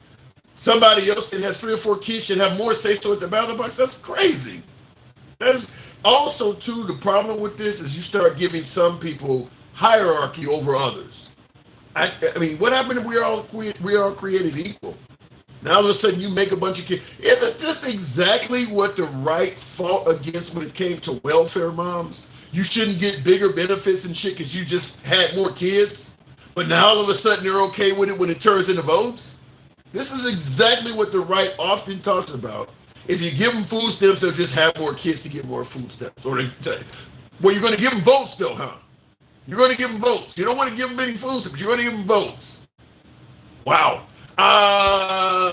somebody else that has 3 or 4 kids should have more say-so at the ballot box. That's crazy. That is also, too, the problem with this is you start giving some people hierarchy over others. I mean, what happened if we are all created equal? Now all of a sudden you make a bunch of kids. Isn't this exactly what the right fought against when it came to welfare moms? You shouldn't get bigger benefits and shit because you just had more kids? But now all of a sudden they're okay with it when it turns into votes? This is exactly what the right often talks about. If you give them food stamps, they'll just have more kids to get more food stamps. Well, you're going to give them votes though, huh? You're going to give them votes. You don't want to give them any food stamps, you're going to give them votes. Wow.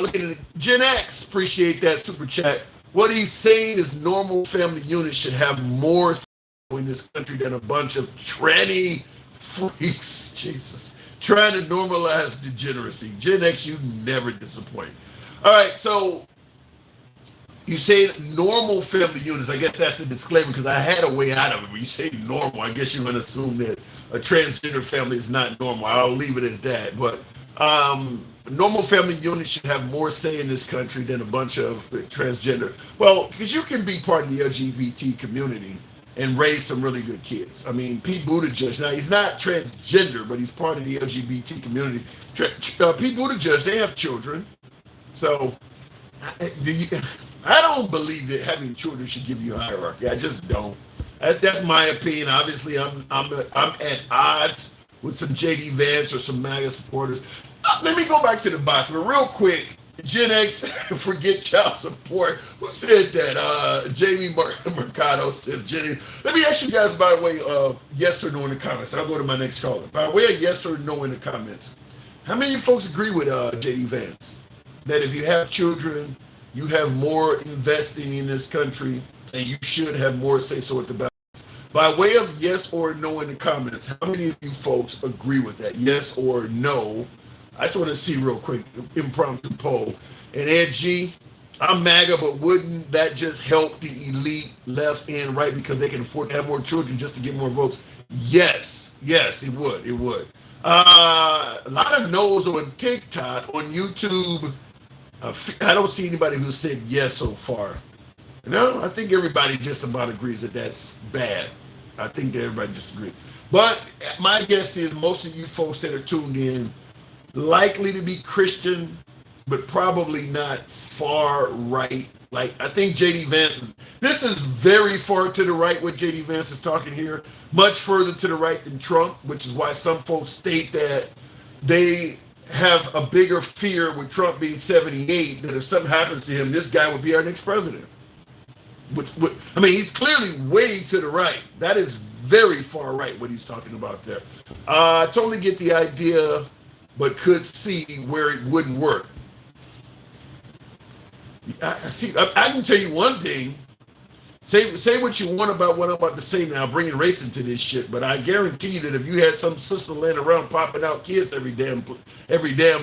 Look at it. Gen X, appreciate that super chat. What he's saying is normal family units should have more in this country than a bunch of tranny freaks, Jesus, trying to normalize degeneracy. Gen X, you never disappoint. All right, so you say normal family units. I guess that's the disclaimer because I had a way out of it. When you say normal, I guess you're going to assume that a transgender family is not normal. I'll leave it at that. But normal family units should have more say in this country than a bunch of transgender. Well, because you can be part of the LGBT community and raise some really good kids. I mean, Pete Buttigieg, now he's not transgender, but he's part of the LGBT community. Pete Buttigieg, they have children. So I don't believe that having children should give you hierarchy. I just don't. That's my opinion. Obviously, I'm at odds with some JD Vance or some MAGA supporters. Let me go back to the box, but real quick. Gen X, forget child support. Who said that? Jamie Mercado says, Jenny. Let me ask you guys by way of yes or no in the comments. I'll go to my next caller. By way of yes or no in the comments, how many of you folks agree with JD Vance? That if you have children, you have more investing in this country and you should have more say-so at the balance. By way of yes or no in the comments, how many of you folks agree with that? Yes or no? I just want to see real quick, impromptu poll. And Ed G, I'm MAGA, but wouldn't that just help the elite left and right because they can afford to have more children just to get more votes? Yes, it would. It would. A lot of no's on TikTok, on YouTube. I don't see anybody who said yes so far. No, I think everybody just about agrees that that's bad. I think that everybody just agrees. But my guess is most of you folks that are tuned in likely to be Christian, but probably not far right. Like, I think JD Vance, this is very far to the right what JD Vance is talking here, much further to the right than Trump, which is why some folks state that they have a bigger fear with Trump being 78 that if something happens to him, this guy would be our next president. I mean, he's clearly way to the right. That is very far right what he's talking about there. I totally get the idea, but could see where it wouldn't work. I can tell you one thing. Say what you want about what I'm about to say now, bringing race into this shit, but I guarantee that if you had some sister laying around popping out kids every damn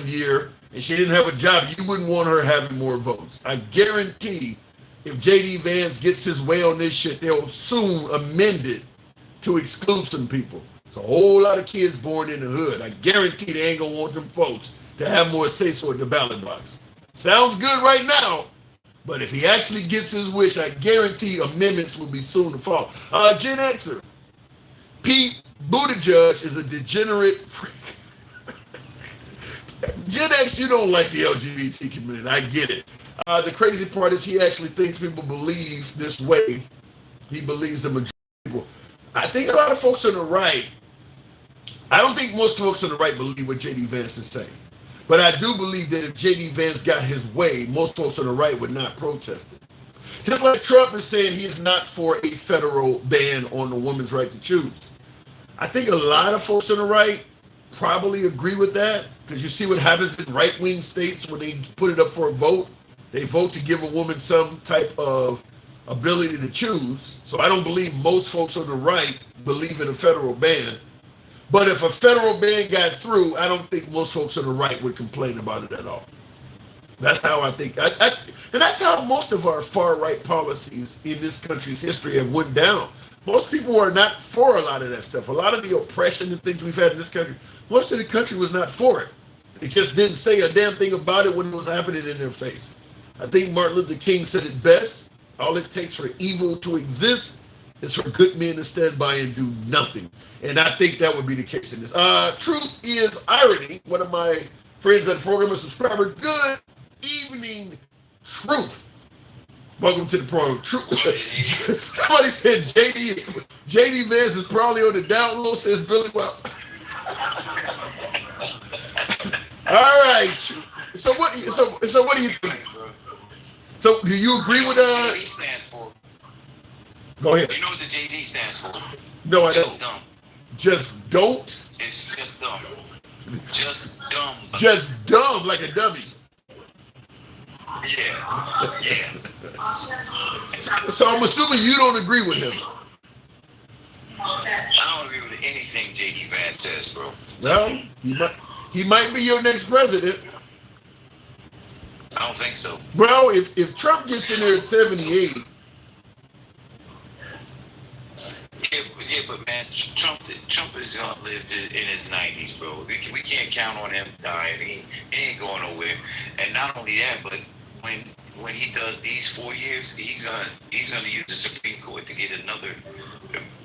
year and she didn't have a job, you wouldn't want her having more votes. I guarantee if JD Vance gets his way on this shit, they'll soon amend it to exclude some people. It's a whole lot of kids born in the hood. I guarantee they ain't gonna want them folks to have more say-so at the ballot box. Sounds good right now, but if he actually gets his wish, I guarantee amendments will be soon to fall. Gen Xer, Pete Buttigieg is a degenerate freak. Gen X, you don't like the LGBT community. I get it. The crazy part is he actually thinks people believe this way. He believes the majority of people. I think a lot of folks on the right, I don't think most folks on the right believe what JD Vance is saying. But I do believe that if JD Vance got his way, most folks on the right would not protest it. Just like Trump is saying he is not for a federal ban on a woman's right to choose. I think a lot of folks on the right probably agree with that, because you see what happens in right-wing states when they put it up for a vote. They vote to give a woman some type of ability to choose. So I don't believe most folks on the right believe in a federal ban. But if a federal ban got through, I don't think most folks on the right would complain about it at all. That's how I think. And that's how most of our far-right policies in this country's history have went down. Most people are not for a lot of that stuff. A lot of the oppression and things we've had in this country, most of the country was not for it. They just didn't say a damn thing about it when it was happening in their face. I think Martin Luther King said it best. All it takes for evil to exist is for good men to stand by and do nothing. And I think that would be the case in this. Truth is irony. One of my friends at the program, a subscriber. Good evening, Truth. Welcome to the program. Truth. Somebody said JD Vance is probably on the down low, says Billy Well. All right. So what do you think? So do you agree with JD stands for? Go ahead. You know what the JD stands for? No, I don't. Just dumb. Just don't? It's just dumb. Just dumb. Just dumb, like a dummy. Yeah. So I'm assuming you don't agree with him. I don't agree with anything JD Vance says, bro. Well, he might be your next president. I don't think so. Well, if Trump gets in there at 78. Yeah, but man, Trump is gonna live in his 90s, bro. We can't count on him dying. He ain't going nowhere. And not only that, but when he does these 4 years, he's gonna use the Supreme Court to get another,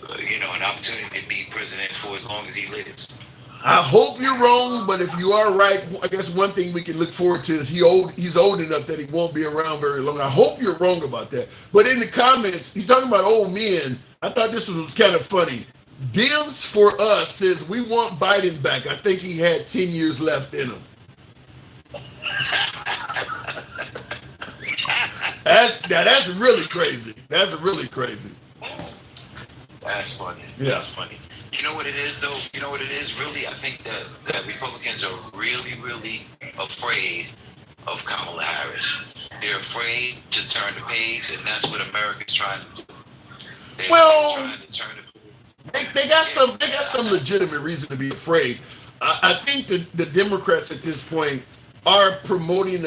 an opportunity to be president for as long as he lives. I hope you're wrong, but if you are right, I guess one thing we can look forward to is he's old enough that he won't be around very long. I hope you're wrong about that. But in the comments, he's talking about old men. I thought this was kind of funny. Dems for Us says we want Biden back. I think he had 10 years left in him. That's really crazy. That's really crazy. That's funny. Yeah. That's funny. You know what it is, though? You know what it is, really? I think that Republicans are really, really afraid of Kamala Harris. They're afraid to turn the page, and that's what America's trying to do. They're trying to turn the page. They got some legitimate reason to be afraid. I think the Democrats at this point are promoting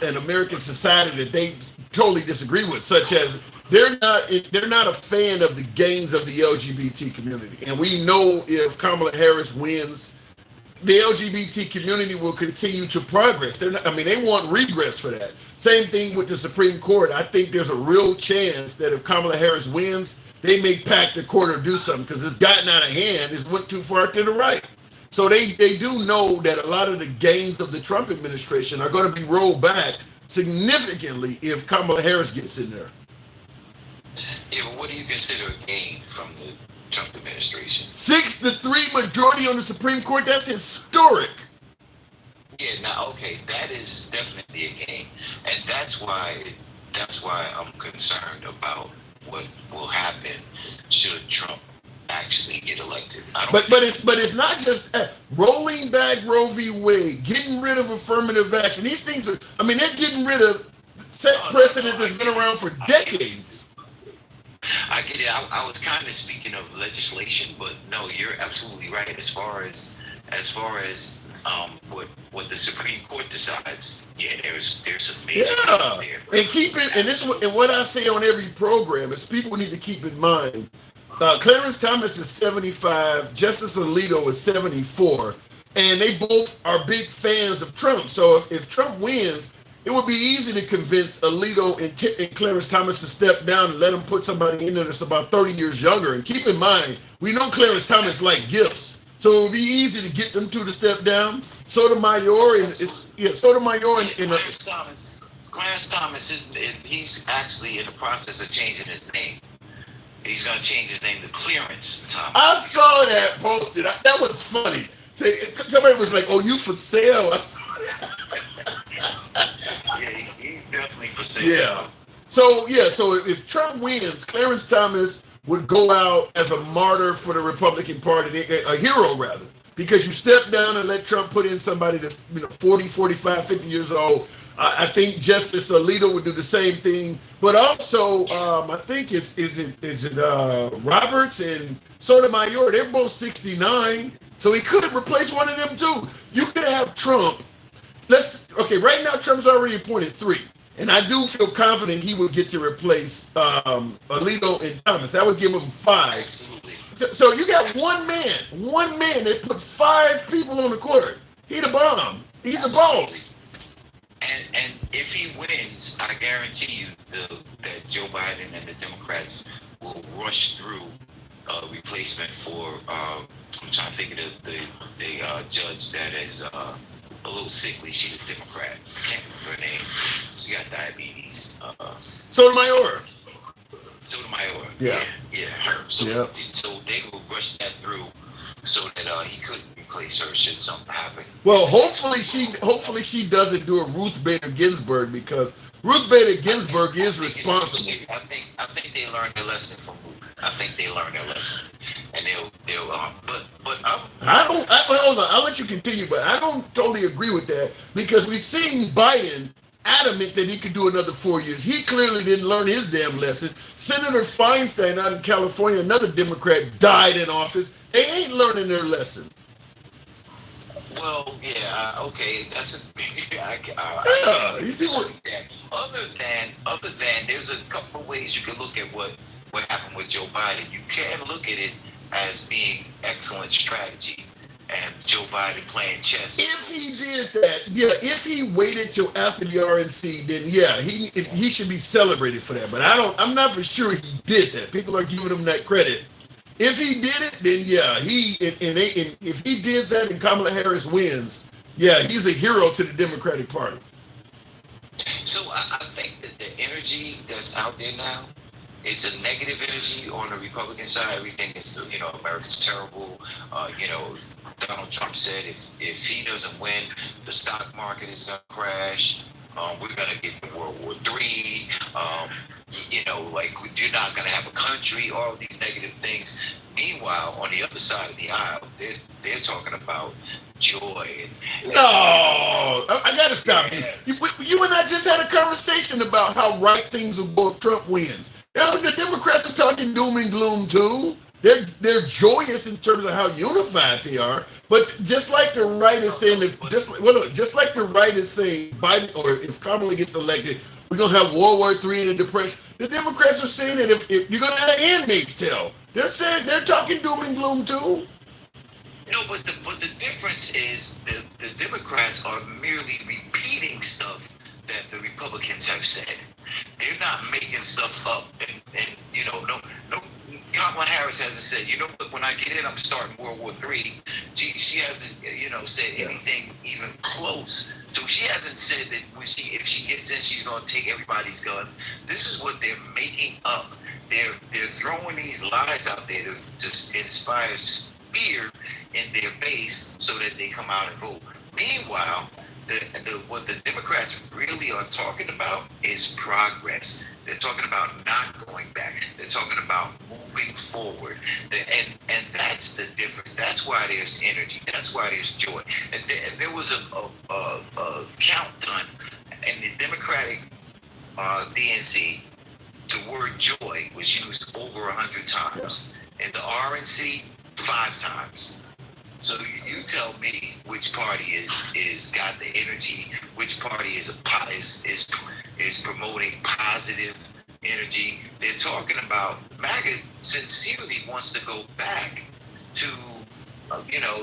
an American society that they totally disagree with, such as they're not a fan of the gains of the LGBT community, and we know if Kamala Harris wins, the LGBT community will continue to progress. They want regress for that. Same thing with the Supreme Court. I think there's a real chance that if Kamala Harris wins, they may pack the court or do something because it's gotten out of hand. It's went too far to the right. So they do know that a lot of the gains of the Trump administration are going to be rolled back significantly if Kamala Harris gets in there. Yeah, but what do you consider a gain from the Trump administration? 6-3 majority on the Supreme Court. That's historic. Yeah, now okay, that is definitely a gain, and that's why I'm concerned about what will happen should Trump actually get elected. But it's not just rolling back Roe v. Wade, getting rid of affirmative action. These things are, they're getting rid of set precedent that's been around for decades. I get it. I was kind of speaking of legislation, but no, you're absolutely right. As far as what the Supreme Court decides, yeah, there's some major things there. And what I say on every program is people need to keep in mind. Clarence Thomas is 75, Justice Alito is 74, and they both are big fans of Trump. So if Trump wins, it would be easy to convince Alito and Clarence Thomas to step down and let him put somebody in there that's about 30 years younger. And keep in mind, we know Clarence Thomas like gifts, so it would be easy to get them two to step down. Sotomayor and Clarence Thomas. Clarence Thomas he's actually in the process of changing his name. He's going to change his name to Clarence Thomas. I saw that posted. That was funny. Somebody was like, "Oh, you for sale?" I saw that. Yeah, he's definitely for sale. Yeah. So if Trump wins, Clarence Thomas would go out as a martyr for the Republican Party, a hero rather, because you step down and let Trump put in somebody that's 40, 45, 50 years old. I think Justice Alito would do the same thing, but also I think is it Roberts and Sotomayor? They're both 69, so he could replace one of them too. You could have Trump. Right now Trump's already appointed 3, and I do feel confident he would get to replace Alito and Thomas. That would give him 5. Absolutely. So you got one man that put 5 people on the court. He the bomb. He's a boss. And if he wins, I guarantee you that Joe Biden and the Democrats will rush through a replacement for I'm trying to think of the judge that is a little sickly. She's a Democrat. I can't remember her name. She got diabetes. Sotomayor. Yeah, her. So they will rush that through so that he couldn't replace her should something happen. Well, hopefully she doesn't do a Ruth Bader Ginsburg, because Ruth Bader Ginsburg is responsible. I think they learned their lesson from Ruth. I think they learned their lesson, and they'll but hold on. I'll let you continue, but I don't totally agree with that, because we've seen Biden adamant that he could do another 4 years. He clearly didn't learn his damn lesson. Senator Feinstein out in California, another Democrat, died in office. They ain't learning their lesson. Well, yeah, okay, that's a other than there's a couple of ways you can look at what happened with Joe Biden. You can look at it as being excellent strategy and Joe Biden playing chess. If he did that, if he waited till after the RNC, then he should be celebrated for that. But I'm not for sure he did that. People are giving him that credit. If he did it, then if he did that and Kamala Harris wins, he's a hero to the Democratic Party. So I think that the energy that's out there now, it's a negative energy on the Republican side. Everything is, America's terrible. Donald Trump said if he doesn't win, the stock market is going to crash. We're going to get to World War III. You're not going to have a country, all of these negative things. Meanwhile, on the other side of the aisle, they're talking about joy. No, I got to stop you. You and I just had a conversation about how right things will go if Trump wins. The Democrats are talking doom and gloom too. They're joyous in terms of how unified they are, but just like the right is saying that just like the right is saying Biden, or if Kamala gets elected, we're gonna have World War III and a depression. The Democrats are saying that if you're gonna have an Handmaid's Tale, they're talking doom and gloom too. No, but the difference is the Democrats are merely repeating stuff that the Republicans have said. They're not making stuff up, and no. Kamala Harris hasn't said, you know what, when I get in, I'm starting World War III. She hasn't, said anything even close. So she hasn't said that if she gets in, she's going to take everybody's gun. This is what they're making up. They're throwing these lies out there to just inspire fear in their base so that they come out and vote. Meanwhile, what the Democrats really are talking about is progress. They're talking about not going back. They're talking about moving forward. And that's the difference. That's why there's energy. That's why there's joy. And there was a count done in the Democratic DNC. The word joy was used over 100 times. In the RNC, 5 times. So you tell me which party is got the energy, which party is promoting positive energy. They're talking about MAGA sincerely wants to go back to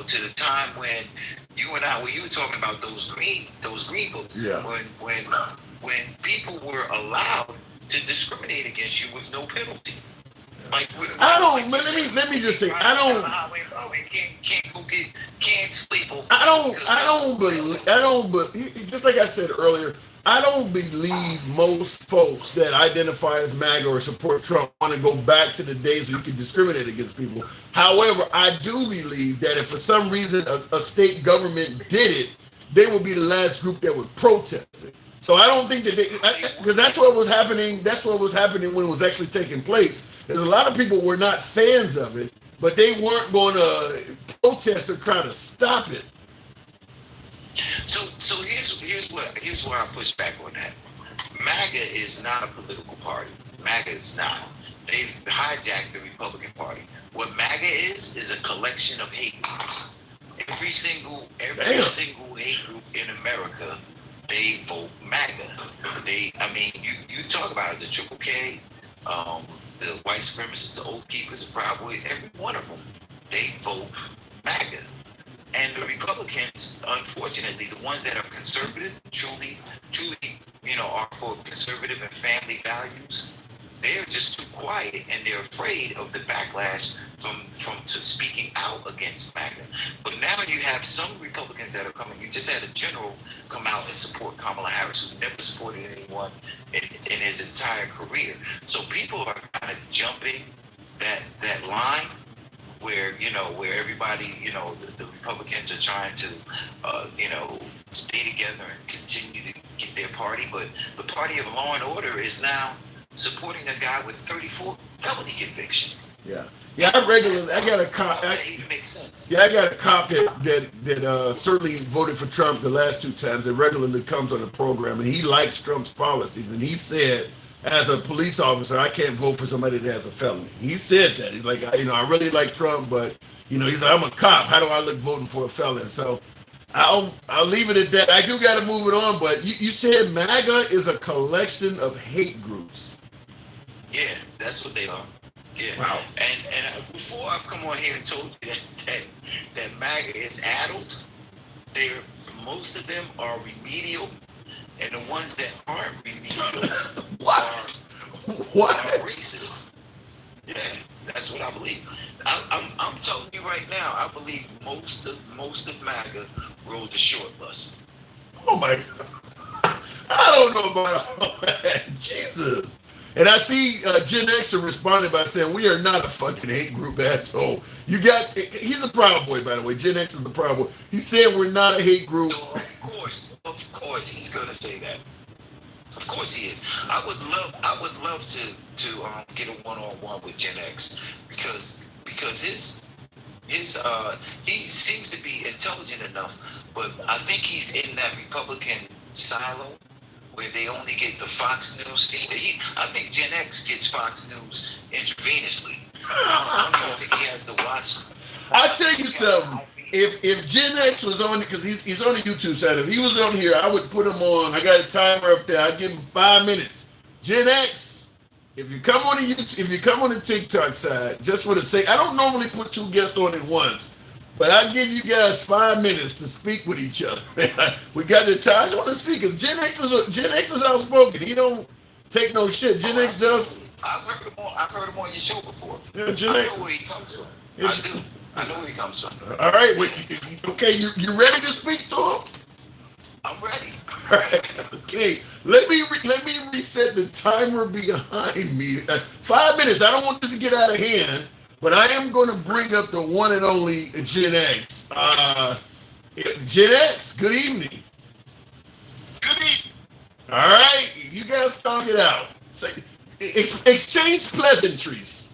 to the time when you and I, when you were talking about those green votes. Yeah. When people were allowed to discriminate against you with no penalty. Like, let me just say, can't sleep over. I don't believe, just like I said earlier, I don't believe most folks that identify as MAGA or support Trump want to go back to the days where you could discriminate against people. However, I do believe that if for some reason a state government did it, they would be the last group that would protest it. So I don't think that because that's what was happening. That's what was happening when it was actually taking place. There's a lot of people were not fans of it, but they weren't going to protest or try to stop it. So here's where I push back on that. MAGA is not a political party. MAGA is not. They've hijacked the Republican Party. What MAGA is a collection of hate groups. Every single hate group in America, they vote MAGA. You talk about it, the Triple K, the white supremacists, the Oath Keepers, the Proud Boys, every one of them, they vote MAGA. And the Republicans, unfortunately, the ones that are conservative, truly, are for conservative and family values, they're just too quiet and they're afraid of the backlash from speaking out against MAGA. But now you have some Republicans that are coming. You just had a general come out and support Kamala Harris, who never supported anyone in his entire career. So people are kind of jumping that line where everybody, the Republicans are trying to, stay together and continue to get their party. But the party of law and order is now supporting a guy with 34 felony convictions. Yeah, I got a cop. Makes sense. Yeah, I got a cop that certainly voted for Trump the last 2 times. That regularly comes on the program, and he likes Trump's policies. And he said, as a police officer, I can't vote for somebody that has a felony. He said that. He's like, I really like Trump, but he's like, I'm a cop. How do I look voting for a felon? So I'll leave it at that. I do got to move it on, but you said MAGA is a collection of hate groups. Yeah, that's what they are. Yeah. Wow. And before I've come on here and told you that MAGA is addled, most of them are remedial, and the ones that aren't remedial are racist. Yeah, that's what I believe. I'm telling you right now, I believe most of MAGA rode the short bus. Oh my God. I don't know about all that. Jesus. And I see Gen Xer responded by saying, we are not a fucking hate group, asshole. He's a Proud Boy, by the way. Gen X is the Proud Boy. He's saying we're not a hate group. So of course he's going to say that. Of course he is. I would love to get a one-on-one with Gen X because he seems to be intelligent enough, but I think he's in that Republican silo where they only get the Fox News feed. I think Gen X gets Fox News intravenously. I don't even think he has to watch. I'll tell you something. If Gen X was on it, because he's on the YouTube side, if he was on here, I would put him on. I got a timer up there. I'd give him 5 minutes. Gen X, if you come on the YouTube, if you come on the TikTok side, just for the sake, I don't normally put 2 guests on at once, but I give you guys 5 minutes to speak with each other. We got the time. I just want to see, because Gen X is outspoken. He don't take no shit. Gen X does. I've heard him on your show before. Yeah, Gen X. I know where he comes from. Yeah, I do. I know where he comes from. All right, okay, you ready to speak to him? I'm ready. All right, okay. Let me reset the timer behind me. 5 minutes. I don't want this to get out of hand, but I am going to bring up the one and only Gen X. Gen X, good evening. Good evening. All right, you guys talk it out. Say, exchange pleasantries.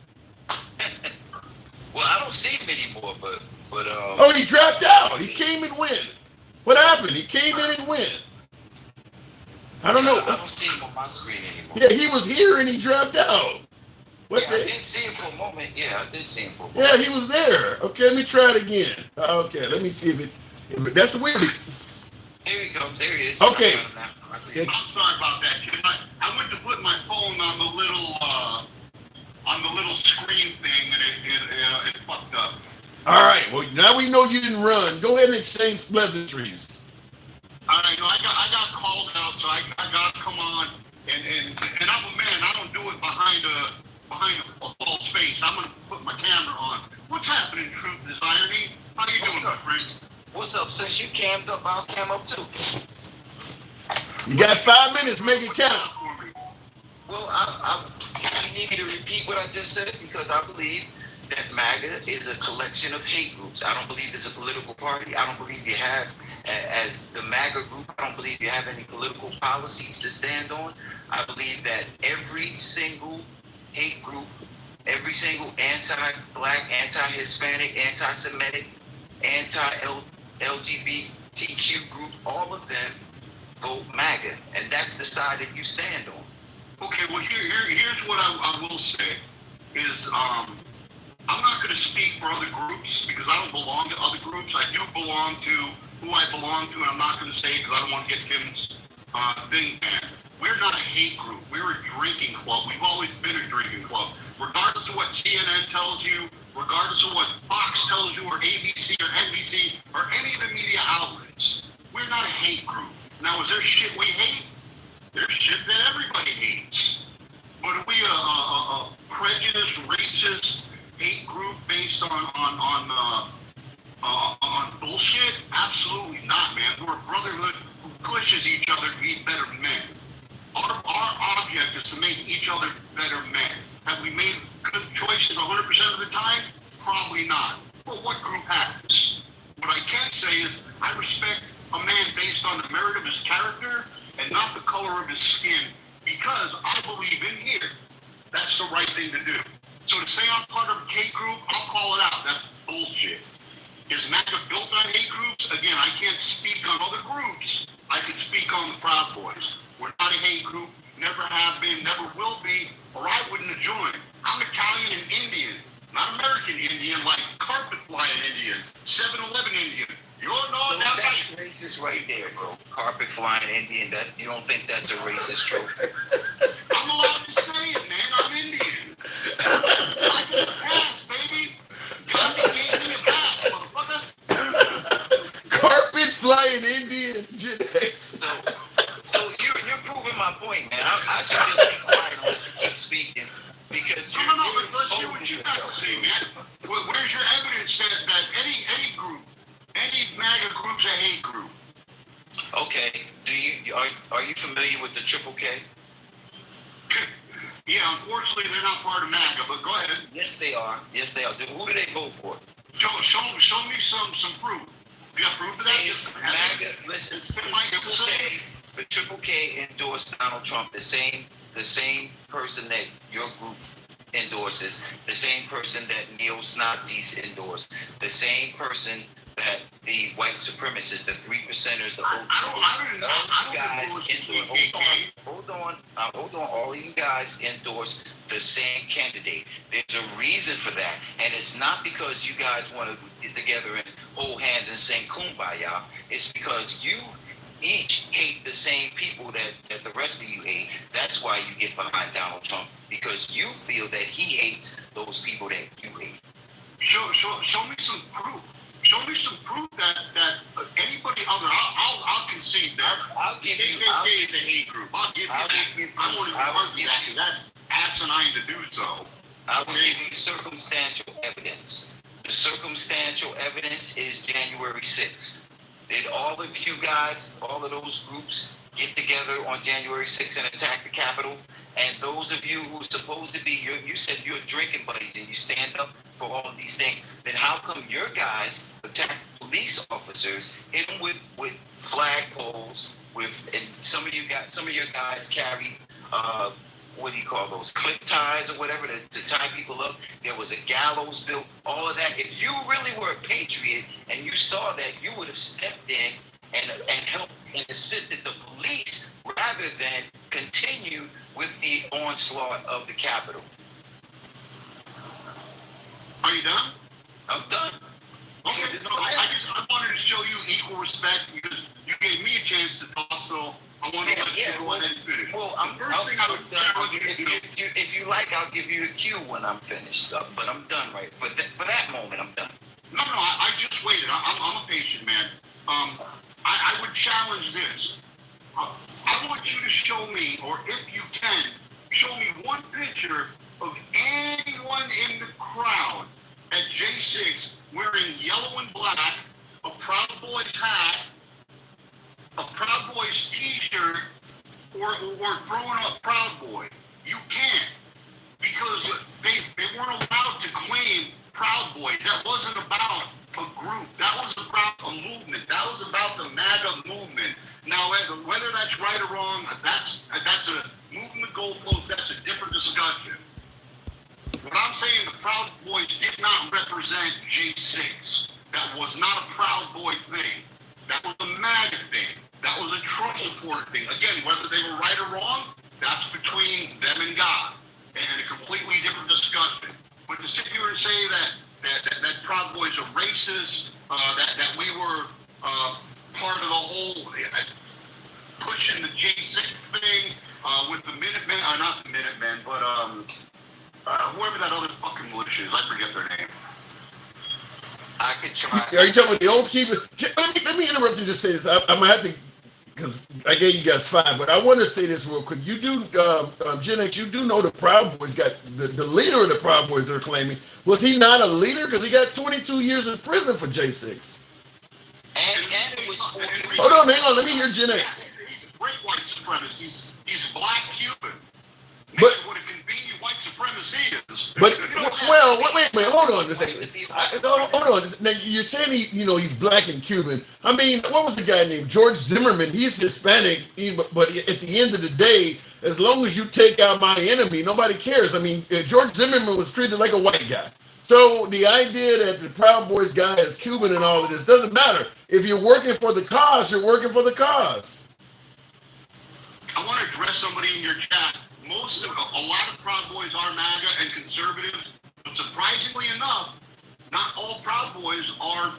Well, I don't see him anymore, but Oh, he dropped out. He came and went. What happened? He came in and went. I don't know. I don't see him on my screen anymore. Yeah, he was here and he dropped out. What I did see him for a moment. Yeah, I did see him for a moment. Yeah, he was there. Okay, let me try it again. Okay, let me see if it that's weird. Here he comes. There he is. Okay. I'm sorry about that, Jim. I went to put my phone on the little screen thing, and it fucked up. All right. Well, now we know you didn't run. Go ahead and exchange pleasantries. All right. No, I got called out, so I got to come on, and I'm a man. I don't do it behind a false face. I'm gonna put my camera on. What's happening? Truth is irony. How you doing, my friends? What's up? Since you cammed up, I'll cam up too. You got 5 minutes. Make it count. Well, you need me to repeat what I just said, because I believe that MAGA is a collection of hate groups. I don't believe it's a political party. I don't believe you have, as the MAGA group, I don't believe you have any political policies to stand on. I believe that every single hate group, every single anti-black, anti-Hispanic, anti-Semitic, anti-LGBTQ group, all of them vote MAGA, and that's the side that you stand on. Okay, well, here's what I will say is I'm not going to speak for other groups because I don't belong to other groups. I do belong to who I belong to, and I'm not going to say because I don't want to get Kim's thing banned. We're not a hate group. We're a drinking club. We've always been a drinking club. Regardless of what CNN tells you, regardless of what Fox tells you, or ABC, or NBC, or any of the media outlets, we're not a hate group. Now, is there shit we hate? There's shit that everybody hates. But are we a prejudiced, racist hate group based on bullshit? Absolutely not, man. We're a brotherhood who pushes each other to be better men. Our object is to make each other better men. Have we made good choices 100% of the time? Probably not. But what group has? What I can say is I respect a man based on the merit of his character and not the color of his skin, because I believe in here that's the right thing to do. So to say I'm part of a hate group, I'll call it out. That's bullshit. Is MAGA built on hate groups? Again, I can't speak on other groups. I can speak on the Proud Boys. We're not a hate group, never have been, never will be, or I wouldn't have joined. I'm Italian and Indian, not American Indian, like carpet flying Indian, 7-Eleven Indian. That's racist right there, bro. Carpet flying Indian. That you don't think that's a racist trope? I'm allowed to say it, man. I'm Indian. I get a pass, baby. Gandhi gave me a pass, motherfucker. Carpet flying Indian. So you're proving my point, man. I should just be quiet and let you keep speaking, because you're let's hear what you got to say, man. Where's your evidence that any group, any MAGA group's a hate group? Okay. Are you familiar with the Triple K? Yeah, unfortunately they're not part of MAGA, but go ahead. Yes, they are. Yes, they are. Who do they vote for? Show me some proof. You got proof of that? MAGA, listen. The Triple K endorsed Donald Trump, the same person that your group endorses, the same person that neo-Nazis endorse, the same person that the white supremacists, the 3%ers, the hold on. All of you guys endorse the same candidate. There's a reason for that. And it's not because you guys want to get together and hold hands and sing Kumbaya. It's because you each hate the same people that the rest of you hate. That's why you get behind Donald Trump, because you feel that he hates those people that you hate. Show me some proof. Show me some proof that anybody other. I'll concede that. I'll give you. KKK is a hate group. I'll give you that. I won't even argue that. That's asinine to do so. I will give you circumstantial evidence. The circumstantial evidence is January 6th. Did all of you guys, all of those groups, get together on January 6th and attack the Capitol? And those of you who are supposed to be, you said you're drinking buddies and you stand up for all of these things, then how come your guys attack police officers, hit them with flagpoles, and some of your guys carry, what do you call those, clip ties or whatever to tie people up? There was a gallows built, all of that. If you really were a patriot and you saw that, you would have stepped in and helped and assisted the police rather than continue with the onslaught of the Capitol. Are you done? I'm done. Okay, I wanted to show you equal respect because you gave me a chance to talk, so I want to let you go ahead and finish. Well, if you like, I'll give you a cue when I'm finished up, but I'm done right for that moment. I'm done. No, I just waited. I'm a patient man. I would challenge this. I want you to show me, or if you can, show me one picture of anyone in the crowd at J6 wearing yellow and black, a Proud Boys hat, a Proud Boys t-shirt, or throwing up Proud Boy. You can't, because they weren't allowed to claim Proud Boy. That wasn't about a group. That was about a movement. That was about the MAGA movement. Now, whether that's right or wrong, that's a moving the goalpost. That's a different discussion. What I'm saying, the Proud Boys did not represent J6. That was not a Proud Boy thing. That was a MAGA thing. That was a Trump supporter thing. Again, whether they were right or wrong, that's between them and God, and a completely different discussion. But to sit here and say that Proud Boys are racist, that we were part of the whole pushing the J6 thing with the Minutemen, not the Minutemen, but whoever that other fucking militia is, I forget their name. I could try. Are you talking about the old keeper? Let me interrupt you to say this. I'm gonna have to, because I gave you guys 5, but I want to say this real quick. You do, Gen X, you do know the Proud Boys got the leader of the Proud Boys. They're claiming, was he not a leader? Because he got 22 years in prison for J6. And it was Hold on, hang on. Let me hear Gen X. He's a great white supremacist. He's black Cuban. But what a convenient white supremacy is. But well, wait, hold on a second. Hold on. Now you're saying he's black and Cuban. I mean, what was the guy named George Zimmerman? He's Hispanic, but at the end of the day, as long as you take out my enemy, nobody cares. I mean, George Zimmerman was treated like a white guy. So the idea that the Proud Boys guy is Cuban and all of this doesn't matter. If you're working for the cause, you're working for the cause. I want to address somebody in your chat. A lot of Proud Boys are MAGA and conservatives, but surprisingly enough, not all Proud Boys are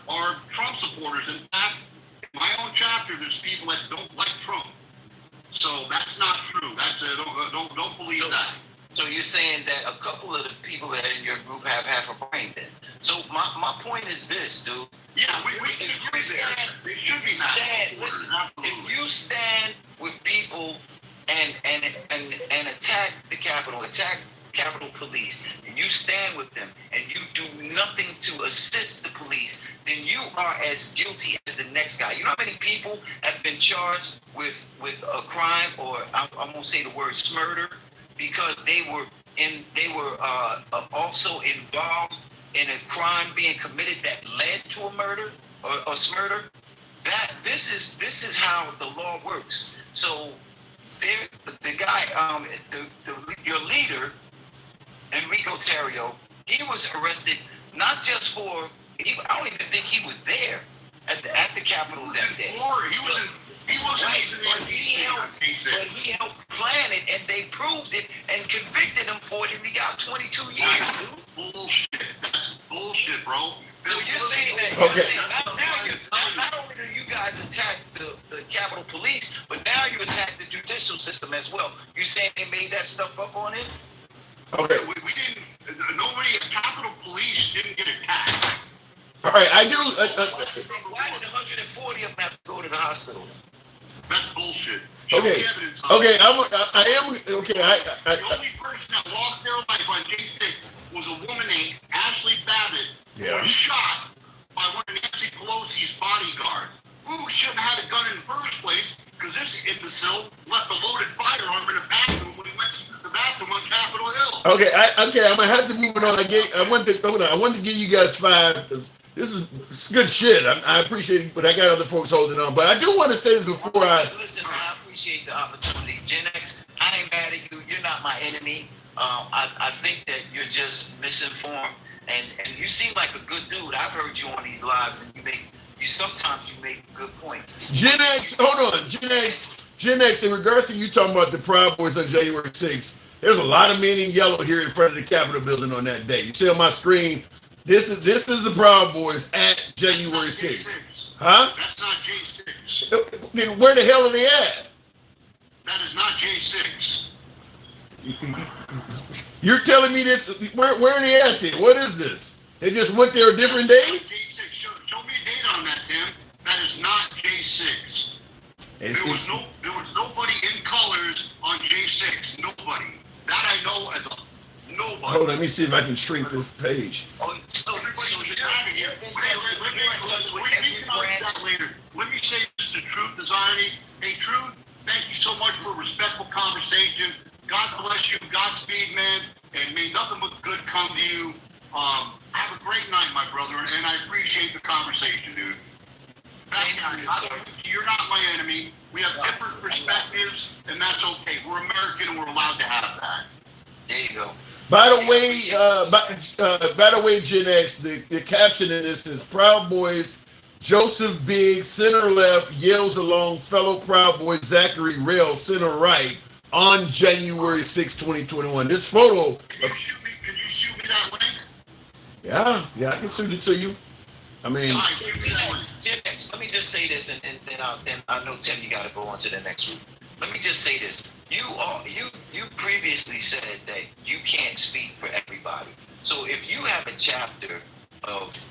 Trump supporters. In fact, in my own chapter, there's people that don't like Trump. So that's not true. Don't believe that. So you're saying that a couple of the people that are in your group have half a brain then. So my point is this, dude. Yeah, we should be stand. Listen, if you stand with people and attack the Capitol, attack Capitol Police, and you stand with them, and you do nothing to assist the police, then you are as guilty as the next guy. You know how many people have been charged with a crime, or I won't say the word murder, because they were also involved in a crime being committed that led to a murder or smurder. That this is how the law works. So the guy, your leader, Enrico Tarrio, he was arrested not just for, I don't even think he was there. at the Capitol that day. He helped plan it, and they proved it and convicted him for it, and he got 22 years, dude. Bullshit. That's bullshit, bro. So you're saying that not only do you guys attack the Capitol Police, but now you attack the judicial system as well. You saying they made that stuff up on it? Okay. We didn't. Nobody at Capitol Police didn't get attacked. All right, I do. Why did 140 of them have to go to the hospital? That's bullshit. Okay. Okay. I am. Okay. The only person that lost their life on J6 was a woman named Ashley Babbitt, who was shot by one of Nancy Pelosi's bodyguards, who shouldn't have had a gun in the first place, because this imbecile left a loaded firearm in the bathroom when he went to the bathroom on Capitol Hill. Okay. I'm gonna have to move it on. I wanted to give you guys 5 because this is good shit. I appreciate it, but I got other folks holding on. But I do want to say this before Listen, I appreciate the opportunity. Gen X, I ain't mad at you. You're not my enemy. I think that you're just misinformed, and you seem like a good dude. I've heard you on these lives, and sometimes you make good points. Gen X, hold on. Gen X, in regards to you talking about the Proud Boys on January 6th, there's a lot of men in yellow here in front of the Capitol building on that day. You see on my screen, this is the Proud Boys at January 6th. Huh? That's not J6. Then where the hell are they at? That is not J6. You're telling me this? Where are they at then? What is this? They just went there a different day? J6. Show me a date on that, Tim. That is not J6. There was nobody in colors on J6. Nobody. That I know as a nobody. Hold on, let me see if I can shrink this page. Oh, so you're out of here. Let me say this to Truth Designing. Hey, Truth, thank you so much for a respectful conversation. God bless you. Godspeed, man. And may nothing but good come to you. Have a great night, my brother. And I appreciate the conversation, dude. You're not my enemy. We have different perspectives, and that's okay. We're American, and we're allowed to have that. There you go. By the way, Gen X, the caption in this is Proud Boys, Joseph Biggs, center left, yells along fellow Proud Boy Zachary Rail, center right, on January 6, 2021. This photo. Can you shoot me that link? Yeah, I can shoot it to you. I mean, Gen X, let me just say this, and then I know, Tim, you got to go on to the next group. Let me just say this. You previously said that you can't speak for everybody. So if you have a chapter of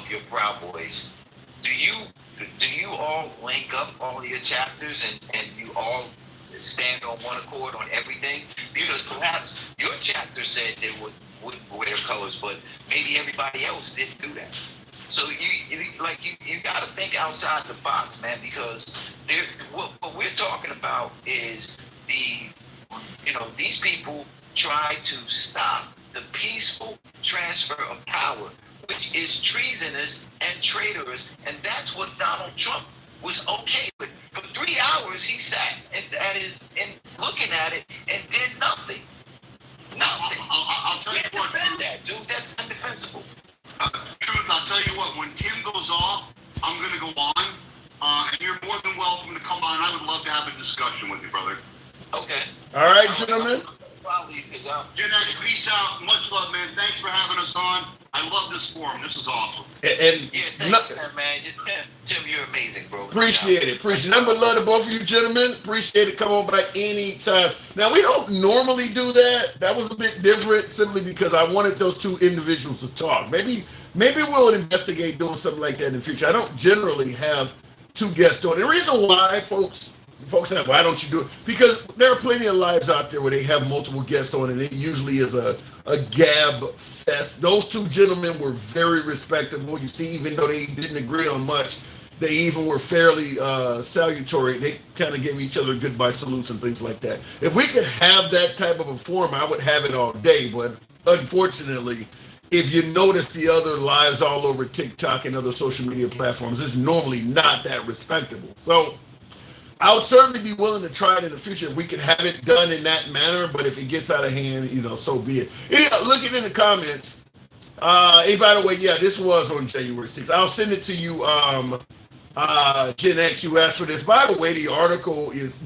your Proud Boys, do you all link up all your chapters and you all stand on one accord on everything? Because perhaps your chapter said they would wear their colors, but maybe everybody else didn't do that. So you got to think outside the box, man, because what we're talking about is these people try to stop the peaceful transfer of power, which is treasonous and traitorous, and that's what Donald Trump was okay with. For 3 hours, he sat and looking at it and did nothing. Nothing. I'll tell you what. Defend that, dude. That's undefensible. Truth, I'll tell you what. When Tim goes off, I'm going to go on, and you're more than welcome to come on. I would love to have a discussion with you, brother. Okay. All right, gentlemen. Follow you, because Gen X, peace out. Much love, man. Thanks for having us on. I love this forum. This is awesome. Thanks, man. Tim, you're amazing, bro. Appreciate it. Number love to both of you gentlemen. Appreciate it. Come on back anytime. Now, we don't normally do that. That was a bit different simply because I wanted those two individuals to talk. Maybe we'll investigate doing something like that in the future. I don't generally have two guests on. The reason why, folks say, why don't you do it? Because there are plenty of lives out there where they have multiple guests on, and it usually is a gab fest. Those two gentlemen were very respectable. You see, even though they didn't agree on much, they even were fairly salutary. They kind of gave each other goodbye salutes and things like that. If we could have that type of a forum, I would have it all day. But unfortunately, if you notice the other lives all over TikTok and other social media platforms, it's normally not that respectable. So I would certainly be willing to try it in the future if we could have it done in that manner, but if it gets out of hand, so be it. Looking in the comments, Hey, by the way, yeah, this was on January 6th. I'll send it to you, Gen X. You asked for this. By the way, the article is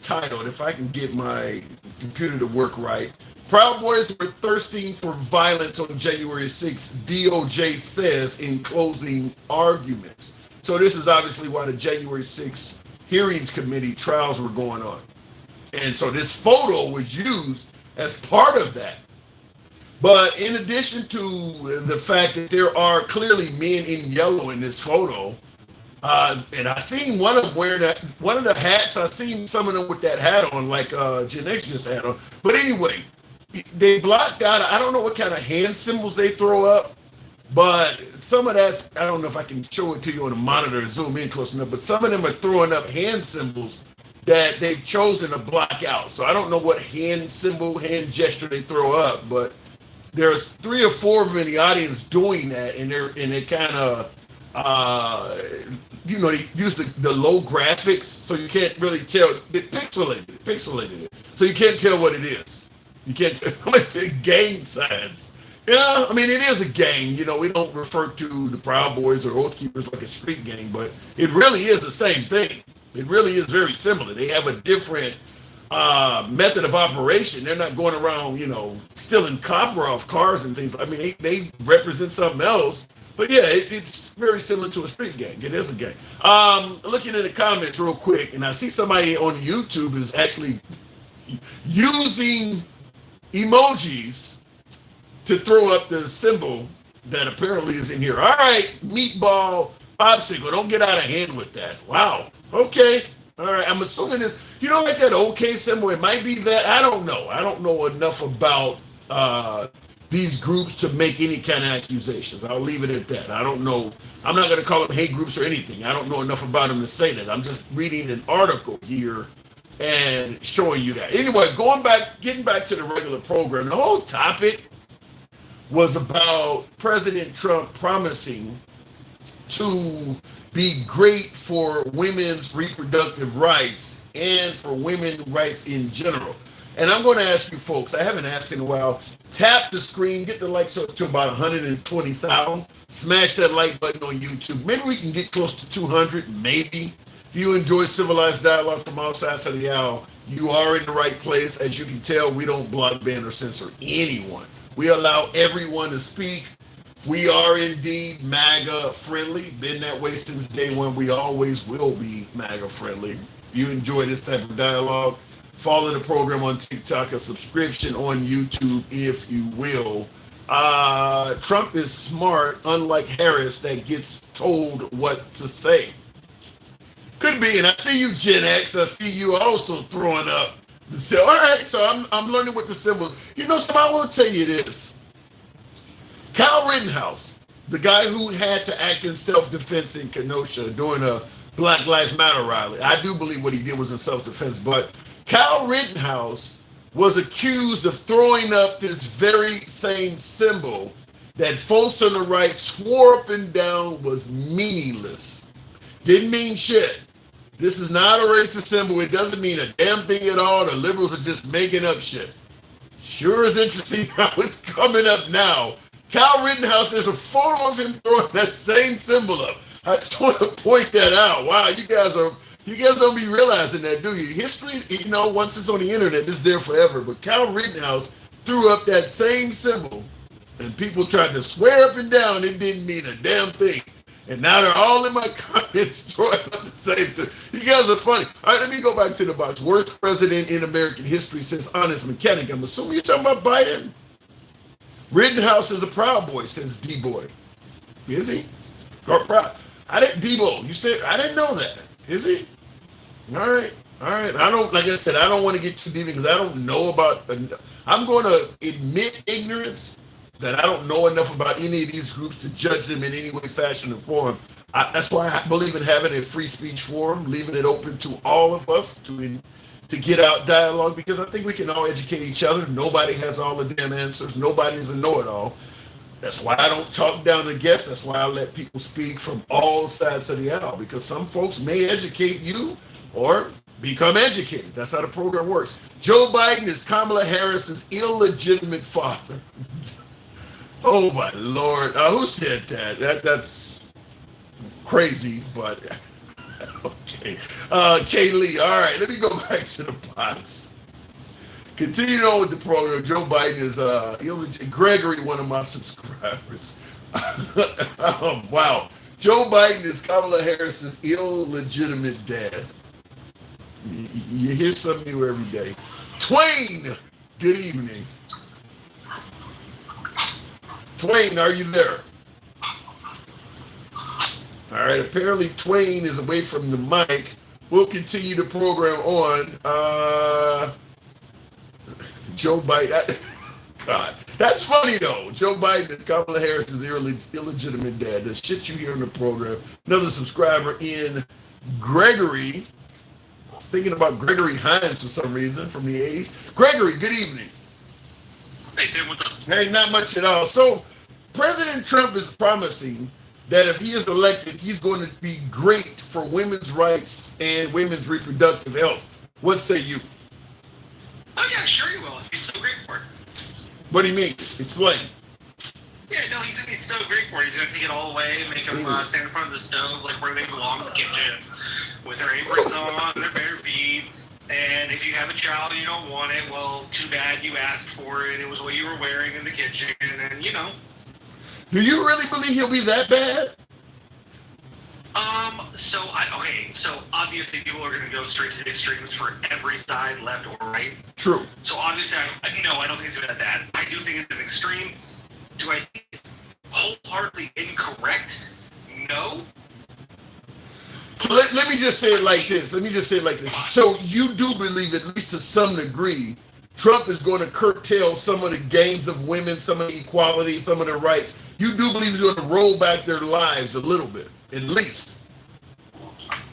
titled, if I can get my computer to work right, Proud Boys were thirsting for violence on January 6th, DOJ says in closing arguments. So this is obviously why the January 6th hearings committee trials were going on. And so this photo was used as part of that. But in addition to the fact that there are clearly men in yellow in this photo, and I seen one of them wearing one of the hats. I seen some of them with that hat on, like Gen X just had on. But anyway, they blocked out. I don't know what kind of hand symbols they throw up, but some of that's, I don't know if I can show it to you on a monitor, zoom in close enough. But some of them are throwing up hand symbols that they've chosen to block out. So I don't know what hand symbol, hand gesture they throw up, but there's 3 or 4 of them in the audience doing that, and they kind of, they use the low graphics, so you can't really tell. It pixelated it, so you can't tell what it is. You can't tell it's a gang signs. Yeah, I mean, it is a gang. We don't refer to the Proud Boys or Oath Keepers like a street gang, but it really is the same thing. It really is very similar. They have a different method of operation. They're not going around, stealing copper off cars and things. I mean, they represent something else. But yeah, it's very similar to a street gang. It is a gang. Looking at the comments real quick, and I see somebody on YouTube is actually using emojis to throw up the symbol that apparently is in here. All right, meatball popsicle. Don't get out of hand with that. Wow. Okay. All right. I'm assuming this, like that okay symbol. It might be that. I don't know. I don't know enough about these groups to make any kind of accusations. I'll leave it at that. I don't know. I'm not going to call them hate groups or anything. I don't know enough about them to say that. I'm just reading an article here and showing you that. Anyway, getting back to the regular program, the whole topic was about President Trump promising to be great for women's reproductive rights and for women's rights in general. And I'm going to ask you folks, I haven't asked in a while, tap the screen, get the likes up to about 120,000, smash that like button on YouTube. Maybe we can get close to 200, maybe. If you enjoy civilized dialogue from all sides of the aisle, you are in the right place. As you can tell, we don't block, ban, or censor anyone. We allow everyone to speak. We are indeed MAGA friendly. Been that way since day one. We always will be MAGA friendly. If you enjoy this type of dialogue, follow the program on TikTok, a subscription on YouTube, if you will. Trump is smart, unlike Harris, that gets told what to say. Could be, and I see you, Gen X. I see you also throwing up the symbol. All right, so I'm learning what the symbol. Somebody will tell you this. Kyle Rittenhouse, the guy who had to act in self-defense in Kenosha during a Black Lives Matter rally. I do believe what he did was in self-defense, but Kyle Rittenhouse was accused of throwing up this very same symbol that folks on the right swore up and down was meaningless. Didn't mean shit. This is not a racist symbol. It doesn't mean a damn thing at all. The liberals are just making up shit. Sure is interesting how it's coming up now. Kyle Rittenhouse, there's a photo of him throwing that same symbol up. I just want to point that out. Wow, you guys don't be realizing that, do you? History, once it's on the internet, it's there forever. But Kyle Rittenhouse threw up that same symbol, and people tried to swear up and down it didn't mean a damn thing. And now they're all in my comments throwing up the same thing. You guys are funny. All right, let me go back to the box. Worst president in American history since Honest Mechanic. I'm assuming you're talking about Biden. Rittenhouse is a Proud Boy, says D-Boy. Is he? Or Proud? D-Boy, you said, I didn't know that. Is he? All right. Like I said, I don't want to get too deep because I don't know about, I'm going to admit ignorance that I don't know enough about any of these groups to judge them in any way, fashion, or form. That's why I believe in having a free speech forum, leaving it open to all of us to get out dialogue, because I think we can all educate each other. Nobody has all the damn answers. Nobody's a know-it-all. That's why I don't talk down to guests. That's why I let people speak from all sides of the aisle, because some folks may educate you or become educated. That's how the program works. Joe Biden is Kamala Harris's illegitimate father. Oh my Lord! Who said that? That's crazy, but okay. Kaylee. All right, let me go back to the box. Continuing on with the program, Joe Biden is Gregory, one of my subscribers. Wow. Joe Biden is Kamala Harris's illegitimate dad. You hear something new every day. Twain, good evening. Twain, are you there? All right, apparently Twain is away from the mic. We'll continue the program on. Joe Biden. God, that's funny though. Joe Biden is Kamala Harris's illegitimate dad. The shit you hear in the program. Another subscriber in Gregory. Thinking about Gregory Hines for some reason from the 80s. Gregory, good evening. Hey Tim, what's up? Hey, not much at all. So President Trump is promising that if he is elected, he's going to be great for women's rights and women's reproductive health. What say you? Oh yeah, sure he will. He's so great for it. What do you mean? Explain. Yeah, no, he's gonna be so great for it. He's gonna take it all away, make them stand in front of the stove like where they belong in the kitchen, with their aprons on, their bare feet. And if you have a child and you don't want it, well, too bad you asked for it. It was what you were wearing in the kitchen, and you know. Do you really believe he'll be that bad? So obviously people are going to go straight to the extremes for every side, left or right. True. So obviously, I don't think it's going to be that bad. I do think it's an extreme. Do I think it's wholeheartedly incorrect? No. So let me just say it like this. So you do believe, at least to some degree, Trump is going to curtail some of the gains of women, some of the equality, some of the rights. You do believe he's going to roll back their lives a little bit, at least.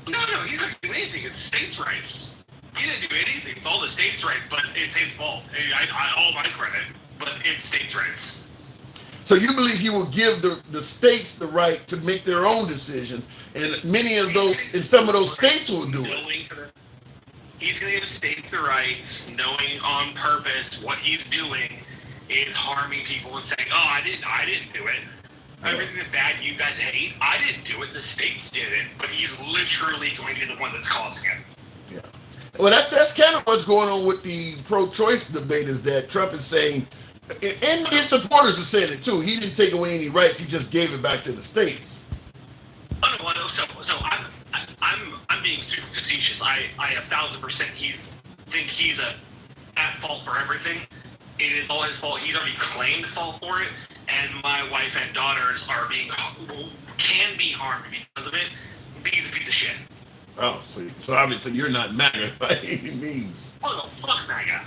No, he's not doing anything. It's states' rights. He didn't do anything. It's all the states' rights, but it's his fault. All my credit, but it's states' rights. So you believe he will give the states the right to make their own decisions, and many of those, and some of those states will do it. He's going to give states the rights, knowing on purpose what he's doing is harming people and saying, "Oh, I didn't do it. Everything that bad you guys hate, I didn't do it. The states did it." But he's literally going to be the one that's causing it. Yeah. Well, that's kind of what's going on with the pro-choice debate, is that Trump is saying, and his supporters are saying it too, he didn't take away any rights, he just gave it back to the states. Oh no, so I'm being super facetious. I 1,000% think he's at fault for everything. It is all his fault. He's already claimed fault for it, and my wife and daughters can be harmed because of it. He's a piece of shit. Oh, so obviously you're not MAGA by any means. Oh no, fuck MAGA.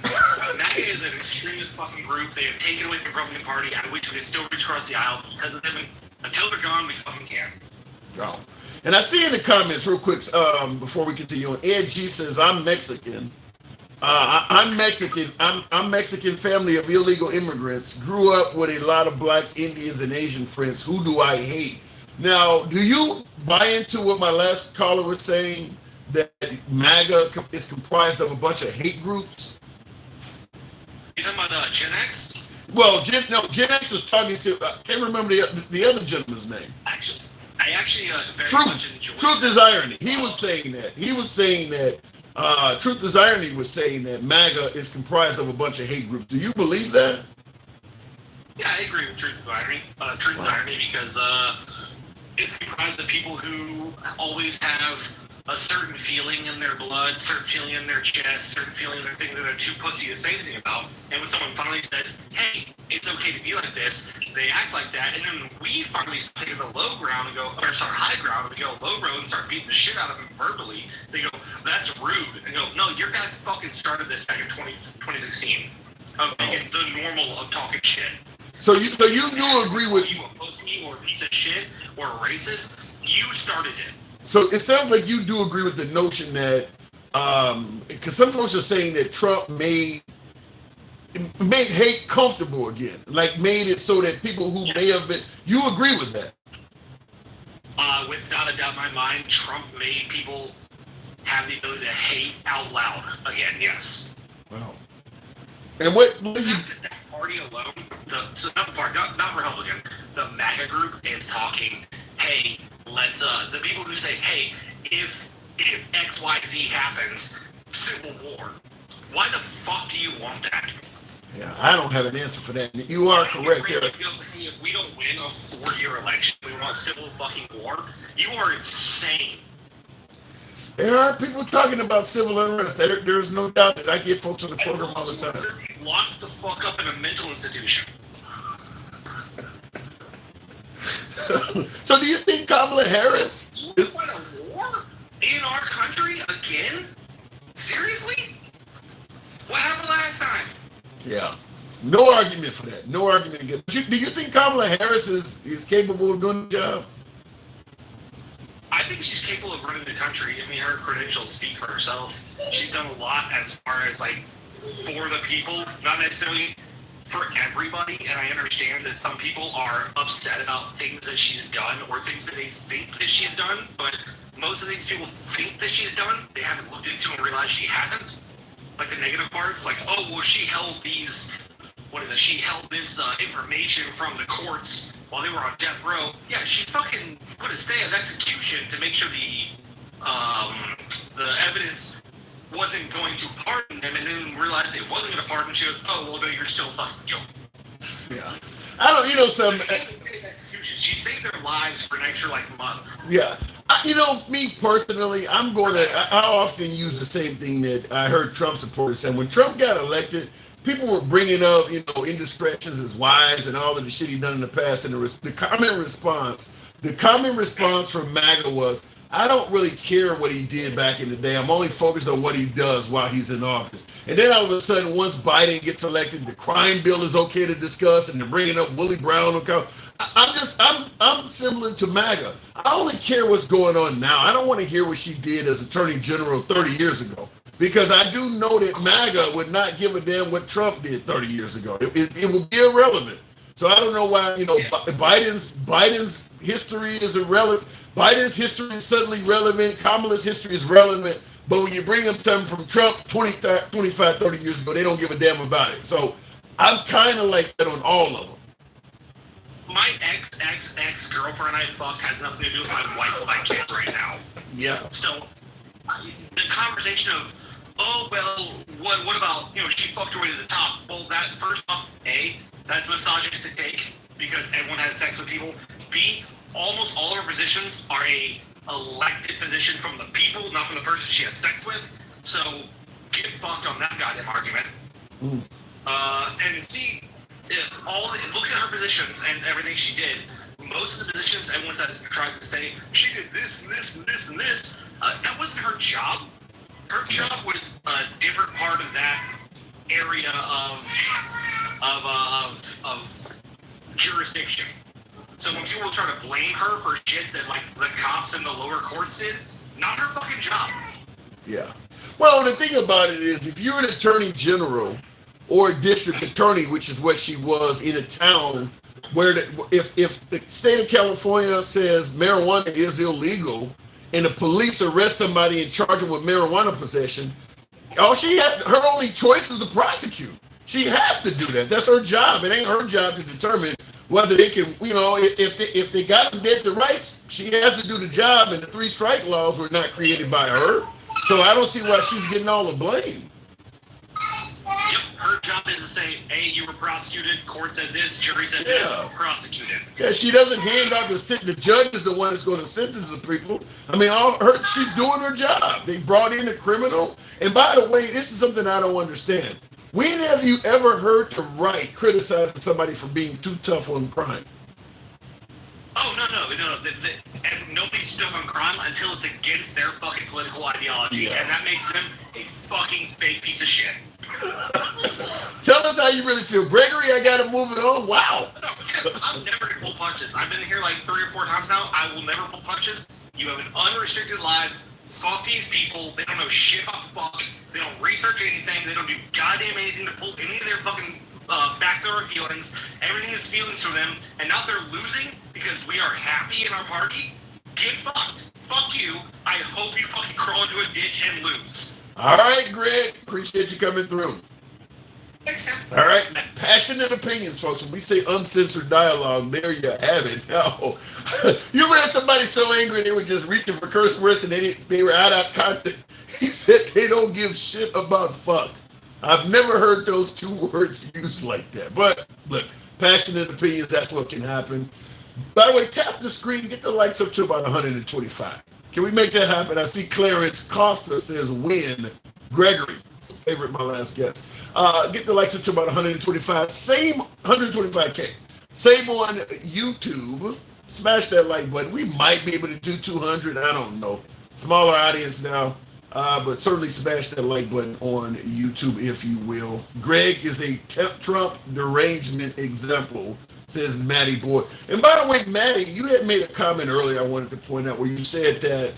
MAGA is an extremist fucking group. They have taken away from the Republican Party. I wish we could still reach across the aisle because of them. And until they're gone, we fucking can't. Oh. And I see in the comments real quick, before we continue on, Ed G says, I'm Mexican. I'm Mexican. I'm Mexican, family of illegal immigrants. Grew up with a lot of blacks, Indians, and Asian friends. Who do I hate? Now, do you buy into what my last caller was saying, that MAGA is comprised of a bunch of hate groups? You talking about Gen X? Well, Gen X was talking to, I can't remember the other gentleman's name. I actually very much enjoy Truth is irony. He was saying that. Truth is irony was saying that MAGA is comprised of a bunch of hate groups. Do you believe that? Yeah, I agree with Truth is irony. Truth is irony because it's comprised of people who always have a certain feeling in their blood, certain feeling in their chest, certain feeling in their thing that they're too pussy to say anything about. And when someone finally says, "Hey, it's okay to be like this," they act like that. And then we finally stay in the low ground and go, or start high ground and we go low road and start beating the shit out of them verbally. They go, "That's rude." And go, "No, your guy fucking started this back in 2016. Making the normal of talking shit." So you do agree with you a pussy or a piece of shit or a racist? You started it. So it sounds like you do agree with the notion that, because some folks are saying that Trump made hate comfortable again, like made it so that people who may have been, you agree with that? Without a doubt in my mind, Trump made people have the ability to hate out loud again, yes. Wow. And what that party alone not Republican, the MAGA group is talking, hey, let's, the people who say, hey, if XYZ happens, civil war. Why the fuck do you want that? Yeah, I don't have an answer for that. You are correct, Eric. If we don't win a 4-year election, we want civil fucking war. You are insane. There are people talking about civil unrest. There's no doubt that I get folks on the program all the time. Locked the fuck up in a mental institution. So do you think Kamala Harris? You want a war in our country again? Seriously? What happened last time? Yeah. No argument for that. No argument against. Do you think Kamala Harris is capable of doing the job? I think she's capable of running the country. I mean, her credentials speak for herself. She's done a lot as far as, like, for the people, not necessarily for everybody. And I understand that some people are upset about things that she's done or things that they think that she's done. But most of these people think that she's done. They haven't looked into and realized she hasn't. Like the negative parts, like, oh, well, she held these, she held this information from the courts while they were on death row. Yeah, she fucking put a stay of execution to make sure the evidence wasn't going to pardon them, and then realized it wasn't going to pardon. She goes, oh, well, no, you're still fucking guilty. Yeah. I don't, something. She saved their lives for an extra, month. Yeah. Me personally, I often use the same thing that I heard Trump supporters say. When Trump got elected, people were bringing up, indiscretions as wives and all of the shit he done in the past. And the common response from MAGA was, I don't really care what he did back in the day. I'm only focused on what he does while he's in office. And then all of a sudden, once Biden gets elected, the crime bill is okay to discuss, and they're bringing up Willie Brown. I'm similar to MAGA. I only care what's going on now. I don't want to hear what she did as Attorney General 30 years ago, because I do know that MAGA would not give a damn what Trump did 30 years ago. It would be irrelevant. So I don't know why, Biden's history is irrelevant. Biden's history is suddenly relevant. Kamala's history is relevant. But when you bring up something from Trump 25, 30 years ago, they don't give a damn about it. So I'm kind of like that on all of them. My ex-girlfriend I fucked has nothing to do with my wife and my kids right now. Yeah. So the conversation of, oh, well, what about, she fucked her way to the top. Well, that, first off, A, that's misogynistic take because everyone has sex with people. B, almost all of her positions are a elected position from the people, not from the person she had sex with. So get fucked on that goddamn argument. And C, look at her positions and everything she did. Most of the positions everyone tries to say she did this and this and this and this. That wasn't her job. Her job was a different part of that area of jurisdiction. So when people try to blame her for shit that the cops and the lower courts did, not her fucking job. Yeah. Well, the thing about it is, if you're an attorney general or a district attorney, which is what she was in a town where if the state of California says marijuana is illegal and the police arrest somebody and charge them with marijuana possession, her only choice is to prosecute. She has to do that. That's her job. It ain't her job to determine whether they can, if they got them dead to rights, she has to do the job, and the 3 strike laws were not created by her. So I don't see why she's getting all the blame. Yep, her job is to say, hey, you were prosecuted, court said this, jury said this, prosecuted. Yeah, she doesn't hand out the judge is the one that's going to sentence the people. I mean, she's doing her job. They brought in a criminal. And by the way, this is something I don't understand. When have you ever heard the right criticizing somebody for being too tough on crime? Oh, no. Nobody's too tough on crime until it's against their fucking political ideology, and that makes them a fucking fake piece of shit. Tell us how you really feel. Gregory, I got to move it on. Wow. No, I'm never going to pull punches. I've been here 3 or 4 times now. I will never pull punches. You have an unrestricted live. Fuck these people. They don't know shit about fuck. They don't research anything. They don't do goddamn anything to pull any of their fucking facts or feelings. Everything is feelings for them. And now they're losing because we are happy in our party. Get fucked. Fuck you. I hope you fucking crawl into a ditch and lose. All right, Greg. Appreciate you coming through. All right, passionate opinions, folks. When we say uncensored dialogue, there you have it. No, you read somebody so angry they were just reaching for curse words and they were out of context. He said they don't give shit about fuck. I've never heard those two words used like that. But look, passionate opinions, that's what can happen. By the way, tap the screen, get the likes up to about 125. Can we make that happen? I see Clarence Costa says win. Gregory, favorite, my last guest. Get the likes up to about 125. Same 125K. Same on YouTube. Smash that like button. We might be able to do 200. I don't know. Smaller audience now. But certainly smash that like button on YouTube, if you will. Greg is a Trump derangement example, says Matty Boy. And by the way, Matty, you had made a comment earlier I wanted to point out where you said that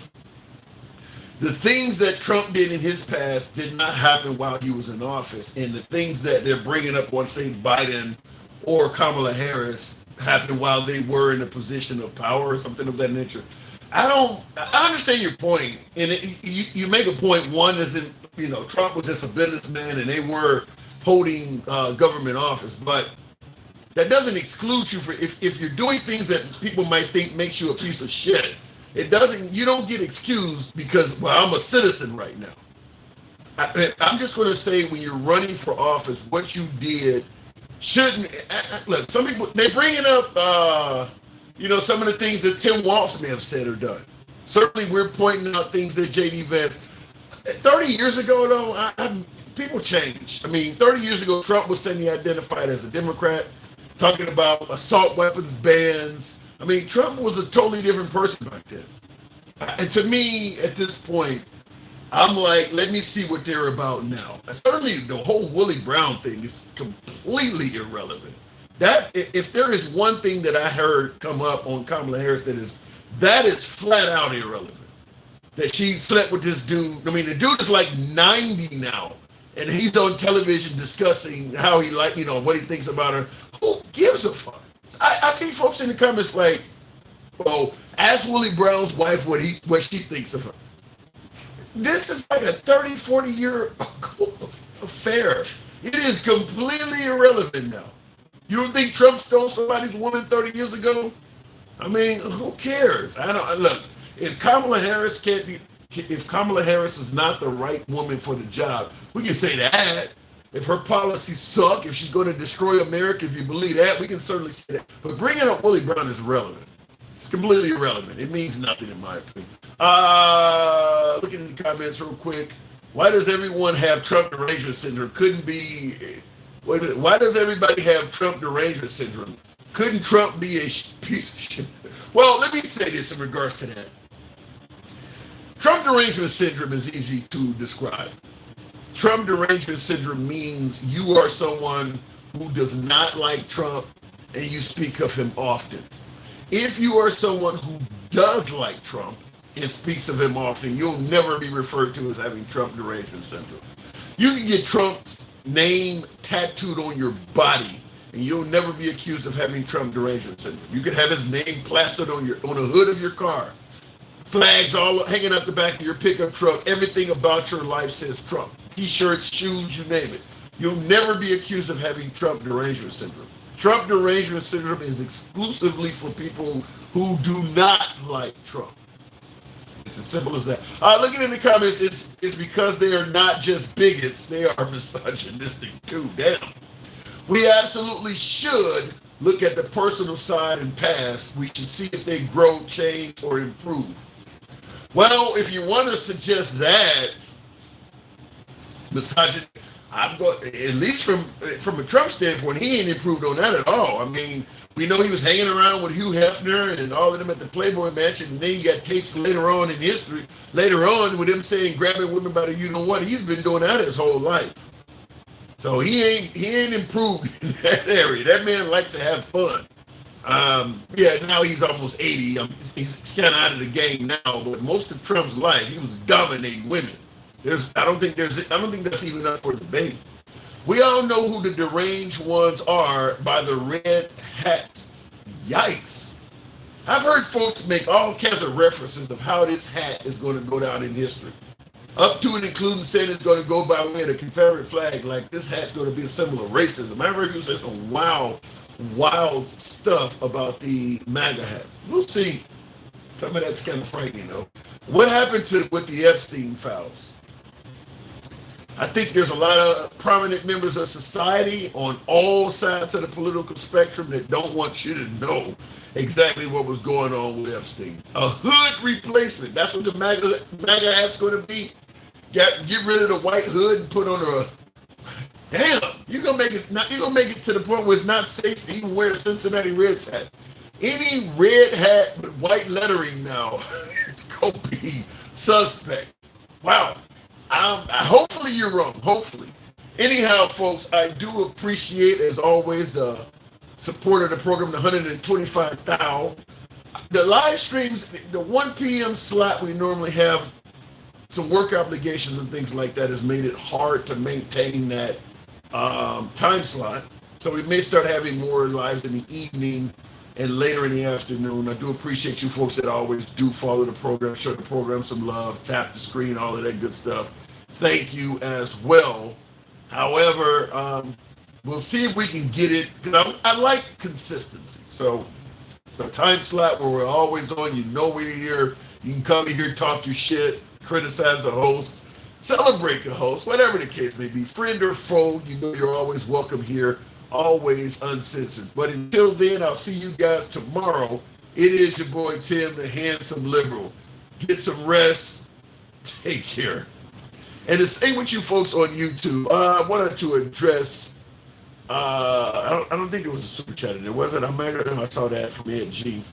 the things that Trump did in his past did not happen while he was in office. And the things that they're bringing up on, say, Biden or Kamala Harris happened while they were in a position of power or something of that nature. I understand your point. And you make a point. One is in, Trump was just a businessman and they were holding government office. But that doesn't exclude you for if you're doing things that people might think makes you a piece of shit. You don't get excused because, well, I'm a citizen right now. I'm just going to say when you're running for office, what you did shouldn't, look, some people, they're bringing up, some of the things that Tim Walz may have said or done. Certainly we're pointing out things that J.D. Vance, 30 years ago though, people changed. 30 years ago, Trump was saying he identified as a Democrat, talking about assault weapons bans. Trump was a totally different person back then. And to me, at this point, I'm like, let me see what they're about now. Certainly, the whole Willie Brown thing is completely irrelevant. That, if there is one thing that I heard come up on Kamala Harris, that is flat out irrelevant. That she slept with this dude. The dude is like 90 now, and he's on television discussing how he what he thinks about her. Who gives a fuck? I see folks in the comments like, "Oh, ask Willie Brown's wife what she thinks of her." This is like a 30, 40-year affair. It is completely irrelevant now. You don't think Trump stole somebody's woman 30 years ago? Who cares? Look. If Kamala Harris is not the right woman for the job, we can say that. If her policies suck, if she's going to destroy America, if you believe that, we can certainly say that. But bringing up Willie Brown is irrelevant. It's completely irrelevant. It means nothing in my opinion. Looking at the comments real quick. Why does everyone have Trump derangement syndrome? Why does everybody have Trump derangement syndrome? Couldn't Trump be a piece of shit? Well, let me say this in regards to that. Trump derangement syndrome is easy to describe. Trump derangement syndrome means you are someone who does not like Trump and you speak of him often. If you are someone who does like Trump and speaks of him often, you'll never be referred to as having Trump derangement syndrome. You can get Trump's name tattooed on your body and you'll never be accused of having Trump derangement syndrome. You can have his name plastered on the hood of your car, flags all hanging out the back of your pickup truck. Everything about your life says Trump. T-shirts, shoes, you name it. You'll never be accused of having Trump derangement syndrome. Trump derangement syndrome is exclusively for people who do not like Trump. It's as simple as that. Looking in the comments, it's because they are not just bigots, they are misogynistic too. Damn. We absolutely should look at the personal side and past. We should see if they grow, change, or improve. Well, if you want to suggest that, misogyny, at least from a Trump standpoint, he ain't improved on that at all. We know he was hanging around with Hugh Hefner and all of them at the Playboy Mansion, and then you got tapes later on in history, later on with him saying grabbing women by the you-know-what. He's been doing that his whole life. So he ain't improved in that area. That man likes to have fun. Now he's almost 80. He's kind of out of the game now, but most of Trump's life, he was dominating women. I don't think that's even up for debate. We all know who the deranged ones are by the red hats. Yikes. I've heard folks make all kinds of references of how this hat is going to go down in history. Up to and including saying it's going to go by way of the Confederate flag, like this hat's going to be a symbol of racism. I've heard you say some wild stuff about the MAGA hat. We'll see. Some of that's kind of frightening, though. What happened with the Epstein files? I think there's a lot of prominent members of society on all sides of the political spectrum that don't want you to know exactly what was going on with Epstein. A hood replacement. That's what the MAGA hat's going to be. Get rid of the white hood and put on a. Damn, you're gonna make it to the point where it's not safe to even wear a Cincinnati Reds hat. Any red hat with white lettering now is gonna be suspect. Wow. Hopefully you're wrong. Hopefully. Anyhow, folks, I do appreciate, as always, the support of the program, the 125,000. The live streams, the 1 p.m. slot we normally have, some work obligations and things like that has made it hard to maintain that time slot. So we may start having more lives in the evening and later in the afternoon. I do appreciate you folks that always do follow the program, show the program some love, tap the screen, all of that good stuff. Thank you as well. However, we'll see if we can get it, because I like consistency. So the time slot where we're always on, you know we're here. You can come in here, talk your shit, criticize the host, celebrate the host, whatever the case may be. Friend or foe, you know you're always welcome here, always uncensored. But until then, I'll see you guys tomorrow. It is your boy Tim, the handsome liberal. Get some rest. Take care. And the same with you folks on YouTube. I wanted to address, I don't think there was a super chat in there, was it? I saw that from Ed G.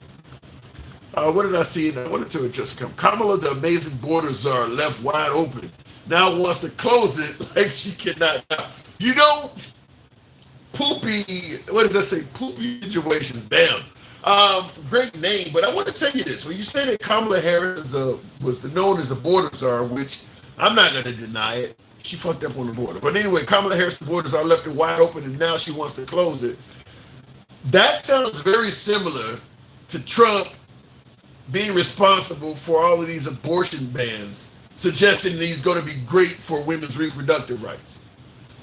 What did I see? I wanted to address Kamala, the amazing border czar, left wide open. Now wants to close it like she cannot. You know, poopy, what does that say? Poopy situations, damn. Great name, but I want to tell you this. When you say that Kamala Harris was known as the border czar, which I'm not going to deny it. She fucked up on the border. But anyway, Kamala Harris, the border czar, left it wide open, and now she wants to close it. That sounds very similar to Trump being responsible for all of these abortion bans, suggesting that he's going to be great for women's reproductive rights.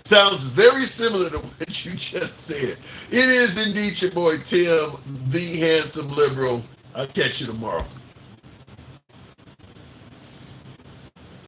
Sounds very similar to what you just said. It is indeed your boy Tim, the handsome liberal. I'll catch you tomorrow.